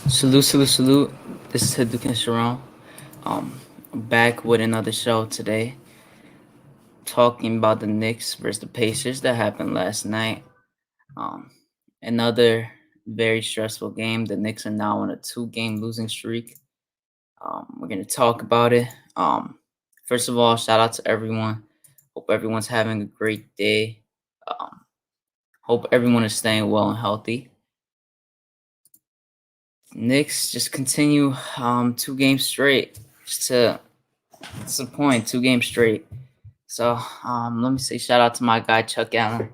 Salute, salute, salute. This is HadukenSharon. Back with another show today, talking about the Knicks versus the Pacers that happened last night. Um, Another very stressful game. The Knicks are now on a two-game losing streak. We're gonna talk about it. First of all, shout out to everyone. Hope everyone's having a great day. Um, Hope everyone is staying well and healthy. Knicks just continue 2 games straight. Just to That's the point. 2 games straight. So let me say shout out to my guy Chuck Allen.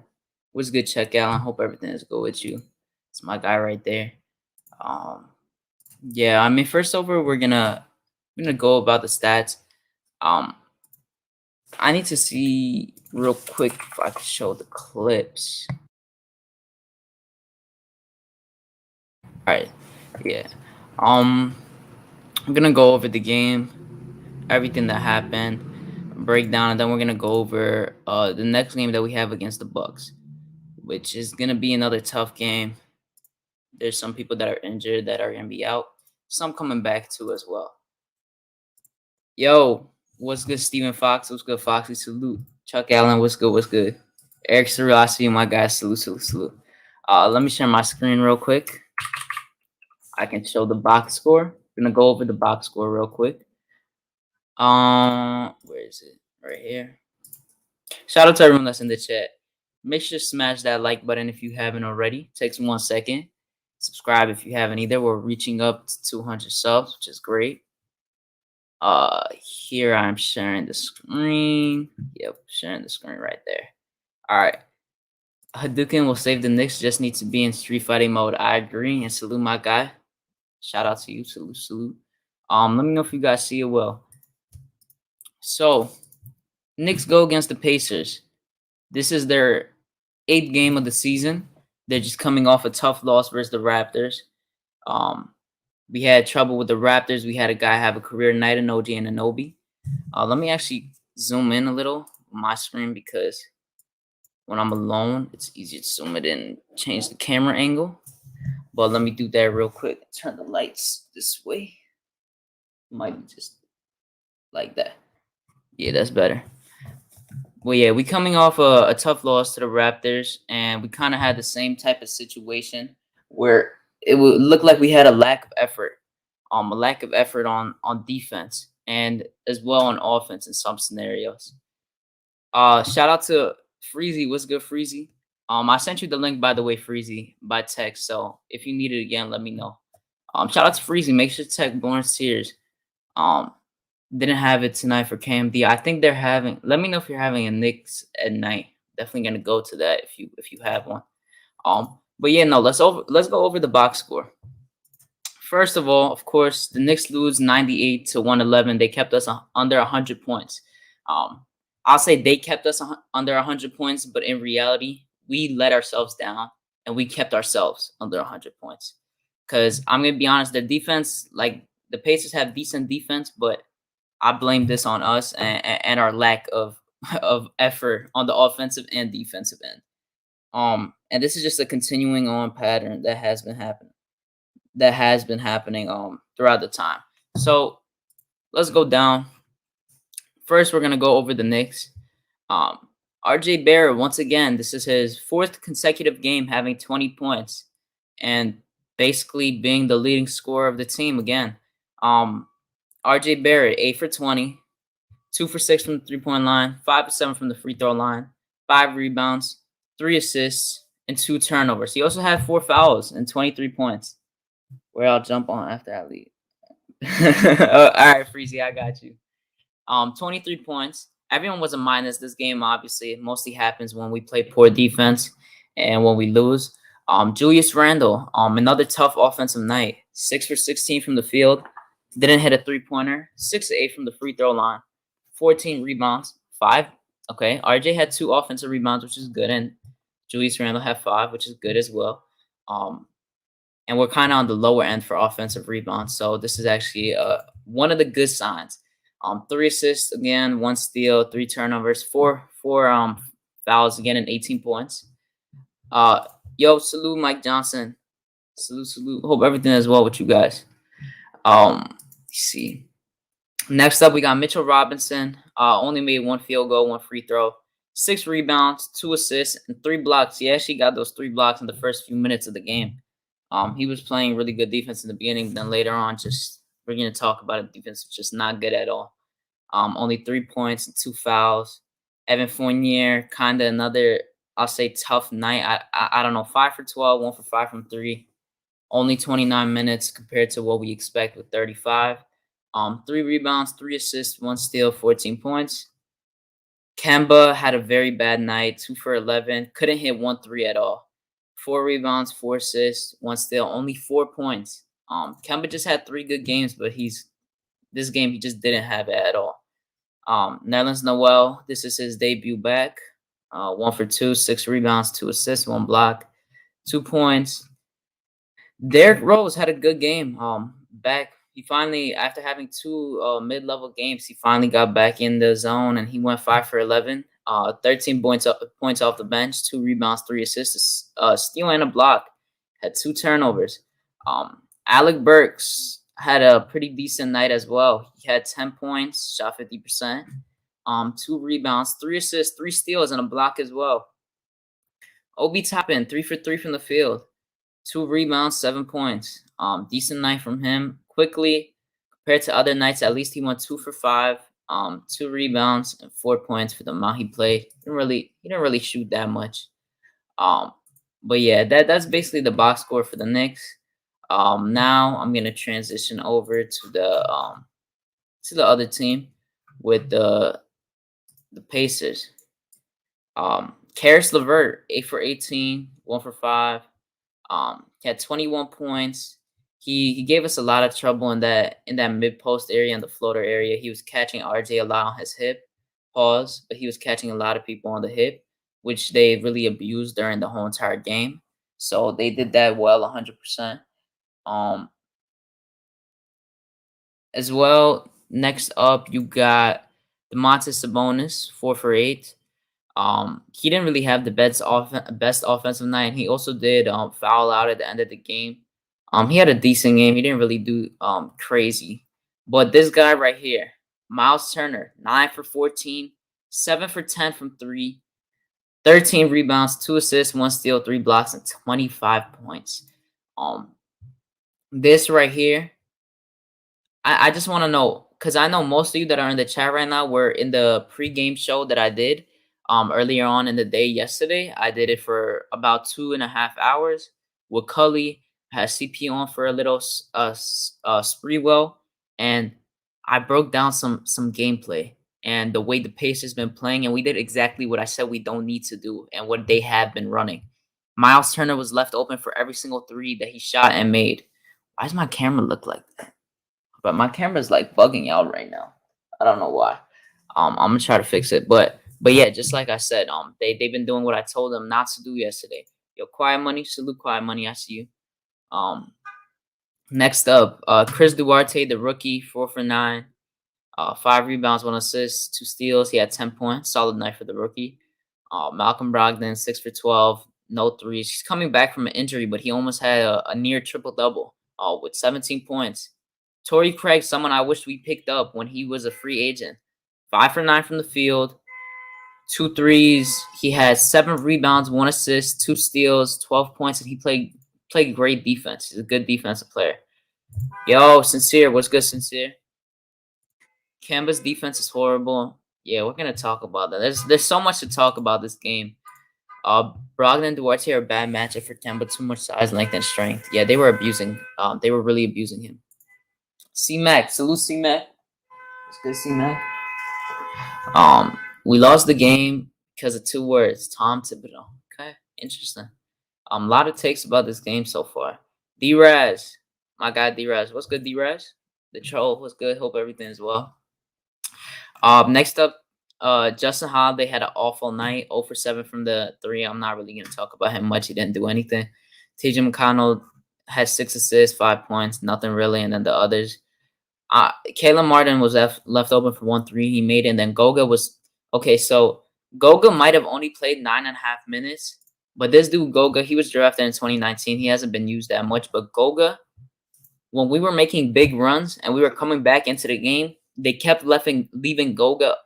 What's good, Chuck Allen? Hope everything is good with you. It's my guy right there. Um, yeah, I mean, first over, we're gonna go about the stats. Um, I need to see real quick if I can show the clips. All right, yeah. Um, I'm gonna go over the game, everything that happened, breakdown, and then we're gonna go over the next game that we have against the Bucks, which is gonna be another tough game. There's some people that are injured that are gonna be out. Some coming back too as well. Yo, what's good, Stephen Fox? What's good, Foxy? Salute. Chuck Allen, what's good? What's good? Eric Cyril, I see you, my guy. Salute, salute, salute. Let me share my screen real quick. I can show the box score. I'm gonna go over the box score real quick. Where is it? Right here. Shout out to everyone that's in the chat. Make sure to smash that like button if you haven't already. Takes 1 second. Subscribe if you haven't either. We're reaching up to 200 subs, which is great. Here I'm sharing the screen. Yep, sharing the screen right there. All right. Hadouken will save the Knicks. Just need to be in street fighting mode. I agree. And salute my guy. Shout out to you. Salute, salute. Let me know if you guys see it well. So, Knicks go against the Pacers. This is their 8th game of the season. They're just coming off a tough loss versus the Raptors. We had trouble with the Raptors. We had a guy have a career night in OG and Anobi. Let me actually zoom in a little on my screen because when I'm alone, it's easier to zoom it in and change the camera angle. But let me do that real quick. Turn the lights this way. Might be just like that. Yeah, that's better. Well, yeah, we coming off a tough loss to the Raptors, and we kind of had the same type of situation where it would look like we had a lack of effort, a lack of effort on defense and as well on offense in some scenarios. Shout out to Freezy. What's good, Freezy? I sent you the link, by the way, Freezy, by text. So if you need it again, let me know. Shout out to Freezy. Make sure to text Born Sears. Didn't have it tonight for KMD. I think they're having. Let me know if you're having a Knicks at night. Definitely gonna go to that if you have one. But yeah, no. Let's go over the box score. First of all, of course, the Knicks lose 98 to 111. They kept us under 100 points. I'll say they kept us under 100 points, but in reality, we let ourselves down and we kept ourselves under 100 points. Because I'm gonna be honest, the defense, like the Pacers have decent defense, but I blame this on us and our lack of effort on the offensive and defensive end. And this is just a continuing on pattern that has been happening. Throughout the time. So let's go down. First, we're gonna go over the Knicks. RJ Barrett, once again, this is his 4th consecutive game having 20 points and basically being the leading scorer of the team again. RJ Barrett, 8 for 20, 2 for 6 from the 3-point line, 5 for 7 from the free throw line, 5 rebounds, 3 assists, and 2 turnovers. He also had 4 fouls and 23 points. Where I'll jump on after I leave. All right, Freezy, I got you. 23 points. Everyone was a minus this game, obviously. It mostly happens when we play poor defense and when we lose. Julius Randle, another tough offensive night. 6 for 16 from the field. Didn't hit a 3-pointer. 6 to 8 from the free throw line. 14 rebounds. 5. Okay. RJ had 2 offensive rebounds, which is good. And Julius Randle had 5, which is good as well. And we're kind of on the lower end for offensive rebounds. So this is actually one of the good signs. 3 assists again, 1 steal, 3 turnovers, 4 fouls again, and 18 points. Yo, salute Mike Johnson. Salute. Hope everything is well with you guys. Let's see. Next up, we got Mitchell Robinson. Only made 1 field goal, 1 free throw, 6 rebounds, 2 assists, and 3 blocks. He actually got those 3 blocks in the first few minutes of the game. He was playing really good defense in the beginning. Then later on, we're going to talk about it. Defense was just not good at all. Only 3 points and 2 fouls. Evan Fournier, kind of another, I'll say, tough night. I don't know, 5 for 12, 1 for 5 from 3. Only 29 minutes compared to what we expect with 35. 3 rebounds, 3 assists, 1 steal, 14 points. Kemba had a very bad night, 2 for 11. Couldn't hit 1 3 at all. 4 rebounds, 4 assists, 1 steal, only 4 points. Kemba just had 3 good games, but this game he just didn't have it at all. Nerlens Noel, this is his debut back. 1 for 2, 6 rebounds, 2 assists, 1 block, 2 points. Derrick Rose had a good game. Back, he finally, after having 2 mid-level games, he finally got back in the zone, and he went 5 for 11. 13 points off the bench, 2 rebounds, 3 assists, steal and a block. Had 2 turnovers. Alec Burks had a pretty decent night as well. He had 10 points, shot 50%. 2 rebounds, 3 assists, 3 steals, and a block as well. Obi Toppin, 3 for 3 from the field. 2 rebounds, 7 points. Decent night from him. Quickly, compared to other nights, at least he went 2 for 5. 2 rebounds and 4 points for the amount he played. He didn't really shoot that much. But yeah, that's basically the box score for the Knicks. Now I'm gonna transition over to the other team with the Pacers. Karis LeVert, 8 for 18, 1 for 5. He had 21 points. He gave us a lot of trouble in that mid post area and the floater area. He was catching RJ a lot on his hip, but he was catching a lot of people on the hip, which they really abused during the whole entire game. So they did that well, 100%. As well, next up you got Domantas Sabonis, 4 for 8. He didn't really have the best offensive night. He also did foul out at the end of the game. He had a decent game. He didn't really do crazy. But this guy right here, Miles Turner, 9 for 14, 7 for 10 from 3, 13 rebounds, 2 assists, 1 steal, 3 blocks, and 25 points. This right here, I just want to know, because I know most of you that are in the chat right now were in the pregame show that I did earlier on in the day yesterday. I did it for about 2.5 hours with Cully. I had CP on for a little Spreewell, and I broke down some gameplay and the way the Pacers been playing, and we did exactly what I said we don't need to do and what they have been running. Miles Turner was left open for every single 3 that he shot and made. Why does my camera look like that? But my camera's like bugging out right now. I don't know why. I'm gonna try to fix it. But yeah, just like I said, they've been doing what I told them not to do yesterday. Yo, Quiet Money, salute Quiet Money. I see you. Next up, Chris Duarte, the rookie, 4 for 9, 5 rebounds, 1 assist, 2 steals. He had 10 points. Solid night for the rookie. Malcolm Brogdon, 6 for 12, no threes. He's coming back from an injury, but he almost had a near triple-double with 17 points. Torrey Craig, someone I wish we picked up when he was a free agent. 5 for 9 from the field, 2 threes. He had 7 rebounds, 1 assist, 2 steals, 12 points, and he played great defense. He's a good defensive player. Yo, Sincere, what's good, Sincere? Kemba's defense is horrible. Yeah, we're gonna talk about that. There's so much to talk about this game. Brogdon and Duarte are a bad matchup for Kemba. Too much size, length, and strength. Yeah, they were abusing. They were really abusing him. C-Mac, salute C-Mac. What's good, C-Mac? We lost the game because of 2 words. Tom Thibodeau. Okay, interesting. A lot of takes about this game so far. D-Raz, my guy D-Raz. What's good, D-Raz? The troll, what's good? Hope everything is well. Next up, Justin Holiday had an awful night. 0 for 7 from the 3. I'm not really going to talk about him much. He didn't do anything. TJ McConnell had 6 assists, 5 points, nothing really. And then the others. Caleb Martin was left open for 1 3. He made it. And then Goga was okay. So Goga might have only played 9.5 minutes, But this dude Goga, he was drafted in 2019. He hasn't been used that much. But Goga, when we were making big runs and we were coming back into the game, they kept leaving Goga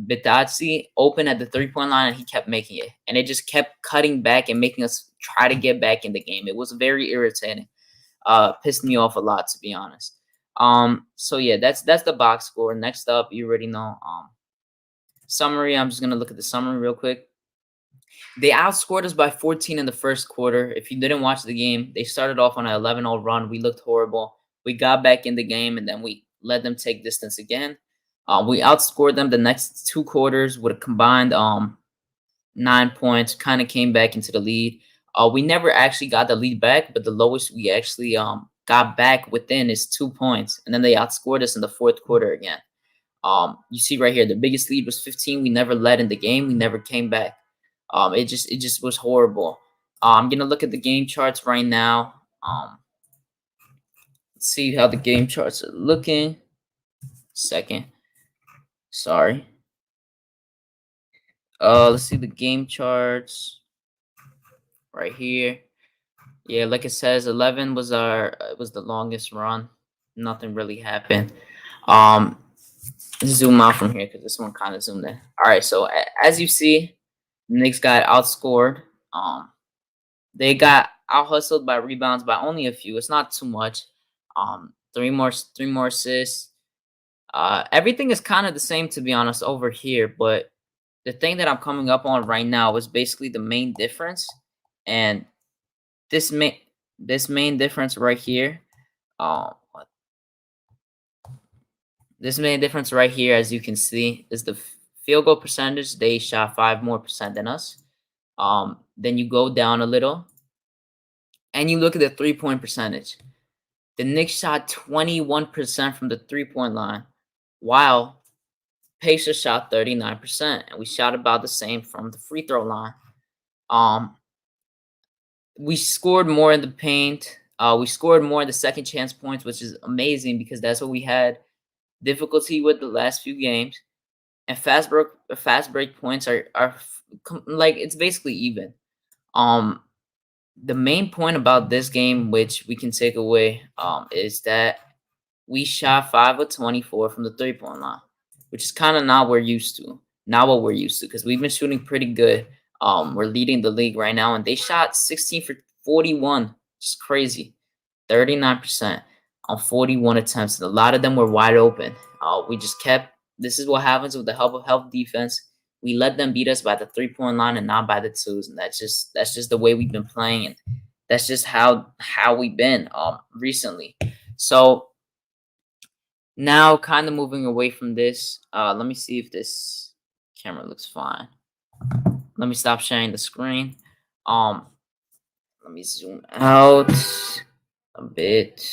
Bitadze open at the 3-point line, and he kept making it. And it just kept cutting back and making us try to get back in the game. It was very irritating. Pissed me off a lot, to be honest. So yeah, that's the box score. Next up, you already know. Summary. I'm just gonna look at the summary real quick. They outscored us by 14 in the first quarter. If you didn't watch the game, they started off on an 11-0 run. We looked horrible. We got back in the game, and then we let them take distance again. We outscored them the next 2 quarters with a combined 9 points. Kind of came back into the lead. We never actually got the lead back, but the lowest we actually got back within is 2 points, and then they outscored us in the fourth quarter again. You see right here, the biggest lead was 15. We never led in the game. We never came back. It just was horrible. I'm gonna look at the game charts right now. Let's see how the game charts are looking. Second. Sorry. Let's see the game charts right here. Yeah, like it says, 11 was the longest run. Nothing really happened. Zoom out from here because this one kind of zoomed in. All right, so as you see, the Knicks got outscored. They got out hustled by rebounds by only a few. It's not too much. Three more assists. Everything is kind of the same, to be honest, over here. But the thing that I'm coming up on right now is basically the main difference, and this main difference right here. This main difference right here, as you can see, is the field goal percentage. They shot 5% more than us. Then you go down a little, and you look at the 3-point percentage. The Knicks shot 21% from the 3-point line, while Pacers shot 39%, and we shot about the same from the free throw line. We scored more in the paint. We scored more in the second chance points, which is amazing because that's what we had difficulty with the last few games. And fast break points are like, it's basically even. The main point about this game, which we can take away, is that we shot 5 of 24 from the 3-point line, which is kind of not what we're used to, because we've been shooting pretty good. We're leading the league right now, and they shot 16 for 41. Just crazy. 39% on 41 attempts, and a lot of them were wide open. We just kept. This is what happens with the help of defense. We let them beat us by the 3-point line and not by the twos, and that's just the way we've been playing, and that's just how we've been recently. So now, kind of moving away from this, let me see if this camera looks fine. Let me stop sharing the screen. Let me zoom out a bit.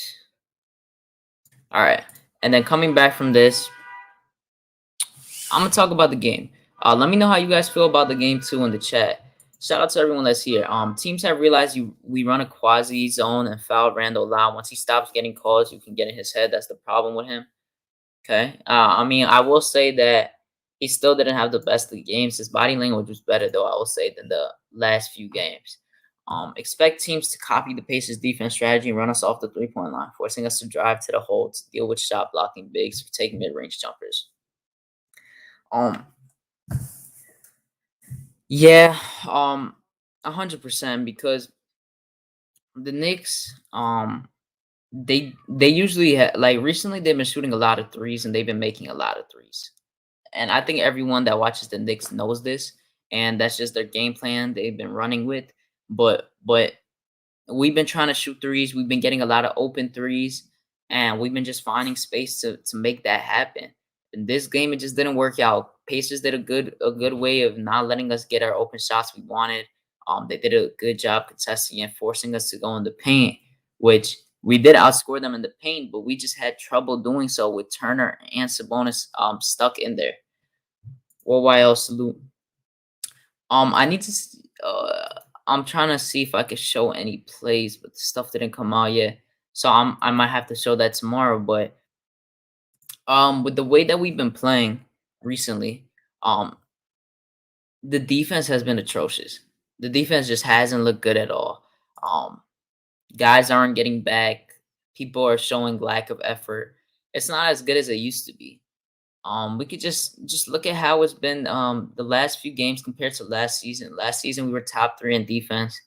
All right, and then coming back from this, I'm gonna talk about the game. Let me know how you guys feel about the game too in the chat. Shout out to everyone that's here. Teams have realized we run a quasi zone and foul Randall Lau. Once he stops getting calls, you can get in his head. That's the problem with him. Okay. I mean, I will say that he still didn't have the best of the games. His body language was better, though, I will say, than the last few games. Expect teams to copy the Pacers' defense strategy and run us off the 3-point line, forcing us to drive to the hole to deal with shot blocking bigs or take mid-range jumpers. Yeah, 100%, because the Knicks, they usually like recently they've been shooting a lot of threes and they've been making a lot of threes, and I think everyone that watches the Knicks knows this, and that's just their game plan they've been running with. But we've been trying to shoot threes. We've been getting a lot of open threes, and we've been just finding space to make that happen. In this game, it just didn't work out. Pacers did a good way of not letting us get our open shots we wanted. They did a good job contesting and forcing us to go in the paint, which we did outscore them in the paint, but we just had trouble doing so with Turner and Sabonis stuck in there. YL salute. I need to. I'm trying to see if I could show any plays, but the stuff didn't come out yet, so I might have to show that tomorrow. But with the way that we've been playing recently, the defense has been atrocious. The defense just hasn't looked good at all. Guys aren't getting back. People are showing lack of effort. It's not as good as it used to be. We could just look at how it's been the last few games compared to last season. Last season we were top 3 in defense.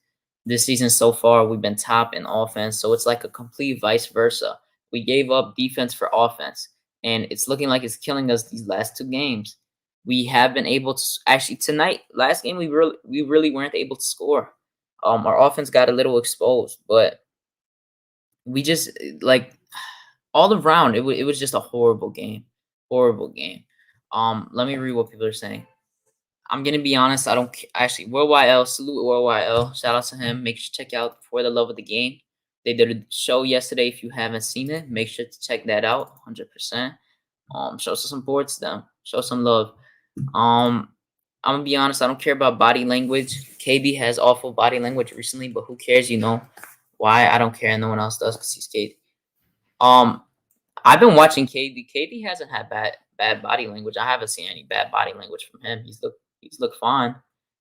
This season so far we've been top in offense. So it's like a complete vice versa. We gave up defense for offense, and it's looking like it's killing us these last 2 games. We have been able to actually tonight. Last game we really weren't able to score. Our offense got a little exposed, but we just like all around it was just a horrible game. Horrible game. Let me read what people are saying. I'm gonna be honest. I don't actually. Worldwide L, salute Worldwide L. Shout out to him. Make sure to check out For the Love of the Game. They did a show yesterday. If you haven't seen it, make sure to check that out. 100%. Show some support to them. Show some love. I'm gonna be honest. I don't care about body language. KD has awful body language recently, but who cares? You know why? I don't care. And no one else does because he's KD. I've been watching KD. KD hasn't had bad body language. I haven't seen any bad body language from him. He's looked fine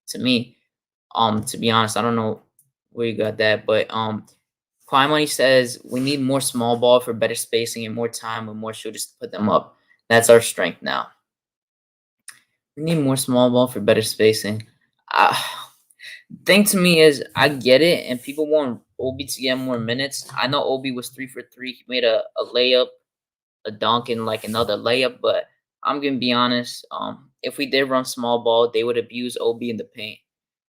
to me. To be honest, I don't know where you got that, but Kwai Money says we need more small ball for better spacing and more time with more shooters to put them up. That's our strength now. We need more small ball for better spacing. Thing to me is I get it, and people want Obi to get more minutes. I know Obi was 3 for 3. He made a layup, a dunk, and like another layup. But I'm gonna be honest. If we did run small ball, they would abuse Obi in the paint.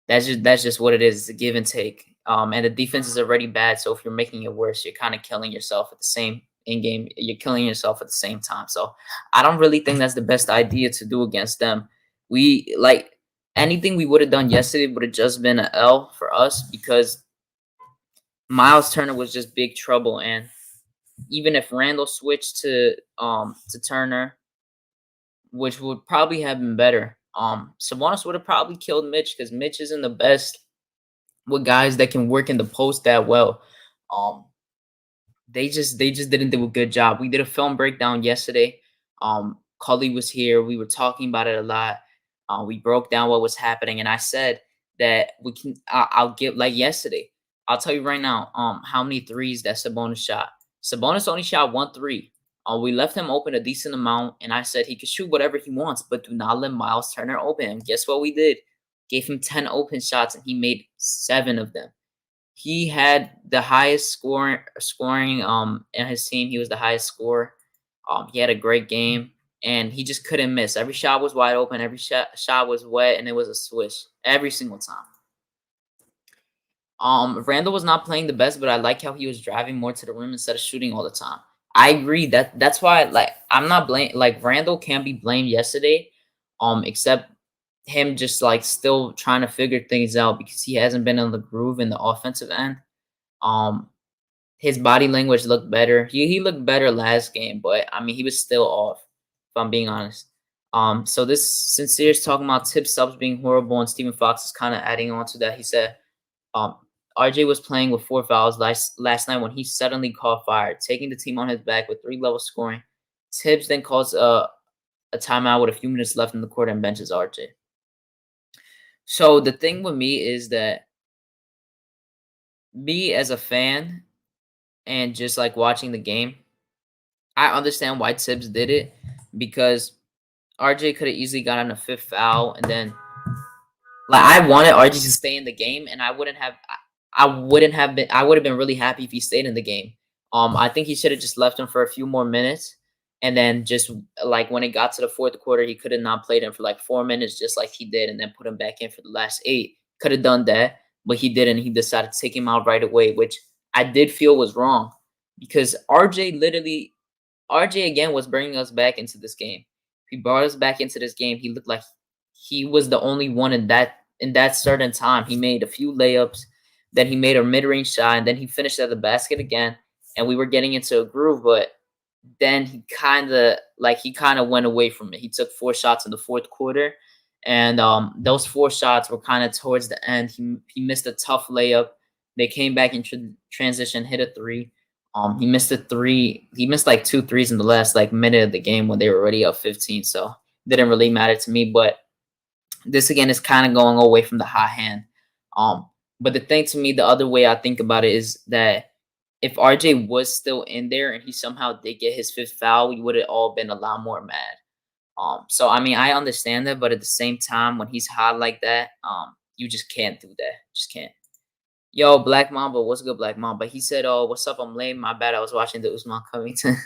That's just what it is. It's a give and take. And the defense is already bad. So if you're making it worse, you're kind of killing yourself at the same in game. You're killing yourself at the same time. So I don't really think that's the best idea to do against them. We like anything we would have done yesterday would have just been an L for us because Miles Turner was just big trouble. And even if Randall switched to Turner, which would probably have been better, Sabonis would have probably killed Mitch because Mitch isn't the best with guys that can work in the post that well. They just didn't do a good job. We did a film breakdown yesterday. Cully was here. We were talking about it a lot. We broke down what was happening, and I said that we can. I'll give like yesterday. I'll tell you right now. How many threes that Sabonis shot? Sabonis only shot 1 3. We left him open a decent amount, and I said he could shoot whatever he wants, but do not let Miles Turner open. And guess what we did? Gave him 10 open shots, and he made 7 of them. He had the highest scoring in his team. He was the highest scorer. He had a great game, and he just couldn't miss. Every shot was wide open. Every shot was wet, and it was a swish every single time. Randall was not playing the best, but I like how he was driving more to the rim instead of shooting all the time. I agree that's why like I'm not blame like Randall can't be blamed yesterday, except him just like still trying to figure things out because he hasn't been in the groove in the offensive end. His body language looked better. He looked better last game, but I mean he was still off, if I'm being honest. So this Sincere is talking about tip subs being horrible, and Stephen Fox is kind of adding on to that. He said, RJ was playing with 4 fouls last night when he suddenly caught fire, taking the team on his back with 3 levels scoring. Tibbs then calls a timeout with a few minutes left in the quarter and benches RJ. So the thing with me is that me as a fan and just like watching the game, I understand why Tibbs did it because RJ could have easily gotten a 5th foul, and then like I wanted RJ to stay in the game, and I would have been really happy if he stayed in the game. I think he should have just left him for a few more minutes, and then just like when it got to the 4th quarter, he could have not played him for like 4 minutes, just like he did, and then put him back in for the last 8. Could have done that, but he didn't. He decided to take him out right away, which I did feel was wrong because RJ again was bringing us back into this game. He brought us back into this game. He looked like he was the only one in that certain time. He made a few layups. Then he made a mid-range shot, and then he finished at the basket again, and we were getting into a groove, but then he kind of went away from it. He took 4 shots in the 4th quarter, and those 4 shots were kind of towards the end. He missed a tough layup. They came back in transition, hit a 3. He missed a 3. He missed like 2 threes in the last like minute of the game when they were already up 15, so it didn't really matter to me, but this again is kind of going away from the hot hand. But the thing to me, the other way I think about it is that if RJ was still in there and he somehow did get his fifth foul, we would have all been a lot more mad. So I mean, I understand that, but at the same time, when he's hot like that, you just can't do that. Just can't. Yo, Black Mamba, what's good, Black Mamba? He said, "Oh, what's up? I'm late. My bad. I was watching the Usman Covington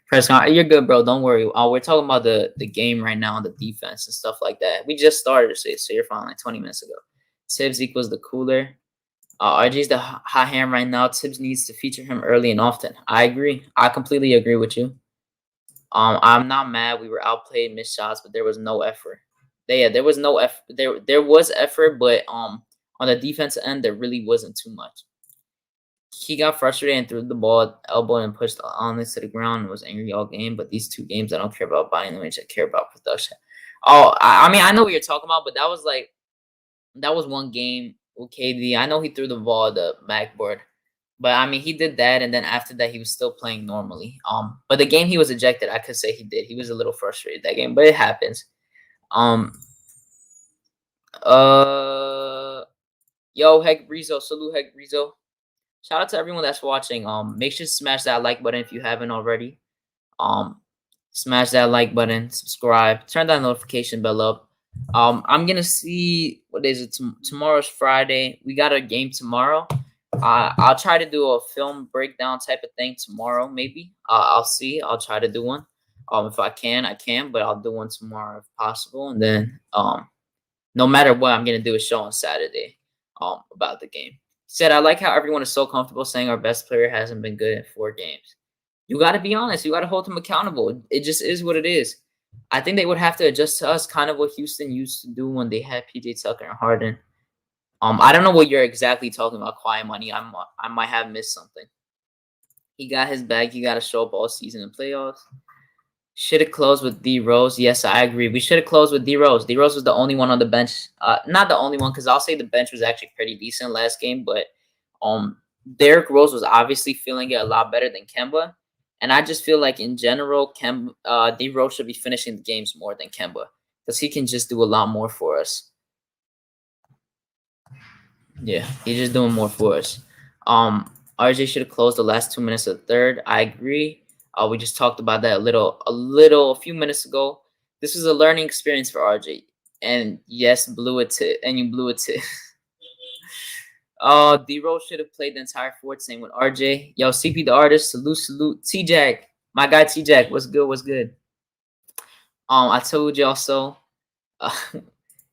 press conference. You're good, bro. Don't worry. We're talking about the game right now, the defense and stuff like that. We just started, so you're fine. Like 20 minutes ago. Tibbs equals the cooler. RJ's the hot hand right now. Tibbs needs to feature him early and often. I agree. I completely agree with you. I'm not mad. We were outplayed, missed shots, but there was no effort. There was no effort. There was effort, but on the defensive end, there really wasn't too much. He got frustrated and threw the ball, elbowed, and pushed on this to the ground and was angry all game. But these 2 games, I don't care about buying the image. I care about production. Oh, I mean, I know what you're talking about, but that was one game with KD. I know he threw the ball at the backboard. But I mean, he did that, and then after that, he was still playing normally. But the game he was ejected, I could say he did. He was a little frustrated that game, but it happens. Yo, Heck Brizo, salute Heck Brizo. Shout out to everyone that's watching. Make sure to smash that like button if you haven't already. Smash that like button, subscribe, turn that notification bell up. I'm gonna see what is it? Tomorrow's Friday. We got a game tomorrow. I'll try to do a film breakdown type of thing tomorrow, maybe. I'll see. I'll try to do one. If I can, I can, but I'll do one tomorrow if possible. And then, no matter what, I'm gonna do a show on Saturday, about the game. He said, I like how everyone is so comfortable saying our best player hasn't been good in 4 games. You got to be honest. You got to hold them accountable. It just is what it is. I think they would have to adjust to us, kind of what Houston used to do when they had PJ Tucker and Harden. I don't know what you're exactly talking about, Quiet Money. I might have missed something. He got his bag. He got to show up all season in playoffs. Should have closed with D Rose. Yes, I agree. We should have closed with D Rose. D Rose was the only one on the bench. Not the only one, because I'll say the bench was actually pretty decent last game. But Derrick Rose was obviously feeling it a lot better than Kemba. And I just feel like in general, D Rose should be finishing the games more than Kemba, because he can just do a lot more for us. Yeah, he's just doing more for us. RJ should have closed the last 2 minutes of the third. I agree. We just talked about that a few minutes ago. This was a learning experience for RJ. And yes, you blew it too. D Rose should have played the entire fourth. Same with RJ. Yo, CP the artist. Salute. T-Jack. My guy T-Jack. What's good? I told y'all so.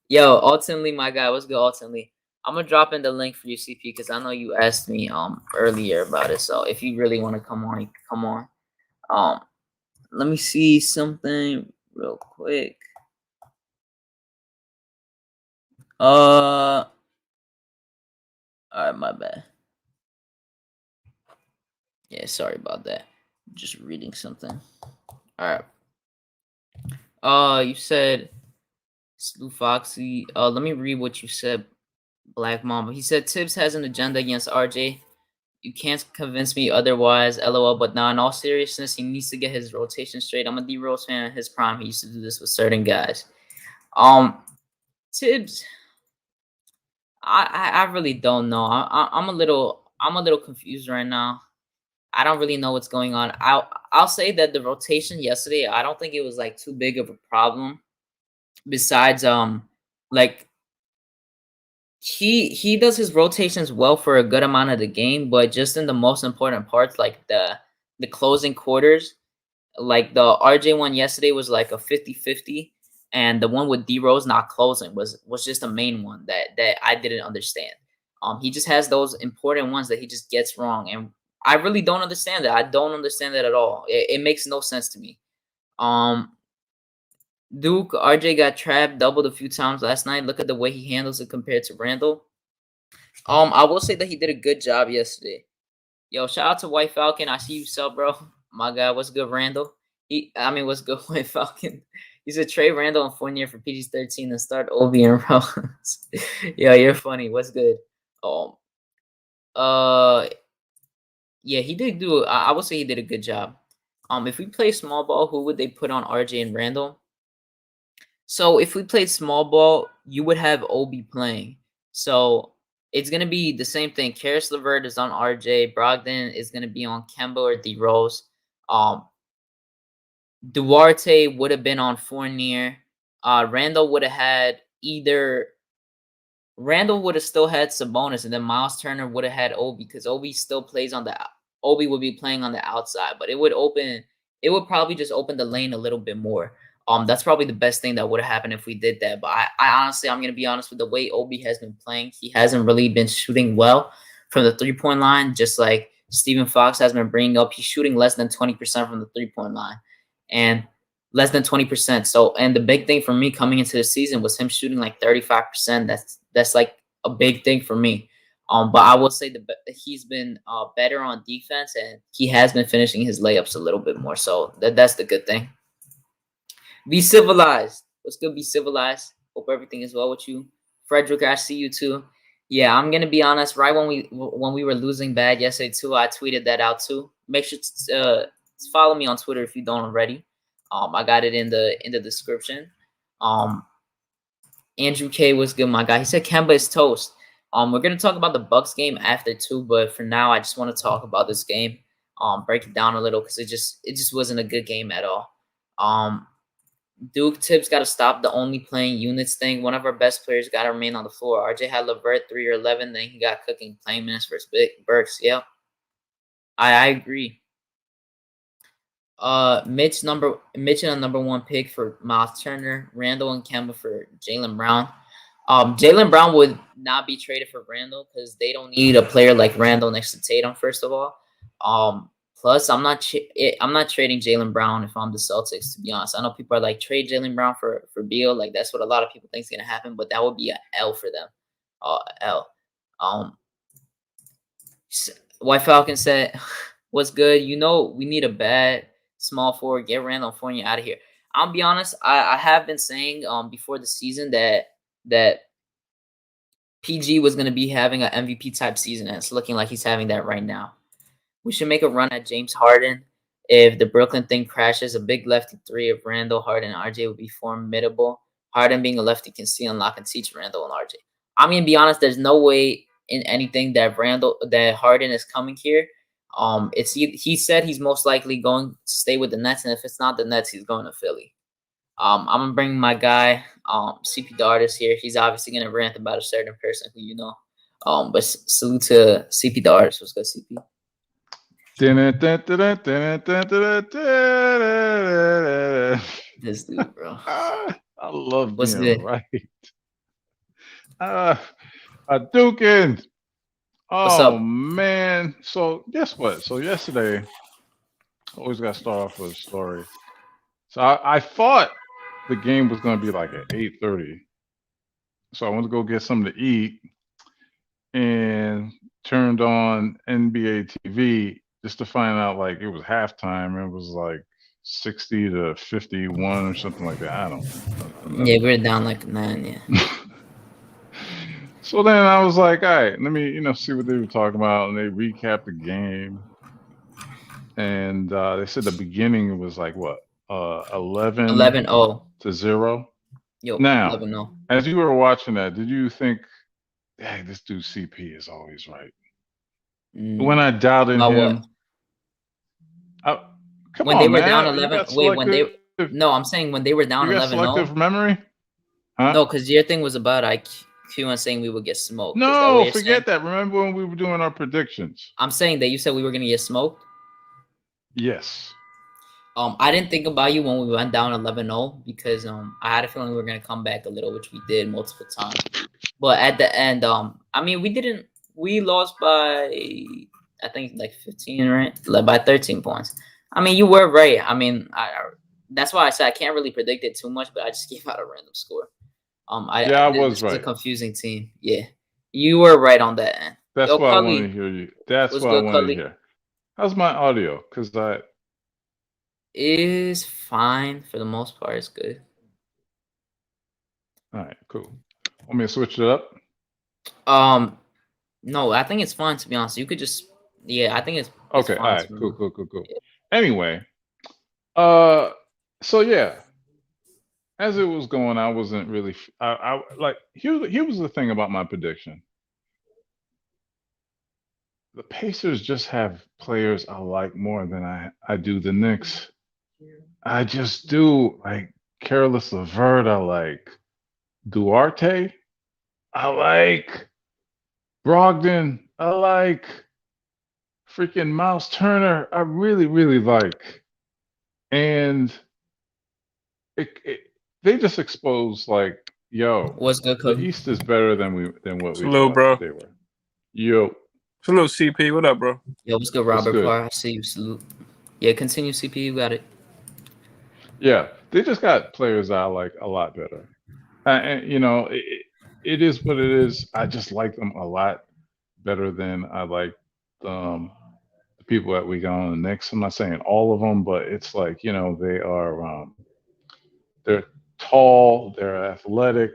Yo, ultimately, my guy. What's good, ultimately? I'm gonna drop in the link for you, CP, because I know you asked me earlier about it. So if you really want to come on, you can come on. Let me see something real quick. All right, my bad. Yeah, sorry about that. Just reading something. All right. You said Slew Foxy. Let me read what you said, Black Mamba. He said Tibbs has an agenda against RJ. You can't convince me otherwise, LOL. But now, in all seriousness, he needs to get his rotation straight. I'm a D Rose fan. In his prime, he used to do this with certain guys. Tibbs, I really don't know. I'm a little confused right now. I don't really know what's going on. I'll say that the rotation yesterday, I don't think it was like too big of a problem. Besides, like he does his rotations well for a good amount of the game, but just in the most important parts, like the closing quarters, like the RJ one yesterday was like a 50-50, and the one with D Rose not closing was just the main one that I didn't understand. He just has those important ones that he just gets wrong, and I really don't understand that. I don't understand that at all. It makes no sense to me. Duke, RJ got trapped, doubled a few times last night. Look at the way he handles it compared to Randall. I will say that he did a good job yesterday. Yo, shout out to White Falcon. I see you sub, bro. My God, what's good, Randall? What's good, White Falcon? He said trade Randall and Fournier for PG-13 and start Obi and Rose. Yeah, you're funny. What's good? Yeah, he did do. I would say he did a good job. If we play small ball, who would they put on RJ and Randall? So if we played small ball, you would have Obi playing. So it's gonna be the same thing. Karis LeVert is on RJ. Brogdon is gonna be on Kemba or D Rose. Duarte would have been on Fournier. Randall would have had either Randall would have still had Sabonis, and then Miles Turner would have had Obi because Obi still plays on the Obi would be playing on the outside, but it would probably just open the lane a little bit more. That's probably the best thing that would have happened if we did that. But I honestly, I'm gonna be honest with the way Obi has been playing. He hasn't really been shooting well from the 3-point line, just like Stephen Fox has been bringing up. He's shooting less than 20% from the 3-point line, and less than 20%. So, and the big thing for me coming into the season was him shooting like 35%. That's like a big thing for me. But I will say he's been better on defense, and he has been finishing his layups a little bit more. So that's the good thing. Be civilized. What's good? Be civilized. Hope everything is well with you, Frederick. I see you too. Yeah, I'm gonna be honest. Right when we were losing bad yesterday too, I tweeted that out too. Make sure to follow me on Twitter if you don't already. I got it in the description. Andrew K was good, my guy. He said Kemba is toast. We're gonna talk about the Bucks game after too, but for now, I just want to talk about this game. Break it down a little because it just wasn't a good game at all. Duke Tips got to stop the only playing units thing. One of our best players got to remain on the floor. RJ had LeVert 3 or 11, then he got cooking playing minutes versus Burks. Yeah, I agree. Mitch and a number 1 pick for Miles Turner, Randall and Kemba for Jaylen Brown. Jaylen Brown would not be traded for Randall because they don't need a player like Randall next to Tatum. First of all, plus I'm not trading Jaylen Brown if I'm the Celtics. To be honest, I know people are like trade Jaylen Brown for Beal. Like that's what a lot of people think is gonna happen, but that would be an L for them. L. White Falcon said, "What's good? You know we need a bad small forward. Get Randall and Fournier out of here." I'll be honest. I have been saying before the season that PG was going to be having an MVP type season, and it's looking like he's having that right now. We should make a run at James Harden. If the Brooklyn thing crashes, a big lefty 3 of Randall, Harden, and RJ would be formidable. Harden being a lefty can see, unlock, and teach Randall and RJ. I'm going to be honest, there's no way in anything that Harden is coming here. He said he's most likely going to stay with the Nets, and if it's not the Nets, he's going to Philly. I'm gonna bring my guy, CP Dardis here. He's obviously gonna rant about a certain person who you know. But salute to CP Dardis. What's good, CP? This dude, bro. I love What's being good? right. Haduken. What's up? Man. So guess what? So yesterday, always got to start off with a story. So I thought the game was going to be like at 8:30. So I went to go get something to eat and turned on NBA TV just to find out like it was halftime. It was like 60 to 51 or something like that. I don't know. Yeah, we're down like 9. Yeah. So then I was like, all right, let me see what they were talking about, and they recapped the game. And they said the beginning was like what 11-0. Yo, Now, 11-0. as you were watching that, did you think, hey, this dude CP is always right? When I doubted him, come when on, they were man. down 11. No, I'm saying when they were down 11-0. Selective memory? Huh? No, because your thing was about IQ and saying we would get smoked. No, forget that. Remember when we were doing our predictions? I'm saying that you said we were gonna get smoked. Yes. I didn't think about you when we went down 11-0 because I had a feeling we were gonna come back a little, which we did multiple times. But at the end, I mean, we lost by I think like 15, right? By 13 points. I mean, you were right. I mean, that's why I said I can't really predict it too much, but I just gave out a random score. I was right. It's a confusing team. Yeah, you were right on that end. That's why I wanted to hear you. That's what I wanted to hear. How's my audio? Because is fine for the most part. It's good. All right, cool. Want me to switch it up? No, I think it's fine to be honest. You could just, I think it's okay. Fine all right, cool. Yeah. Anyway, so yeah, as it was going, I wasn't really. I like here was the thing about my prediction. the Pacers just have players I like more than I do the Knicks. I just do. Like Careless Levert, I like Duarte, I like Brogdon, I like freaking Miles Turner. I really, really like. And it they just expose like, yo, What's good, the Kobe? East is better than what we Salute, thought bro. they were. Yo, Salute, CP. What up, bro? Yo, what's good, what's Robert good? Parr? I see you. Salute. Yeah, continue, CP. You got it. Yeah, they just got players I like a lot better. And it is what it is. I just like them a lot better than I like the people that we got on the Knicks. I'm not saying all of them, but it's like they are they're tall, they're athletic,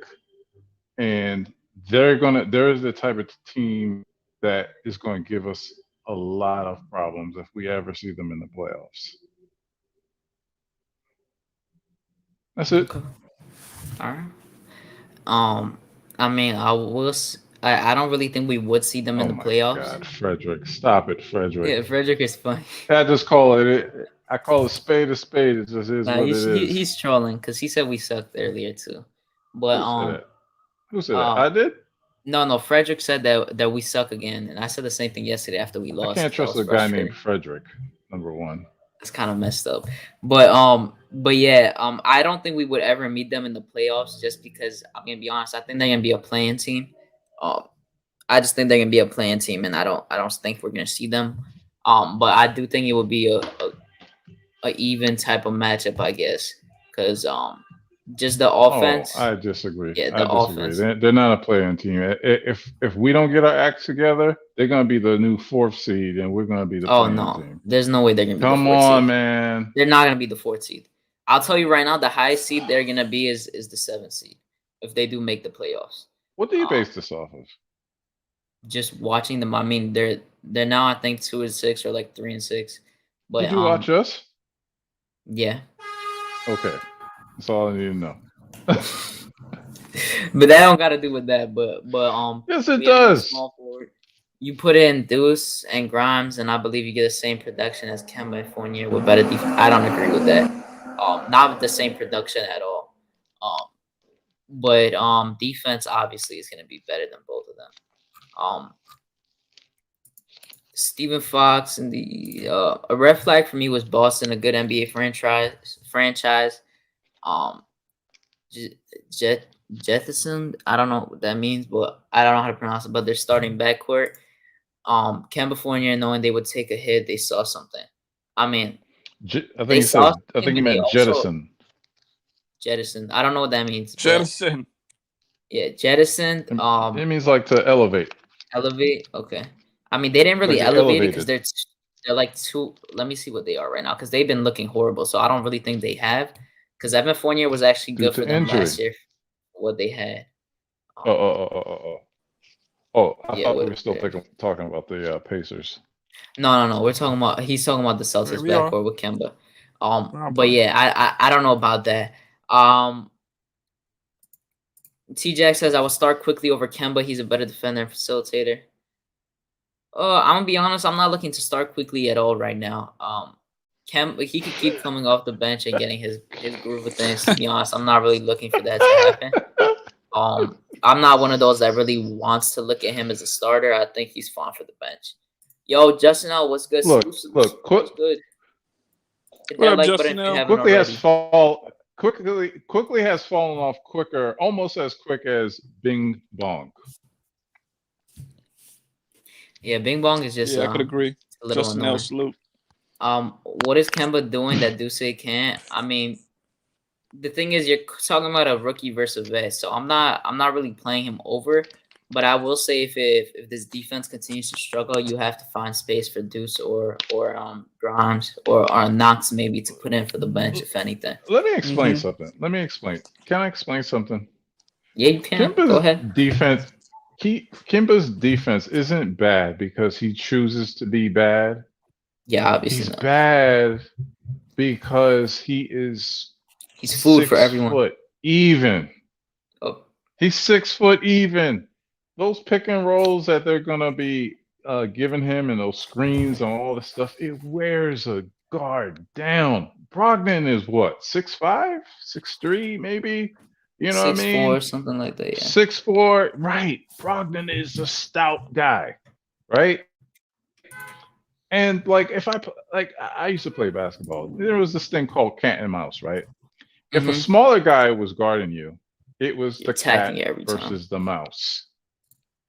and they're the type of team that is going to give us a lot of problems if we ever see them in the playoffs. That's it. Okay. All right. I mean, I don't really think we would see them in Oh the my playoffs. God, Frederick, stop it, Frederick. Yeah, Frederick is funny. I just call it. I call a spade a spade. It just is Nah, what it is. he's trolling because he said we sucked earlier too. But Who said that? Who said that? I did. no, Frederick said that we suck again, and I said the same thing yesterday after we I lost. can't trust a guy named Frederick. Number one. It's kind of messed up. But yeah, I don't think we would ever meet them in the playoffs just because I'm gonna be honest, I think they're gonna be a playing team. I just think they're gonna be a playing team, and I don't think we're gonna see them. But I do think it would be a even type of matchup, I guess, because just the offense. Oh, I disagree. Yeah, I the disagree. offense. They're not a playing team. If we don't get our acts together, they're gonna be the new 4th seed, and we're gonna be the Oh playing no, team. there's no way they're gonna be Come the 4th on, seed. man. They're not gonna be the 4th seed. I'll tell you right now, the highest seed they're gonna be is the 7th seed if they do make the playoffs. What do you base this off of? Just watching them, I mean, they're now I think 2-6 or like 3-6. But Did you watch us? yeah. Okay, that's all I need to know. But that don't got to do with that. But yes, it we have a does. small forward. You put in Deuce and Grimes, and I believe you get the same production as Kemba and Fournier with better defense. I don't agree with that. Not with the same production at all. But defense obviously is going to be better than both of them. Stephen Fox and the a red flag for me was Boston, a good NBA franchise. Jetson, I don't know what that means, but I don't know how to pronounce it. But they're starting backcourt. Kemba Fournier, knowing they would take a hit, they saw something. I mean, I think he meant jettison. Jettison. I don't know what that means. Jettison. Yeah, jettison. It means like to elevate. Elevate. Okay. I mean, they didn't really Like elevate it because they're like two. Let me see what they are right now because they've been looking horrible. So I don't really think they have. Because Evan Fournier was actually good for them last year. What they had. I thought we were still talking about the Pacers. No. He's talking about the Celtics backcourt with Kemba. But yeah, I don't know about that. T-Jack says I will start quickly over Kemba. He's a better defender and facilitator. I'm gonna be honest. I'm not looking to start quickly at all right now. Kemba, he could keep coming off the bench and getting his groove of things. To be honest, I'm not really looking for that to happen. I'm not one of those that really wants to look at him as a starter. I think he's fine for the bench. Yo, Justin L, what's good? Look, what's good? What up, Justin L? Quickly has fallen off quicker, almost as quick as Bing Bong. Yeah, Bing Bong is just. Yeah, I could agree. A little Justin L, salute. What is Kemba doing that Duce can't? I mean, the thing is, you're talking about a rookie versus a vet, so I'm not really playing him over. But I will say, if this defense continues to struggle, you have to find space for Deuce or Grimes or Knox maybe to put in for the bench, if anything. Let me explain something. Can I explain something? Yeah, you can. Go ahead. Kemba's defense isn't bad because he chooses to be bad. Yeah, obviously he's bad because he's food for everyone. 6 foot even. Oh. He's 6 foot even. Those pick and rolls that they're gonna be giving him and those screens and all this stuff, it wears a guard down. Brogdon is what, 6'5", 6'3", maybe? You know what I mean? 6'4", something like that. Yeah. 6'4", right? Brogdon is a stout guy, right? And like, if I used to play basketball. There was this thing called cat and mouse, right? If a smaller guy was guarding you, it was the cat versus the mouse,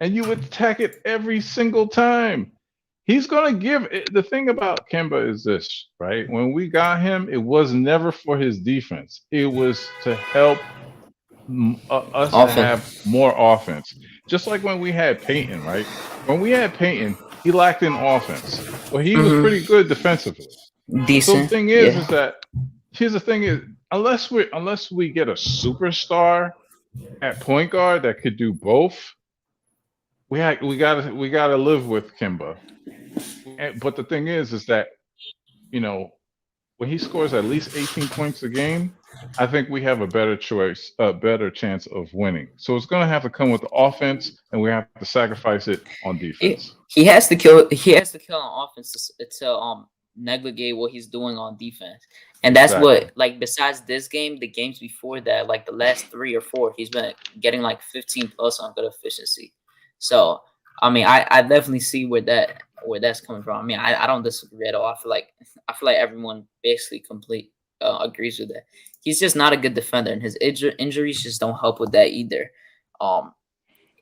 and you would attack it every single time. He's gonna give it. The thing about Kemba is this, right? When we got him, it was never for his defense. It was to help us to have more offense. Just like when we had Peyton, right? When we had Peyton, he lacked in offense. Well, he was pretty good defensively. Decent. So the thing is that here's the thing is unless we get a superstar at point guard that could do both, we gotta live with Kemba. But the thing is that, you know, when he scores at least 18 points a game, I think we have a better chance of winning. So it's going to have to come with the offense, and we have to sacrifice it on defense. He has to kill on offense to negligate what he's doing on defense. And that's what, like, besides this game, the games before that, like the last 3 or 4, he's been getting like 15 plus on good efficiency. So, I mean, I definitely see where that's coming from. I mean, I don't disagree at all. I feel like everyone basically agrees with that. He's just not a good defender, and his injuries just don't help with that either.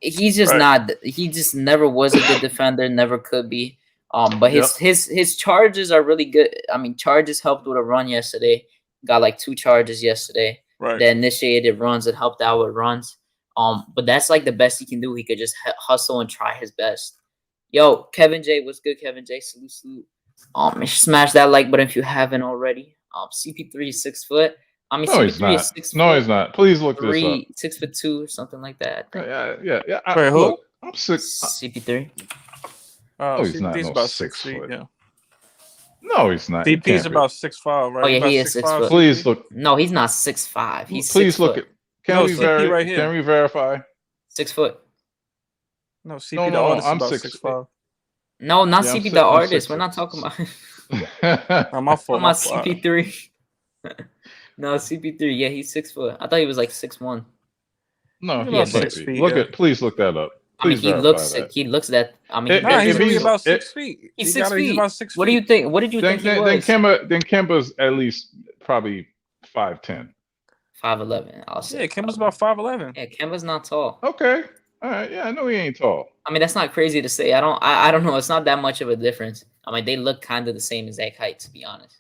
He's just not. He just never was a good defender, never could be. But his charges are really good. I mean, charges helped with a run yesterday. Got like 2 charges yesterday. Right. That initiated runs and helped out with runs. But that's like the best he can do. He could just hustle and try his best. Yo, Kevin J, what's good, Kevin J? Salute. Smash that like button if you haven't already. CP3 is 6 foot. I mean, no, CP3 is 6 foot. No, he's not. Please look this up. 6'2" or something like that. Yeah. Wait, who? I'm 6. CP3. Oh, he's not. He's no about 6 feet. foot. Yeah. No, he's not. CP's about 6'5", right? Oh yeah, he is 6 foot. Please look. No, he's not 6'5". He's please 6 look foot. at. Can we verify? 6 foot. No, CP the artist is about 6'5". No, not CP the artist. We're not talking about. My fault. My CP3. No, CP3. Yeah, he's 6 foot. I thought he was like 6'1". No, yeah, 6 feet. Please look that up. Please he looks that. I mean, he's really about 6 feet. He's 6 feet. He's about 6 feet. What do you think? What did you think he was? Then Kemba's at least probably 5'10". 5'11". I'll say. Yeah, Kemba's about 5'11". Yeah, Kemba's not tall. Okay. All right. Yeah, I know he ain't tall. I mean, that's not crazy to say. I don't know. It's not that much of a difference. I mean, they look kind of the same exact height, to be honest.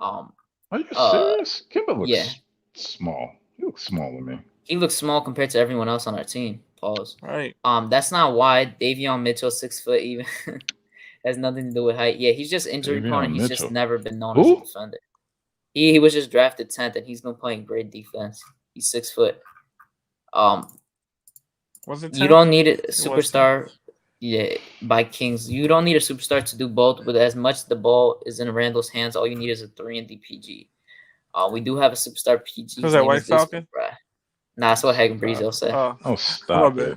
Are you serious? Kemba looks small. He looks small to me. He looks small compared to everyone else on our team. Pause. Right. That's not why Davion Mitchell 6 foot even has nothing to do with height. Yeah, he's just injury prone. And he's just never been known as a defender. He was just drafted 10th, and he's been playing great defense. He's 6 foot. Was it 10th? You don't need a superstar. Yeah, by Kings. You don't need a superstar to do both. With as much the ball is in Randall's hands, all you need is a 3 in DPG. We do have a superstar PG. Was that White Falcon? Nah, that's what Hagen Breeze will say. Oh, stop it.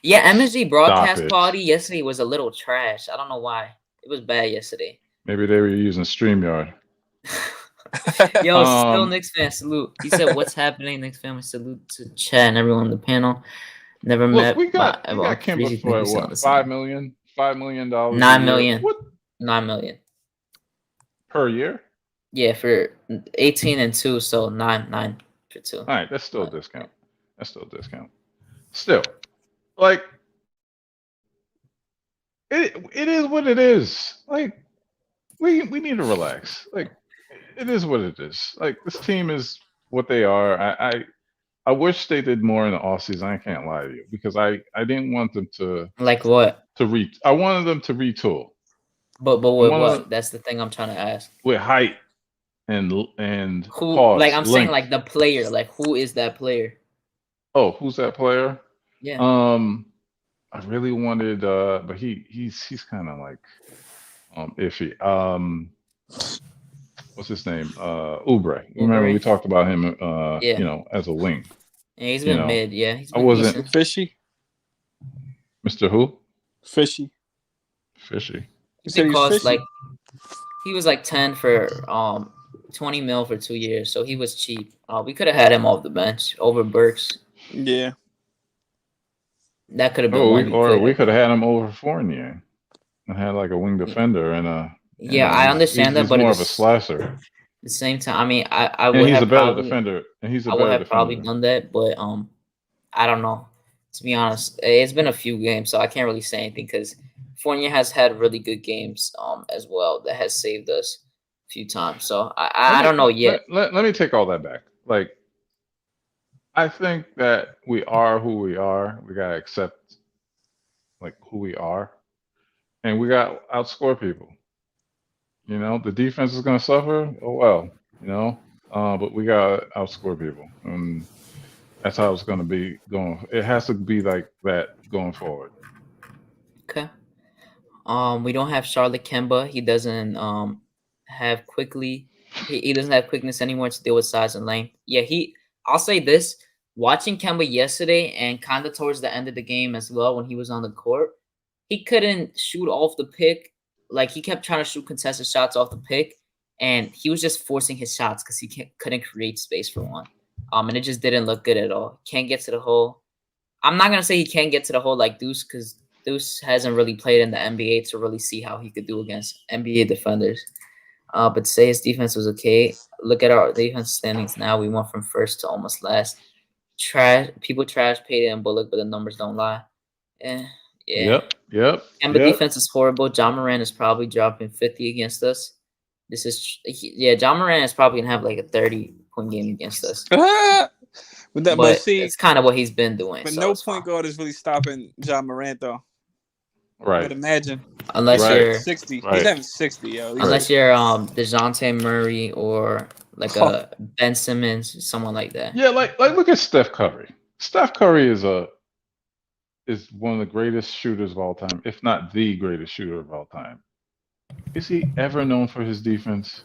Yeah, MSG broadcast quality yesterday was a little trash. I don't know why. It was bad yesterday. Maybe they were using StreamYard. Yo, still Knicks fan, salute. He said, "What's happening, Knicks family?" Salute to Chad and everyone on the panel. Never met. We got Kemba for what? $5 million? $5 million? $9 million. What? $9 million per year? Yeah, for 18 and 2, so 9 for 2. All right, that's still a discount. Still, like, it is what it is. Like, we need to relax. Like, it is what it is. Like, this team is what they are. I wish they did more in the offseason. I can't lie to you, because I didn't want them to like what I wanted them to retool. But with what? That's the thing I'm trying to ask. With height and who? Pause, like I'm length. saying, like the player. Like who is that player? Oh, who's that player? Yeah. I really wanted, but he's kind of like iffy. What's his name? Oubre. Remember we talked about him, you know, as a wing. Yeah, he's been mid. Yeah, I wasn't Fishy. Mr. Who? Fishy. Fishy. You said It he's cost fishy. he was like 10 for 20 mil for 2 years, so he was cheap. We could have had him off the bench over Burks. Yeah. That could have been Oh, one. we could have had him over Fournier and had like a wing defender and Yeah, I understand that, he's but more at of a slasher. the same time, I mean, I And would he's have a better probably, defender. And he's a I would better have defender. probably done that, but I don't know. To be honest, it's been a few games, so I can't really say anything because Fournier has had really good games as well that has saved us a few times. So I don't know yet. Let me take all that back. Like, I think that we are who we are. We gotta accept like who we are, and we got to outscore people. You know, the defense is gonna suffer. Oh well, you know, but we gotta outscore people, and that's how it's gonna be going. It has to be like that going forward. Okay. We don't have Charlotte Kemba. He doesn't have quickly. He doesn't have quickness anymore to deal with size and length. Yeah, I'll say this. Watching Kemba yesterday and kind of towards the end of the game as well when he was on the court, he couldn't shoot off the pick. Like he kept trying to shoot contested shots off the pick, and he was just forcing his shots because he couldn't create space for one. And it just didn't look good at all. Can't get to the hole. I'm not gonna say he can't get to the hole like Deuce because Deuce hasn't really played in the NBA to really see how he could do against NBA defenders. But say his defense was okay. Look at our defense standings now. We went from first to almost last. People trash Payton and Bullock, but the numbers don't lie. Yeah. Yep. Kemba defense is horrible. John Moran is probably dropping 50 against us. John Moran is probably gonna have like a 30-point game against us. But see, it's kind of what he's been doing. But so no point guard is really stopping John Morant though. Right. But imagine. Unless you're 60. Right. He's having 60, yo. Unless you're DeJounte Murray or like a Ben Simmons, someone like that. Yeah, like look at Steph Curry. Steph Curry is one of the greatest shooters of all time, if not the greatest shooter of all time. Is he ever known for his defense?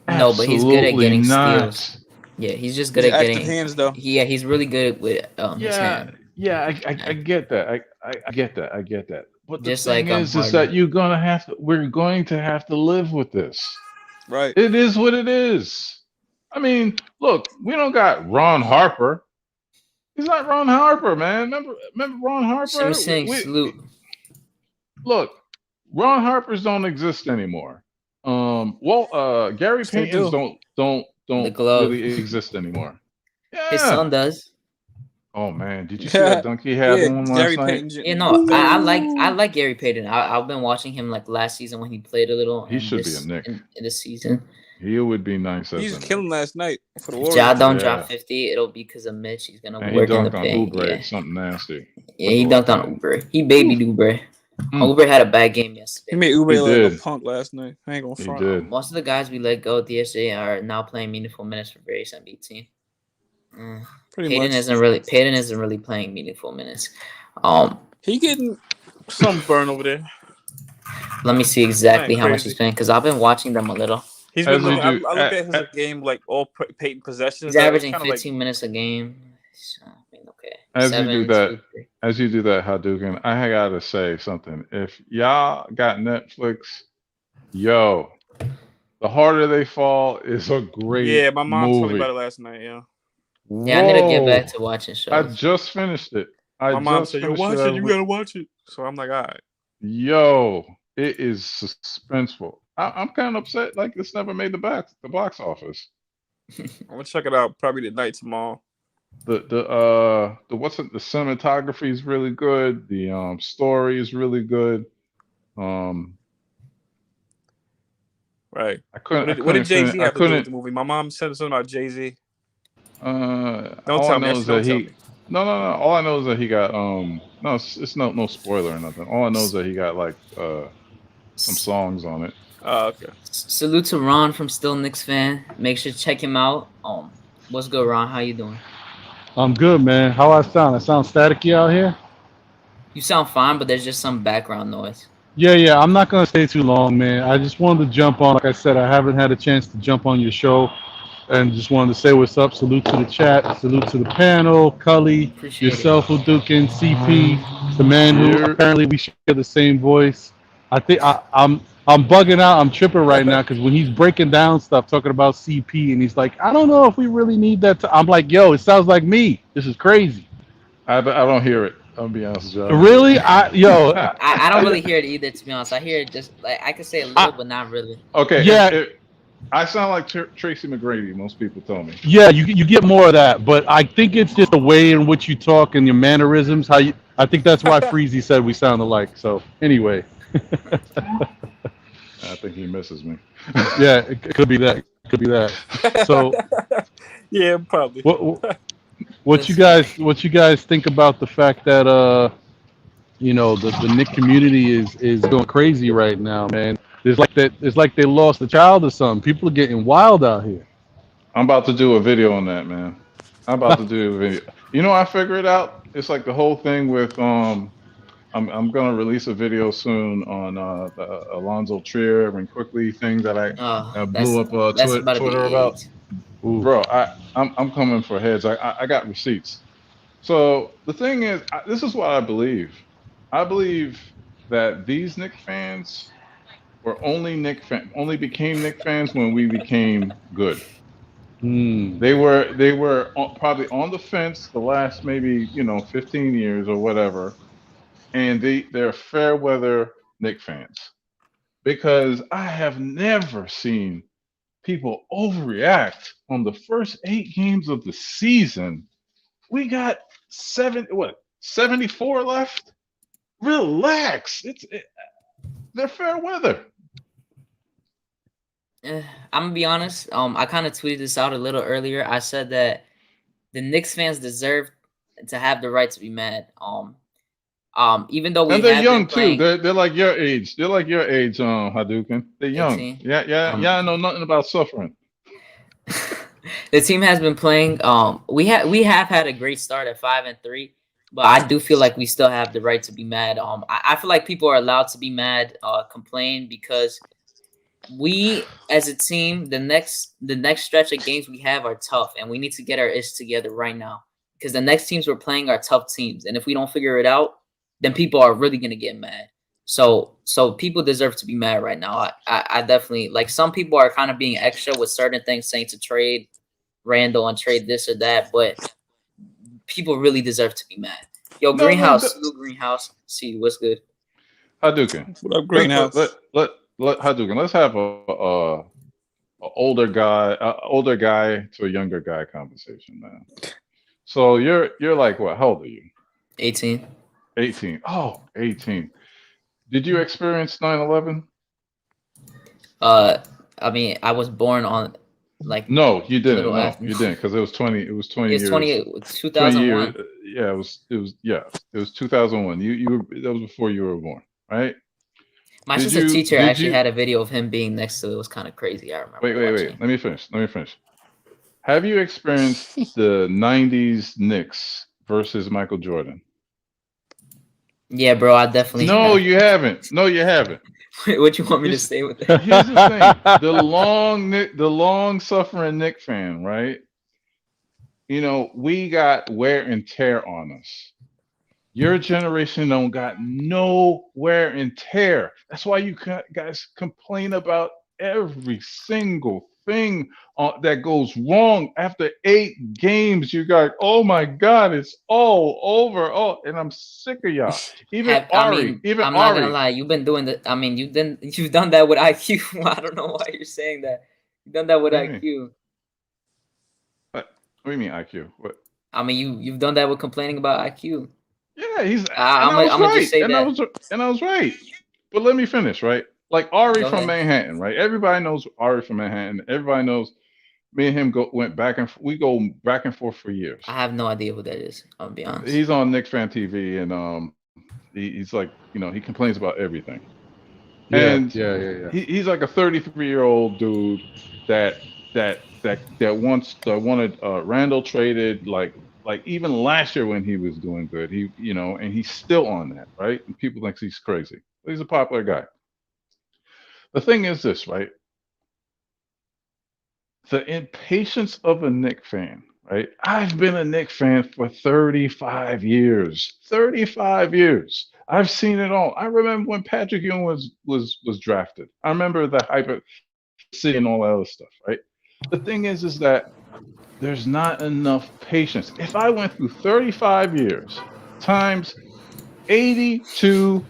No, but he's good at getting not. steals. Yeah, he's just good at getting hands though. Yeah, he's really good with his hand. Yeah, I get that. I get that. But the Just thing like is that we're going to have to live with this. Right. It is what it is. I mean, look, we don't got Ron Harper. He's not Ron Harper, man. Remember Ron Harper? Salute. Look, Ron Harpers don't exist anymore. Gary Paytons don't really exist anymore. Yeah. His son does. Oh man, did you see that dunk he had on last night? Yeah, no, I like Gary Payton. I've been watching him like last season when he played a little. He should be a Knick in this season. He would be nice. He's killing last night for the If Warriors. Ja don't drop 50, it'll be because of Mitch. He's gonna work in the paint. Oubre, something nasty. Yeah, he dunked on Oubre. He babied Oubre. Oubre had a bad game yesterday. He made Oubre like a punk last night. I ain't gonna front. He did. Most of the guys we let go, DSJ, are now playing meaningful minutes for various NBA team. Payton isn't really playing meaningful minutes. He getting some burn over there. Let me see exactly how much he's playing because I've been watching them a little. He's been. I look at his game like all Payton possessions. He's averaging 15 minutes a game. So, I mean, okay. As you do that, Hadouken, I gotta say something. If y'all got Netflix, yo, The Harder They Fall is a great movie. Yeah, my mom told me about it last night. Yeah. Yeah, I need to get back to watching shows. I just finished it. My mom said, "You watch it. You gotta watch it." So I'm like, all right. Yo, it is suspenseful. I'm kind of upset. Like it's never made the box office. I'm gonna check it out probably tonight tomorrow. The cinematography is really good. The story is really good. Right. What did Jay-Z have to do with the movie? My mom said something about Jay-Z. Don't tell me. No. All I know is that he got no, it's no spoiler or nothing. All I know is that he got like some songs on it. Oh, okay. Salute to Ron from Still Knicks fan. Make sure to check him out. What's good, Ron? How you doing? I'm good, man. How I sound? I sound staticky out here? You sound fine, but there's just some background noise. Yeah. I'm not gonna stay too long, man. I just wanted to jump on. Like I said, I haven't had a chance to jump on your show. And just wanted to say what's up. Salute to the chat. Salute to the panel. Cully, yourself, Hadouken, CP, the man who apparently we share the same voice. I think I'm bugging out. I'm tripping right now because when he's breaking down stuff, talking about CP, and he's like, I don't know if we really need that. I'm like, yo, it sounds like me. This is crazy. I don't hear it. I'll be honest with you. I don't Really? hear I don't really hear it either, to be honest. I hear it just like I can say a little, but not really. Okay. Yeah. I sound like Tracy McGrady. Most people tell me. Yeah, you get more of that, but I think it's just the way in which you talk and your mannerisms. I think that's why Freezy said we sound alike. So anyway, I think he misses me. yeah, it could be that. It could be that. So Yeah, probably. what you guys think about the fact that the Nick community is going crazy right now, man? It's like they lost a child or something. People are getting wild out here. I'm about to do a video on that, man. I'm about to do a video. You know, I figured it out. It's like the whole thing with I'm gonna release a video soon on the Alonzo Trier and quickly thing that I blew up that's about to be Twitter about. Ooh. Bro, I'm coming for heads. I got receipts. So the thing is, this is what I believe. I believe that these Knicks fans were only became Knicks fans when we became good. They were probably on the fence the last maybe 15 years or whatever, and they're fair weather Knicks fans because I have never seen people overreact on the first 8 games of the season. We got 74 left. Relax. They're fair weather. I'm gonna be honest. I kind of tweeted this out a little earlier. I said that the Knicks fans deserve to have the right to be mad. Even though and they're young too. They're like your age. They're like your age, Hadouken. They're young. 18. Yeah. I know nothing about suffering. The team has been playing. We have had a great start at 5-3, but I do feel like we still have the right to be mad. I feel like people are allowed to be mad, complain, because we as a team, the next stretch of games we have are tough, and we need to get our ish together right now because the next teams we're playing are tough teams, and if we don't figure it out, then people are really gonna get mad. So people deserve to be mad right now. I definitely, like, some people are kind of being extra with certain things, saying to trade Randall and trade this or that, but people really deserve to be mad. Yo, Greenhouse, Greenhouse, see what's good. Hadouken. What up, Greenhouse? Let Hadouken. Let's have a older guy to a younger guy conversation, man. So you're like what? How old are you? 18. 18. Oh, 18. Did you experience 9/11? I mean, I was born on No, you didn't. No, you didn't, because it was 20. It was 20 years. 2001. Yeah, it was 2001. That was before you were born, right? My sister teacher actually had a video of him being next to it. It was kind of crazy. I remember. Wait. Let me finish. Have you experienced the 90s Knicks versus Michael Jordan? Yeah, bro, I definitely have. You haven't. No, you haven't. What you want me to say with that? Here's the thing. The long suffering Knicks fan, right? We got wear and tear on us. Your generation don't got no wear and tear. That's why you guys complain about every single thing that goes wrong after 8 games. You guys, oh my God, it's all over. Oh, and I'm sick of y'all. Even Ari. I'm not gonna lie. You've been doing that. I mean, you've done that with IQ. I don't know why you're saying that. You've done that with IQ. What do you mean IQ? What? I mean, you've done that with complaining about IQ. Yeah, I'm gonna just say that. I was right. But let me finish, right? Like Ari from Manhattan, right? Everybody knows Ari from Manhattan. Everybody knows me and him went back and we go back and forth for years. I have no idea what that is. I'll be honest. He's on Knicks Fan TV, and he's like, he complains about everything. Yeah. He's like a 33-year-old dude that wanted Randall traded, like even last year when he was doing good, and he's still on that, right? And people think he's crazy. But he's a popular guy. The thing is this, right? The impatience of a Knicks fan, right? I've been a Knicks fan for 35 years. 35 years. I've seen it all. I remember when Patrick Ewing was drafted. I remember the hype of city and all that other stuff, right? The thing is that there's not enough patience. If I went through 35 years times 82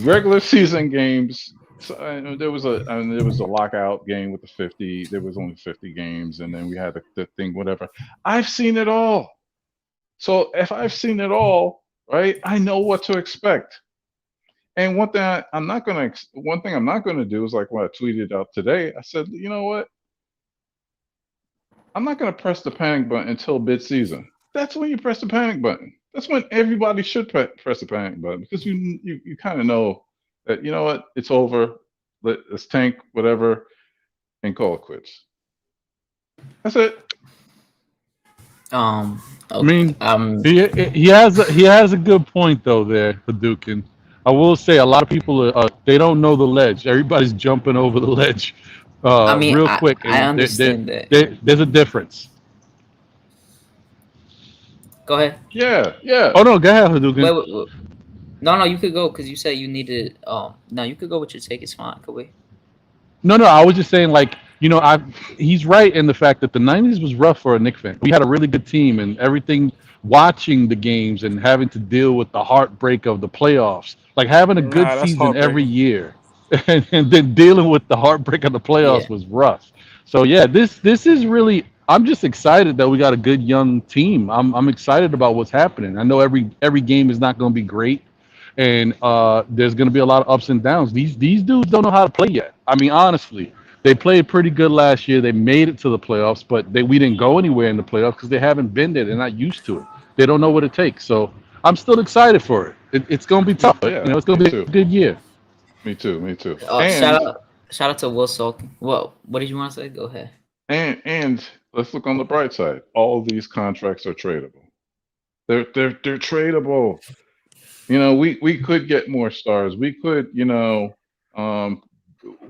regular season games, so, there was a lockout game with the 50. There was only 50 games, and then we had the thing, whatever. I've seen it all. So if I've seen it all, right, I know what to expect. And one thing I'm not gonna do is like what I tweeted out today. I said, you know what? I'm not gonna press the panic button until mid-season. That's when you press the panic button. That's when everybody should press the panic button, because you kind of know that, you know what, it's over. Let's tank whatever and call it quits. That's it. Okay. I mean, he has a good point though there, Hadouken. I will say a lot of people they don't know the ledge. Everybody's jumping over the ledge real quick. I understand that. There's a difference. Go ahead. Yeah. Oh no, go ahead, Hadouken. Wait. No, you could go because you said you needed. No, you could go with your take. It's fine. Could we? No, I was just saying, like, you know, he's right in the fact that the 90s was rough for a Knicks fan. We had a really good team and everything, watching the games and having to deal with the heartbreak of the playoffs. Like having a good season every year and then dealing with the heartbreak of the playoffs was rough. So, yeah, this is really, I'm just excited that we got a good young team. I'm excited about what's happening. I know every game is not going to be great. And there's going to be a lot of ups and downs. These dudes don't know how to play yet. I mean, honestly, they played pretty good last year. They made it to the playoffs, but we didn't go anywhere in the playoffs because they haven't been there. They're not used to it. They don't know what it takes. So I'm still excited for it. It's going to be tough. Yeah, you know, it's going to be a good year. Me too. Shout out to Will Salkin. What did you want to say? Go ahead. And let's look on the bright side. All of these contracts are tradable. They're tradable. You know, we could get more stars. We could, you know,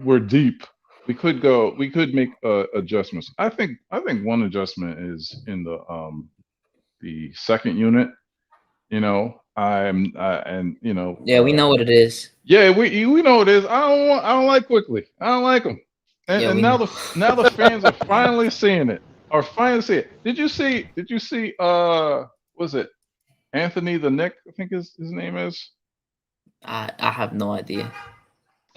we're deep. We could make adjustments. I think one adjustment is in the second unit. You know, and you know. Yeah, we know what it is. Yeah, we know what it is. I don't like Quickly. I don't like him. And now the fans are finally seeing it. Did you see was it Anthony the Nick, I think his name is? I have no idea.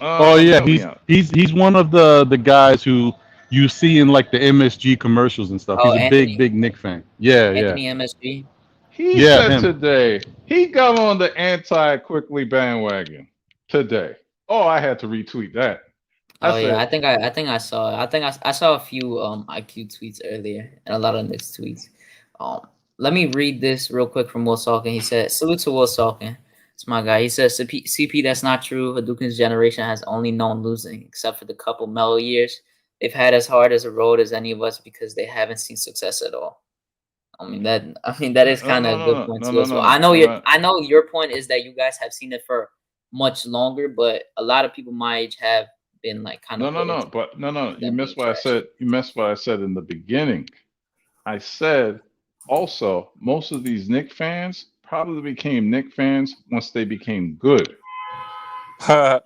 Oh yeah, he's one of the guys who you see in like the MSG commercials and stuff. He's a big Knick fan. Anthony MSG. He said today he got on the anti-Quickly bandwagon today. Oh, I had to retweet that. I think I saw it. I saw a few IQ tweets earlier and a lot of Knicks tweets. Let me read this real quick from Will Salkin. He said, salute to Will Salkin. It's my guy. He says, CP, that's not true. Hadouken's generation has only known losing, except for the couple mellow years. They've had as hard as a road as any of us because they haven't seen success at all. I mean that is kind of a good point too as well. I know your point is that you guys have seen it for much longer, but a lot of people my age have been like kind of No. You missed what I said. You missed what I said in the beginning. I said also most of these Knicks fans probably became Knicks fans once they became good.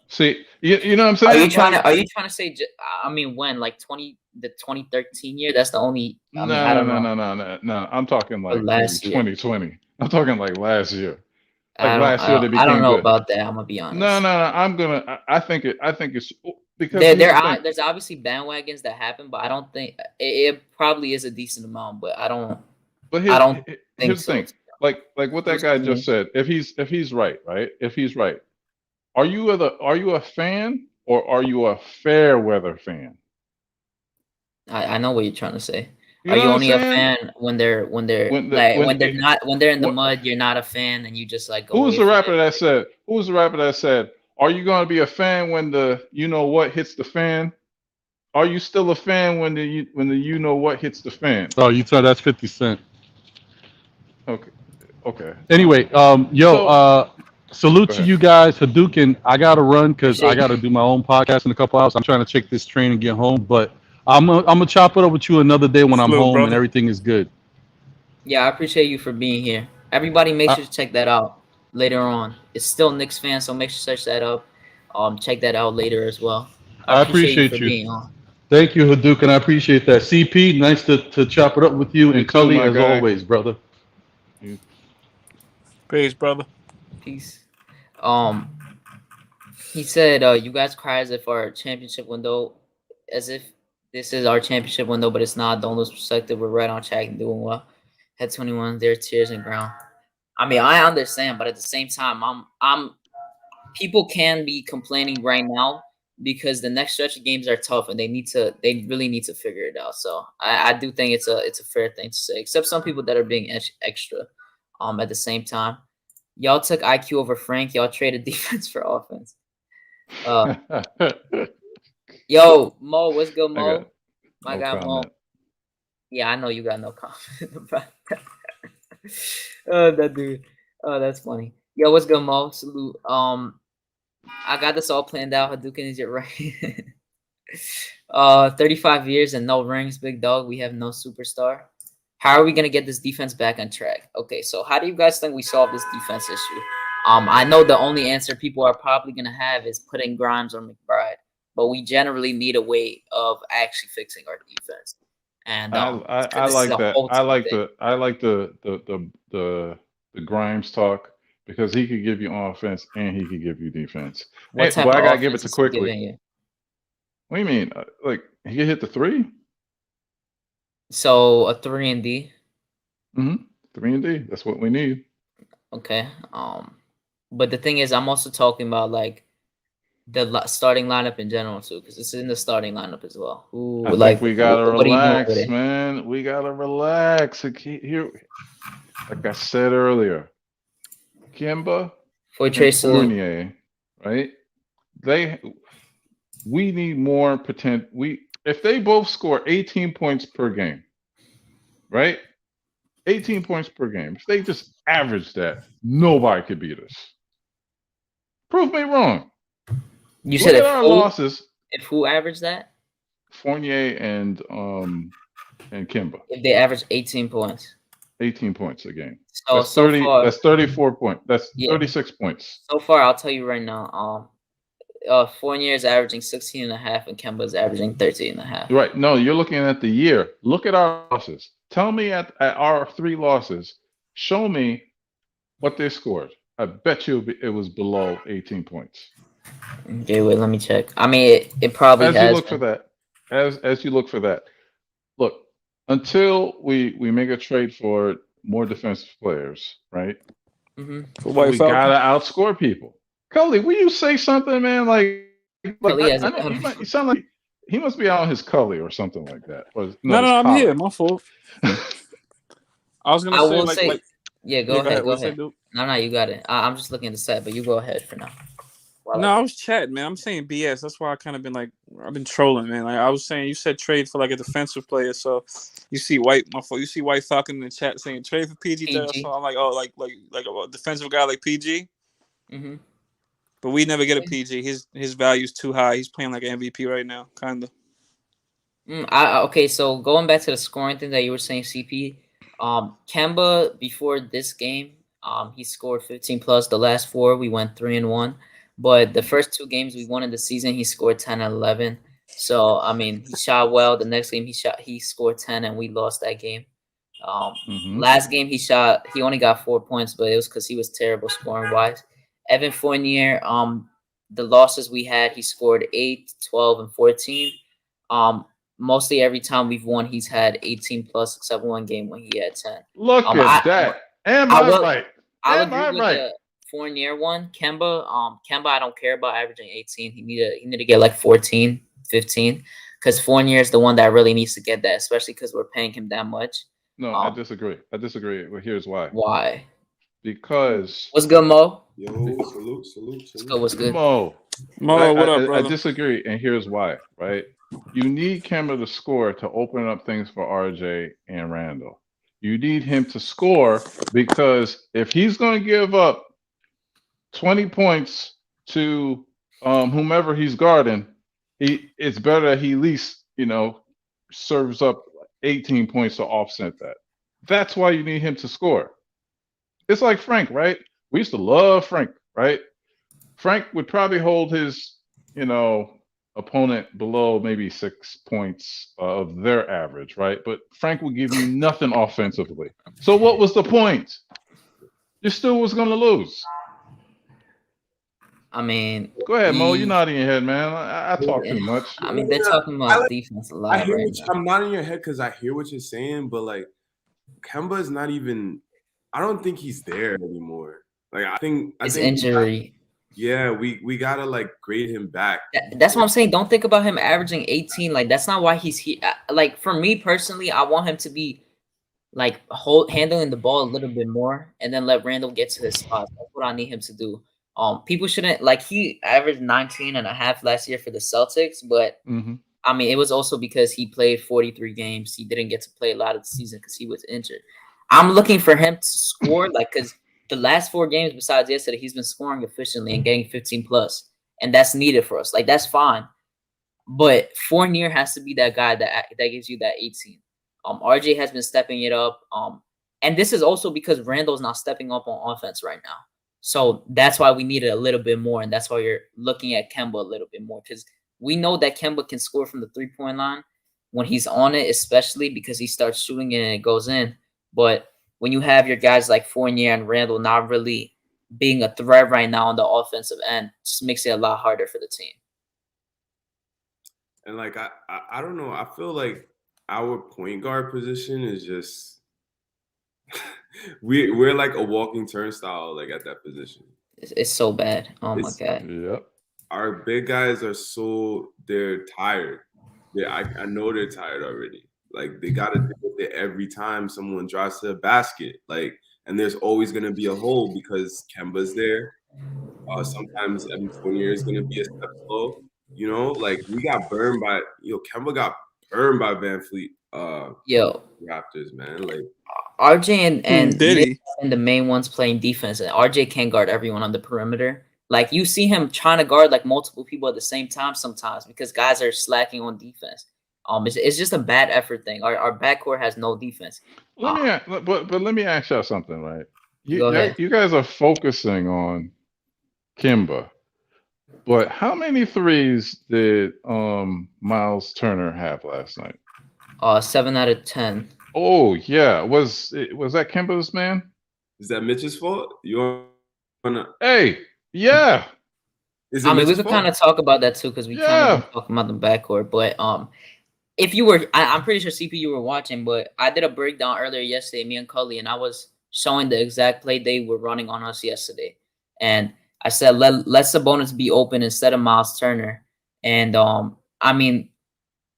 See, you know what I'm saying? Are you trying to say? I mean, when like the 2013 year? That's the only. No. I'm talking like last 2020. I'm talking like last year. Like last year they became I don't know good. about that. I'm gonna be honest. No. I think it's because there's obviously bandwagons that happen, but I don't think it probably is a decent amount. But I don't. But here's the thing. Like what that guy just said. If he's right, if he's right, are you a fan or are you a fair weather fan? I know what you're trying to say. Are you only a fan when they're in the mud? You're not a fan, and you just like. Who was the rapper that said? Are you going to be a fan when the you know what hits the fan? Are you still a fan when the you know what hits the fan? Oh, you thought that's 50 Cent. Okay. Anyway, salute to you guys. Hadouken, I got to run because I got to do my own podcast in a couple hours. I'm trying to check this train and get home. But I'm gonna chop it up with you another day when I'm Salute, home and brother. everything is good. Yeah, I appreciate you for being here. Everybody, make I- sure to check that out later on. It's still Knicks fan, so make sure to search that up. Check that out later as well. I I appreciate you for appreciate you. being on. Thank you, Hadouken. I appreciate that. CP, nice to chop it up with you. You And too, Cully, my as guy. always, brother. Peace, brother. Peace. He said, "You guys cry as if our championship window, as if this is our championship window, but it's not. Don't lose perspective. We're right on track and doing well. Head 21, there, tears and ground. I mean, I understand, but at the same time, I'm. People can be complaining right now because the next stretch of games are tough, and they really need to figure it out. So I do think it's a fair thing to say, except some people that are being extra. At the same time, y'all took IQ over Frank. Y'all traded defense for offense. Yo, Mo, what's good, I Mo? got My no guy, Mo. comment. Yeah, I know you got no comment about that. Oh, that dude. Oh, that's funny. Yo, what's good, Mo? Salute. I got this all planned out. Hadouken is it right? 35 years and no rings, big dog. We have no superstar. How are we gonna get this defense back on track? Okay, so how do you guys think we solve this defense issue? I know the only answer people are probably gonna have is putting Grimes on McBride, but we generally need a way of actually fixing our defense. And I this is like a that. whole I team like thing. the Grimes talk because he could give you offense and he could give you defense. What type But I of gotta give it offense to is he quickly. giving you? What do you mean? Like he could hit the three? So a 3 and D. Mm-hmm. 3 and D. That's what we need. Okay. But the thing is, I'm also talking about like the starting lineup in general too, because this is in the starting lineup as well. Who I like think we gotta what are you doing with relax, it? man. We gotta relax. Here, like I said earlier, Kimba For and Trace Salute. Fournier, right? We need more potential. If they both score 18 points per game, right? 18 points per game. If they just average that, nobody could beat us. Prove me wrong. You Look said at our losses. if who averaged that? Fournier and Kimba. If they average 18 points. 18 points a game. So That's so 30. far, That's 34 points. That's yeah. 36 points. So far, I'll tell you right now. Fournier is averaging 16 and a half, and Kemba is averaging 13 and a half. Right. No, you're looking at the year. Look at our losses. Tell me at our 3 losses. Show me what they scored. I bet you it was below 18 points. Okay, wait, let me check. I mean, it probably As has. you look for that, as you look for that, look until we make a trade for more defensive players, right? Mm-hmm. We gotta outscore people. Cully, will you say something, man? Like Cully has I know you sound like he must be out on his Cully or something like that. Or, No, his I'm collar. here. My fault. I was gonna I say will like, say, like yeah, go ahead, go What's ahead. that, dude? No, you got it. I'm just looking at the set, but you go ahead for now. No, I was chatting, man. I'm saying BS. That's why I kind of been like, I've been trolling, man. Like I was saying, you said trade for like a defensive player, so you see White, you see White Falcon in the chat saying trade for PG. So I'm like, oh, like a defensive guy like PG. Mm-hmm. But we never get a PG. His value's too high. He's playing like an MVP right now, kind of. Okay, so going back to the scoring thing that you were saying, CP, Kemba before this game, he scored 15 plus. The last 4 we went 3-1, but the first 2 games we won in the season, he scored 10 and 11. So I mean, he shot well. The next game he scored 10 and we lost that game. Last game he only got 4 points, but it was because he was terrible scoring wise. Evan Fournier, the losses we had, he scored 8, 12, and 14. Mostly every time we've won, he's had 18 plus, except one game when he had 10. Look at that. Am I right? I'll agree with the Fournier one. Kemba, I don't care about averaging 18. He need to get like 14, 15, because Fournier is the one that really needs to get that, especially because we're paying him that much. No, I disagree. Well, here's why. Why? Because what's good, Mo? Yo, salute. What's good? Mo, what up, brother? I disagree, and here's why. Right? You need Kemba to score to open up things for RJ and Randall. You need him to score because if he's going to give up 20 points to whomever he's guarding, it's better he at least serves up 18 points to offset that. That's why you need him to score. It's like Frank, right? We used to love Frank, right? Frank would probably hold his, opponent below maybe 6 points of their average, right? But Frank would give you nothing offensively. So what was the point? You still was going to lose. I mean, Go ahead, Mo. You're nodding your head, man. I talk too much. I mean, they're talking about defense a lot right now. I'm nodding your head because I hear what you're saying, but like Kemba is not even. I don't think he's there anymore. Like I think injury. We gotta like grade him back. That's what I'm saying. Don't think about him averaging 18. Like that's not why he's here. Like for me personally, I want him to be like handling the ball a little bit more, and then let Randall get to his spots. That's what I need him to do. People shouldn't like he averaged 19.5 last year for the Celtics, but I mean it was also because he played 43 games. He didn't get to play a lot of the season because he was injured. I'm looking for him to score because the last 4 games besides yesterday, he's been scoring efficiently and getting 15 plus, and that's needed for us. Like that's fine, but Fournier has to be that guy that gives you that 18. RJ has been stepping it up, and this is also because Randall's not stepping up on offense right now. So that's why we needed a little bit more, and that's why you're looking at Kemba a little bit more because we know that Kemba can score from the 3-point line when he's on it, especially because he starts shooting it and it goes in. But when you have your guys like Fournier and Randall not really being a threat right now on the offensive end, just makes it a lot harder for the team. And like I don't know, I feel like our point guard position is just we're like a walking turnstile, like at that position. It's so bad. Oh my god. Yep. Our big guys are they're tired. I know they're tired already. Like they gotta deal with it every time someone drives to the basket. Like, and there's always gonna be a hole because Kemba's there. Sometimes Evan Fournier is gonna be a step slow. Like we got burned by Kemba got burned by Van Fleet. Raptors, man. Like RJ and the main ones playing defense, and RJ can guard everyone on the perimeter. Like you see him trying to guard like multiple people at the same time sometimes because guys are slacking on defense. It's just a bad effort thing. Our backcourt has no defense. But let me ask y'all something, right? Go ahead. You guys are focusing on Kemba, but how many threes did Miles Turner have last night? 7 out of 10. Oh yeah, was that Kemba's, man? Is that Mitch's fault? You wanna? Hey, yeah. We could kind of talk about that too because we kind of talking about the backcourt. But if you were, I'm pretty sure CP you were watching, but I did a breakdown earlier yesterday, me and Cully, and I was showing the exact play they were running on us yesterday, and I said let Sabonis be open instead of Miles Turner, and I mean.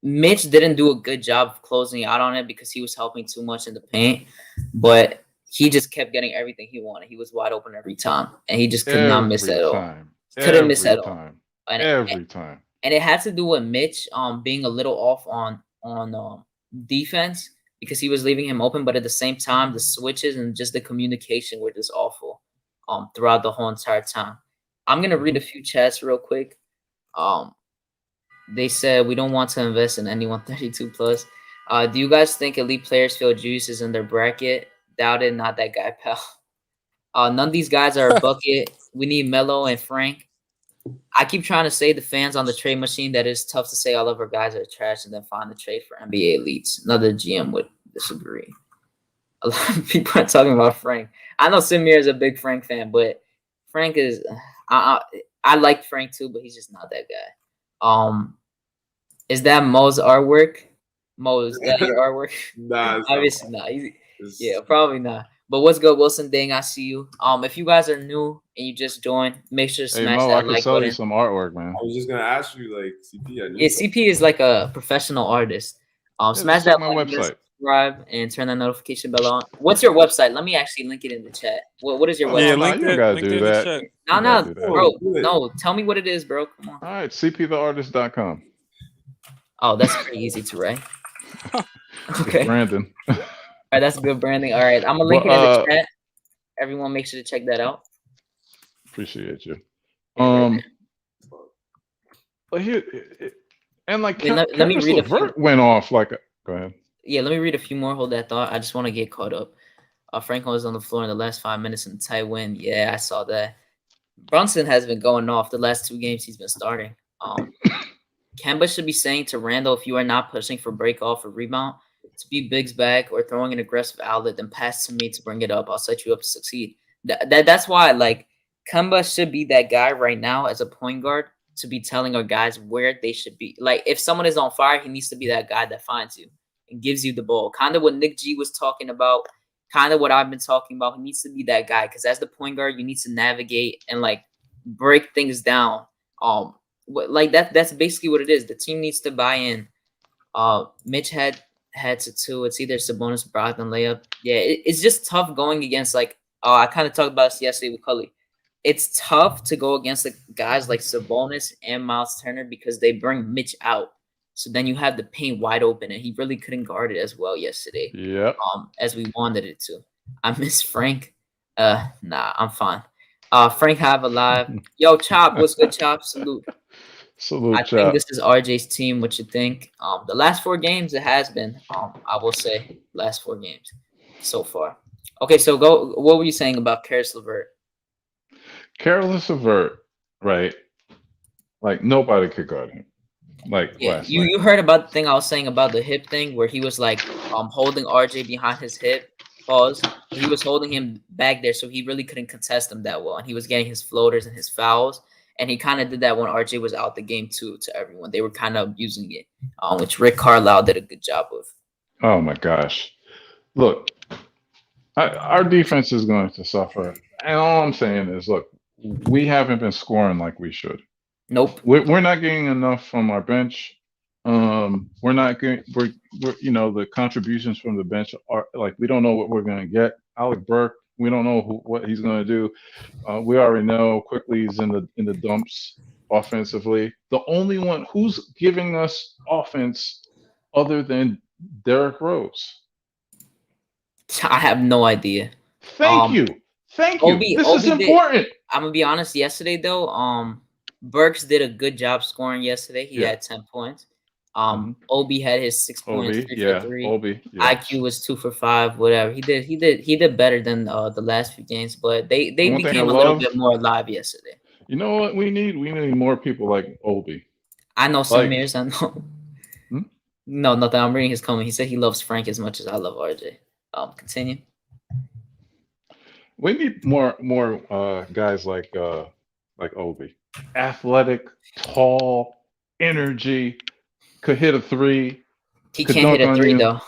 Mitch didn't do a good job of closing out on it because he was helping too much in the paint, but he just kept getting everything he wanted. He was wide open every time, and he just could not miss at all. Couldn't miss at all. Every time. And it had to do with Mitch being a little off on defense because he was leaving him open, but at the same time, the switches and just the communication were just awful throughout the whole entire time. I'm gonna read a few chats real quick. They said, we don't want to invest in anyone 32 plus. Do you guys think elite players feel juice is in their bracket? Doubt it, not that guy, pal. None of these guys are a bucket. We need Melo and Frank. I keep trying to say the fans on the trade machine that it's tough to say all of our guys are trash and then find the trade for NBA elites. Another GM would disagree. A lot of people are talking about Frank. I know Samir is a big Frank fan, but Frank is I like Frank too, but he's just not that guy. Is that Mo's artwork? Mo, is that your artwork? Nah, obviously not. Yeah, probably not. But what's good, Wilson Dang? I see you. If you guys are new and you just joined, make sure to smash Mo, that I can like sell button. you some artwork, man. I was just gonna ask you, like CP. Yeah, CP is like a professional artist. Smash that my like website. Subscribe and turn that notification bell on. What's your website? Let me actually link it in the chat. What is your website? Yeah, No, link you that. gotta Link do that. that. No, bro. Do it. No, tell me what it is, bro. Come on. All right, cptheartist.com. Oh, that's pretty easy to write. Okay. Brandon. All right, that's good branding. All right, I'm gonna link it in the chat. Everyone, make sure to check that out. Appreciate you. Yeah, But here, and like Wait, let me read a few. Levert went off like Go ahead. Yeah, let me read a few more. Hold that thought. I just want to get caught up. Franklin was on the floor in the last 5 minutes in the tight win. Yeah, I saw that. Brunson has been going off the last 2 games he's been starting. Kemba should be saying to Randall, if you are not pushing for break off or rebound, to be Biggs back or throwing an aggressive outlet, then pass to me to bring it up. I'll set you up to succeed. That's why, like, Kemba should be that guy right now as a point guard to be telling our guys where they should be. Like, if someone is on fire, he needs to be that guy that finds you and gives you the ball. Kind of what Nick G was talking about, kind of what I've been talking about. He needs to be that guy because as the point guard, you need to navigate and, like, break things down. Like that's basically what it is. The team needs to buy in. Mitch had to 2. It's either Sabonis, Brogdon layup. Yeah, it's just tough going against, like, I kind of talked about this yesterday with Cully. It's tough to go against the guys like Sabonis and Miles Turner because they bring Mitch out. So then you have the paint wide open, and he really couldn't guard it as well yesterday. Yeah. As we wanted it to. I miss Frank. Nah, I'm fine. Frank Hive alive. Yo, Chop, what's good, Chop? Salute. Salute, I Chop. think this is RJ's team. What you think? The last 4 games, it has been. I will say last 4 games so far. Okay, so go. What were you saying about Karis LeVert? Careless LeVert, right? Like nobody could guard him. Like last night. You heard about the thing I was saying about the hip thing where he was like holding RJ behind his hip. Pause. He was holding him back there, so he really couldn't contest him that well, and he was getting his floaters and his fouls. And he kind of did that when RJ was out the game too. To everyone, they were kind of abusing it, which Rick Carlisle did a good job of. Oh my gosh! Look, our defense is going to suffer, and all I'm saying is, look, we haven't been scoring like we should. Nope. We're not getting enough from our bench. We're not getting. We're the contributions from the bench are like we don't know what we're going to get. Alec Burke, we don't know what he's going to do. We already know quickly he's in the dumps offensively. The only one who's giving us offense other than Derrick Rose. I have no idea. Thank you. This is important. I'm gonna be honest. Yesterday though, Burks did a good job scoring yesterday. He had 10 points. Obi had his 6 points, 3 for 3. Obi, yeah. IQ was 2 for 5. Whatever he did better than the last few games, but they became a little bit more alive yesterday. You know what we need? We need more people like Obi. I know some mirrors. I know. Hmm? No, nothing. I'm reading his comment. He said he loves Frank as much as I love RJ. Continue. We need more guys like Obi. Athletic, tall, energy, could hit a 3. He can't hit a 3 though.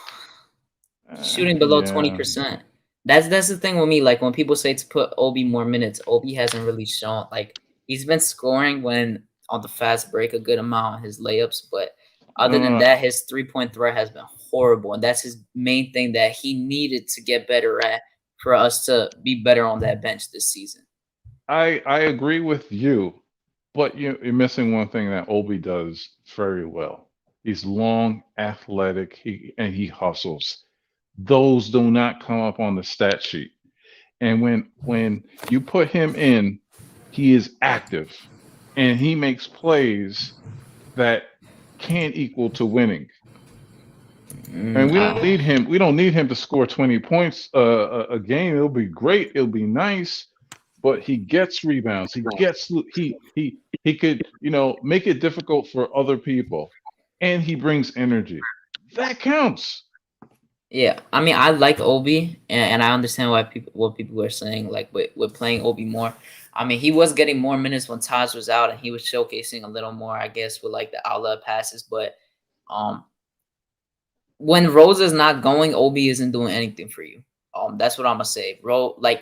Shooting below 20%. That's the thing with me. Like when people say to put Obi more minutes, Obi hasn't really shown. Like he's been scoring when on the fast break a good amount on his layups, but other than that, his 3-point threat has been horrible, and that's his main thing that he needed to get better at for us to be better on that bench this season. I agree with you, but you're missing one thing that Obi does very well. He's long, athletic, and he hustles. Those do not come up on the stat sheet. And when you put him in, he is active, and he makes plays that can't equal to winning. And we don't need him. We don't need him to score 20 points a game. It'll be great. It'll be nice. But he gets rebounds. He could make it difficult for other people, and he brings energy. That counts. Yeah, I mean, I like Obi, and I understand what people were saying. Like with playing Obi more. I mean, he was getting more minutes when Taj was out, and he was showcasing a little more, I guess, with like the outlet passes. But when Rose is not going, Obi isn't doing anything for you. That's what I'm gonna say.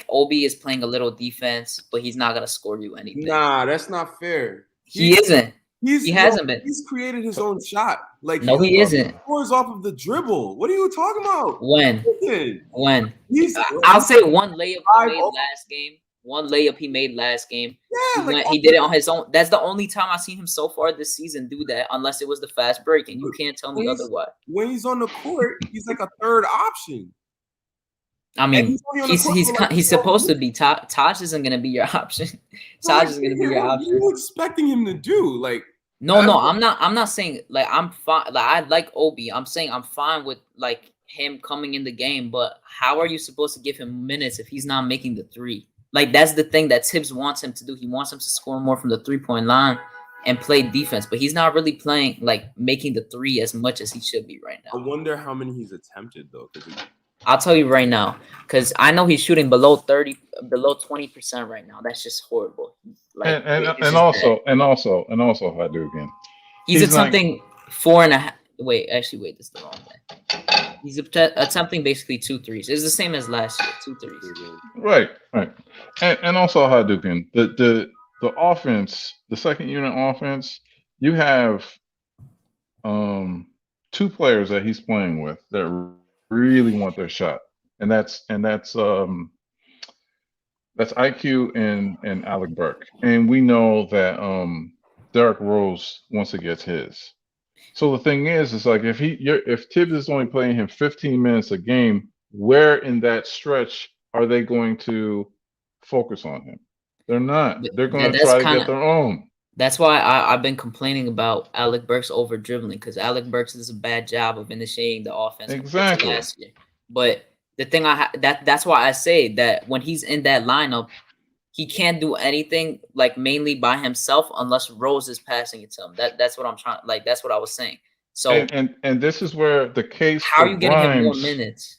Obi is playing a little defense, but he's not gonna score you anything. Nah, that's not fair. He isn't. He hasn't been. He's created his own shot. Like no, he isn't. He scores off of the dribble. What are you talking about? When? I'll say one layup he made last game. One layup he made last game. Yeah, he did it on his own. That's the only time I've seen him so far this season do that, unless it was the fast break, and you can't tell me otherwise. When he's on the court, he's like a third option. I mean, he's supposed to be. Taj isn't going to be your option. Taj is going to be your option. What are you expecting him to do? Like, No, I'm not saying like I'm fine. Like I like Obi. I'm saying I'm fine with like him coming in the game, but how are you supposed to give him minutes if he's not making the three? Like that's the thing that Tibbs wants him to do. He wants him to score more from the 3-point line and play defense, but he's not really playing like making the three as much as he should be right I now. wonder how many he's attempted though. I'll tell you right now, because I know he's shooting below 20% right now. That's just horrible. Like and also Hadouken. he's He's not- attempting 4.5. Wait, this is the wrong way. He's attempting basically 2 threes. It's the same as last year, 2 threes. Right. And also Hadouken. The offense, the second unit offense, you have 2 players that he's playing with that really want their shot. And that's IQ and Alec Burke. And we know that Derrick Rose wants to get his. So the thing is like if Tibbs is only playing him 15 minutes a game, where in that stretch are they going to focus on him? They're not. They're going to try to get their own. That's why I've been complaining about Alec Burks over dribbling, because Alec Burks does a bad job of initiating the offense. Exactly. Last year. But the thing that's why I say that when he's in that lineup, he can't do anything like mainly by himself unless Rose is passing it to him. That's what I'm trying. Like that's what I was saying. So and this is where the case. How are you getting him more minutes?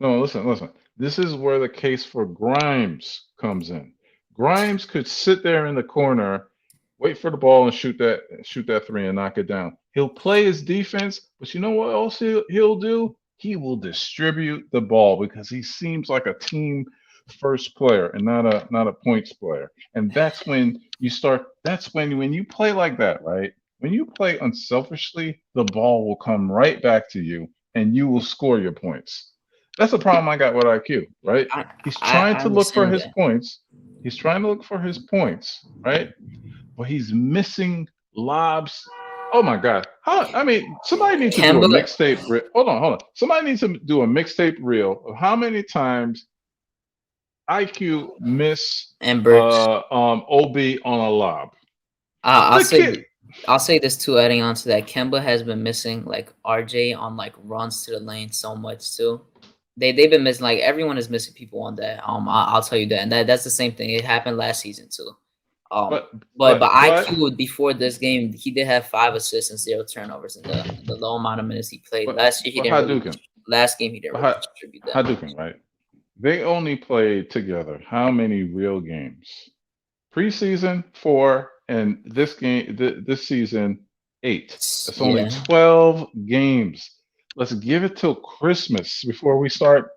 No, listen. This is where the case for Grimes comes in. Grimes could sit there in the corner, wait for the ball and shoot that three and knock it down. He'll play his defense, but you know what else he'll do? He will distribute the ball because he seems like a team first player and not a points player. And that's when when you play like that, right? When you play unselfishly, the ball will come right back to you and you will score your points. That's the problem I got with IQ, right? He's trying to look for his points. He's trying to look for his points, right? But he's missing lobs. Oh my God! Somebody needs to do a mixtape. Hold on. Somebody needs to do a mixtape reel of how many times IQ miss and OB on a lob. I'll say this too, adding on to that. Kemba has been missing like RJ on like runs to the lane so much too. They've been missing, like everyone is missing people on that. I'll tell you that, and that's the same thing. It happened last season too. But IQ before this game, he did have 5 assists and 0 turnovers in the low amount of minutes he played. Last year he didn't. Last game he didn't really distribute that. Hadouken, right? They only played together how many real games? Preseason 4, and this season 8. That's only 12 games. Let's give it till Christmas before we start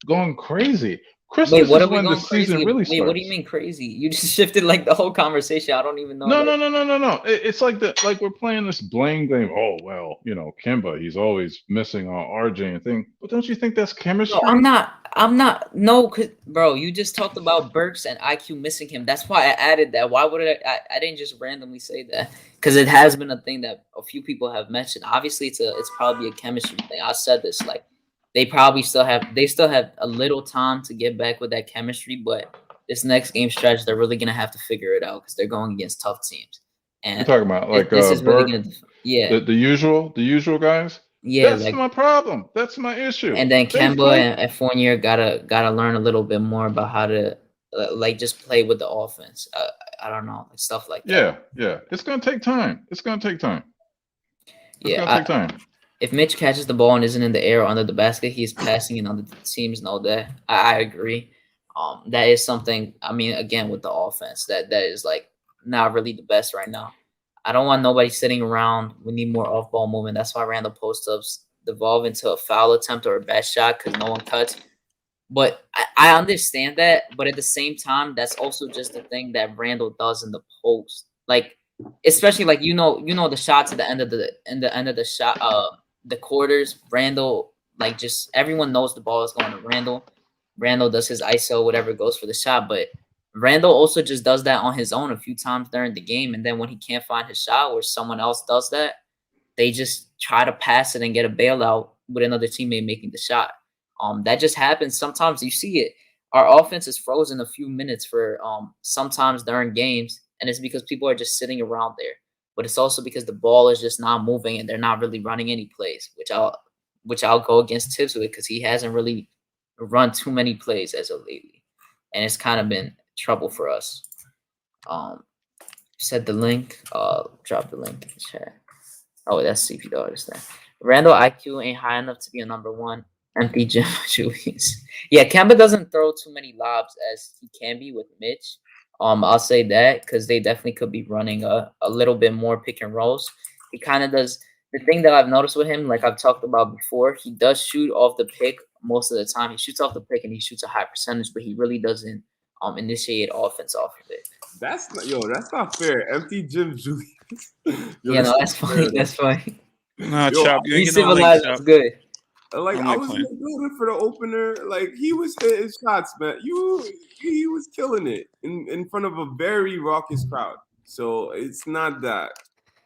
going crazy. Christmas is when the season really starts. What do you mean crazy? You just shifted like the whole conversation. I don't even know. No. It's like we're playing this blame game. Oh well, Kemba, he's always missing on RJ and thing. But don't you think that's chemistry? No, I'm not. No, cause bro, you just talked about Burks and IQ missing him. That's why I added that. Why would I didn't just randomly say that, because it has been a thing that a few people have mentioned. Obviously, it's probably a chemistry thing. I said this like. They still have a little time to get back with that chemistry, but this next game stretch, they're really gonna have to figure it out because they're going against tough teams. And you're talking about like this is Burke, really the usual guys. Yeah, that's my problem. That's my issue. And then Kemba and Fournier gotta learn a little bit more about how to just play with the offense. I don't know, stuff like that. Yeah. It's gonna take time. It's gonna take time. If Mitch catches the ball and isn't in the air or under the basket, he's passing, and other teams know that. I agree. That is something. I mean, again, with the offense, that is like not really the best right now. I don't want nobody sitting around. We need more off-ball movement. That's why random post-ups devolve into a foul attempt or a bad shot because no one cuts. But I understand that. But at the same time, that's also just the thing that Randall does in the post. Like, especially like the shots at the end of the shot. The quarters, Randall, like just everyone knows the ball is going to Randall. Randall does his ISO, whatever goes for the shot. But Randall also just does that on his own a few times during the game. And then when he can't find his shot or someone else does that, they just try to pass it and get a bailout with another teammate making the shot. That just happens. Sometimes you see it. Our offense is frozen a few minutes for sometimes during games. and it's because people are just sitting around there. But it's also because the ball is just not moving and they're not really running any plays, which I'll go against Tibbs with because he hasn't really run too many plays as of lately, and it's kind of been trouble for us. Said the link. Drop the link in the chat. Oh, that's CP Dogs there. Randall IQ ain't high enough to be a number one. Empty Jim Julius. Yeah, Kemba doesn't throw too many lobs as he can be with Mitch. I'll say that because they definitely could be running a little bit more pick and rolls. He kind of does the thing that I've noticed with him, like I've talked about before. He does shoot off the pick most of the time. He shoots off the pick and he shoots a high percentage, but he really doesn't initiate offense off of it. That's not fair. Empty Jim Julius. Yeah, no, that's funny. That's funny. Nah, Yo, Chop, you ain't He's getting no link, civilized. Chop. That's good. Like I'm I like was playing. good for the opener. Like he was hitting shots, man. He was killing it in front of a very raucous crowd. So it's not that.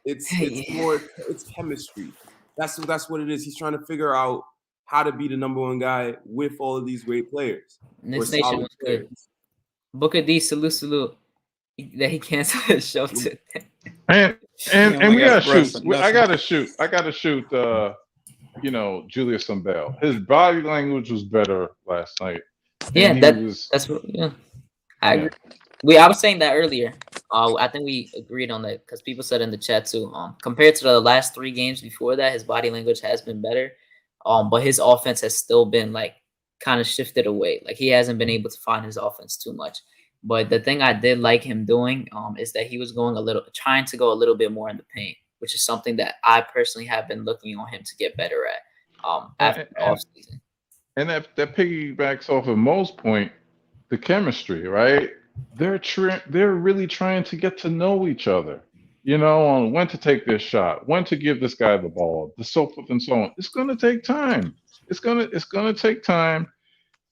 It's more it's chemistry. That's what it is. He's trying to figure out how to be the number one guy with all of these great players. Knicks Nation was good. Booker D, salute. That he canceled his show today. And we gotta shoot. I gotta shoot. Julius some bell. His body language was better last night. Yeah, that's what. Yeah, I agree. I was saying that earlier. I think we agreed on that because people said in the chat too. Compared to the last 3 games before that, his body language has been better. But his offense has still been like kind of shifted away. Like he hasn't been able to find his offense too much. But the thing I did like him doing is that he was trying to go a little bit more in the paint, which is something that I personally have been looking on him to get better at after the offseason. And that piggybacks off of Mo's point, the chemistry, right? They're really trying to get to know each other, on when to take this shot, when to give this guy the ball, so forth and so on. It's going to take time. It's going to take time,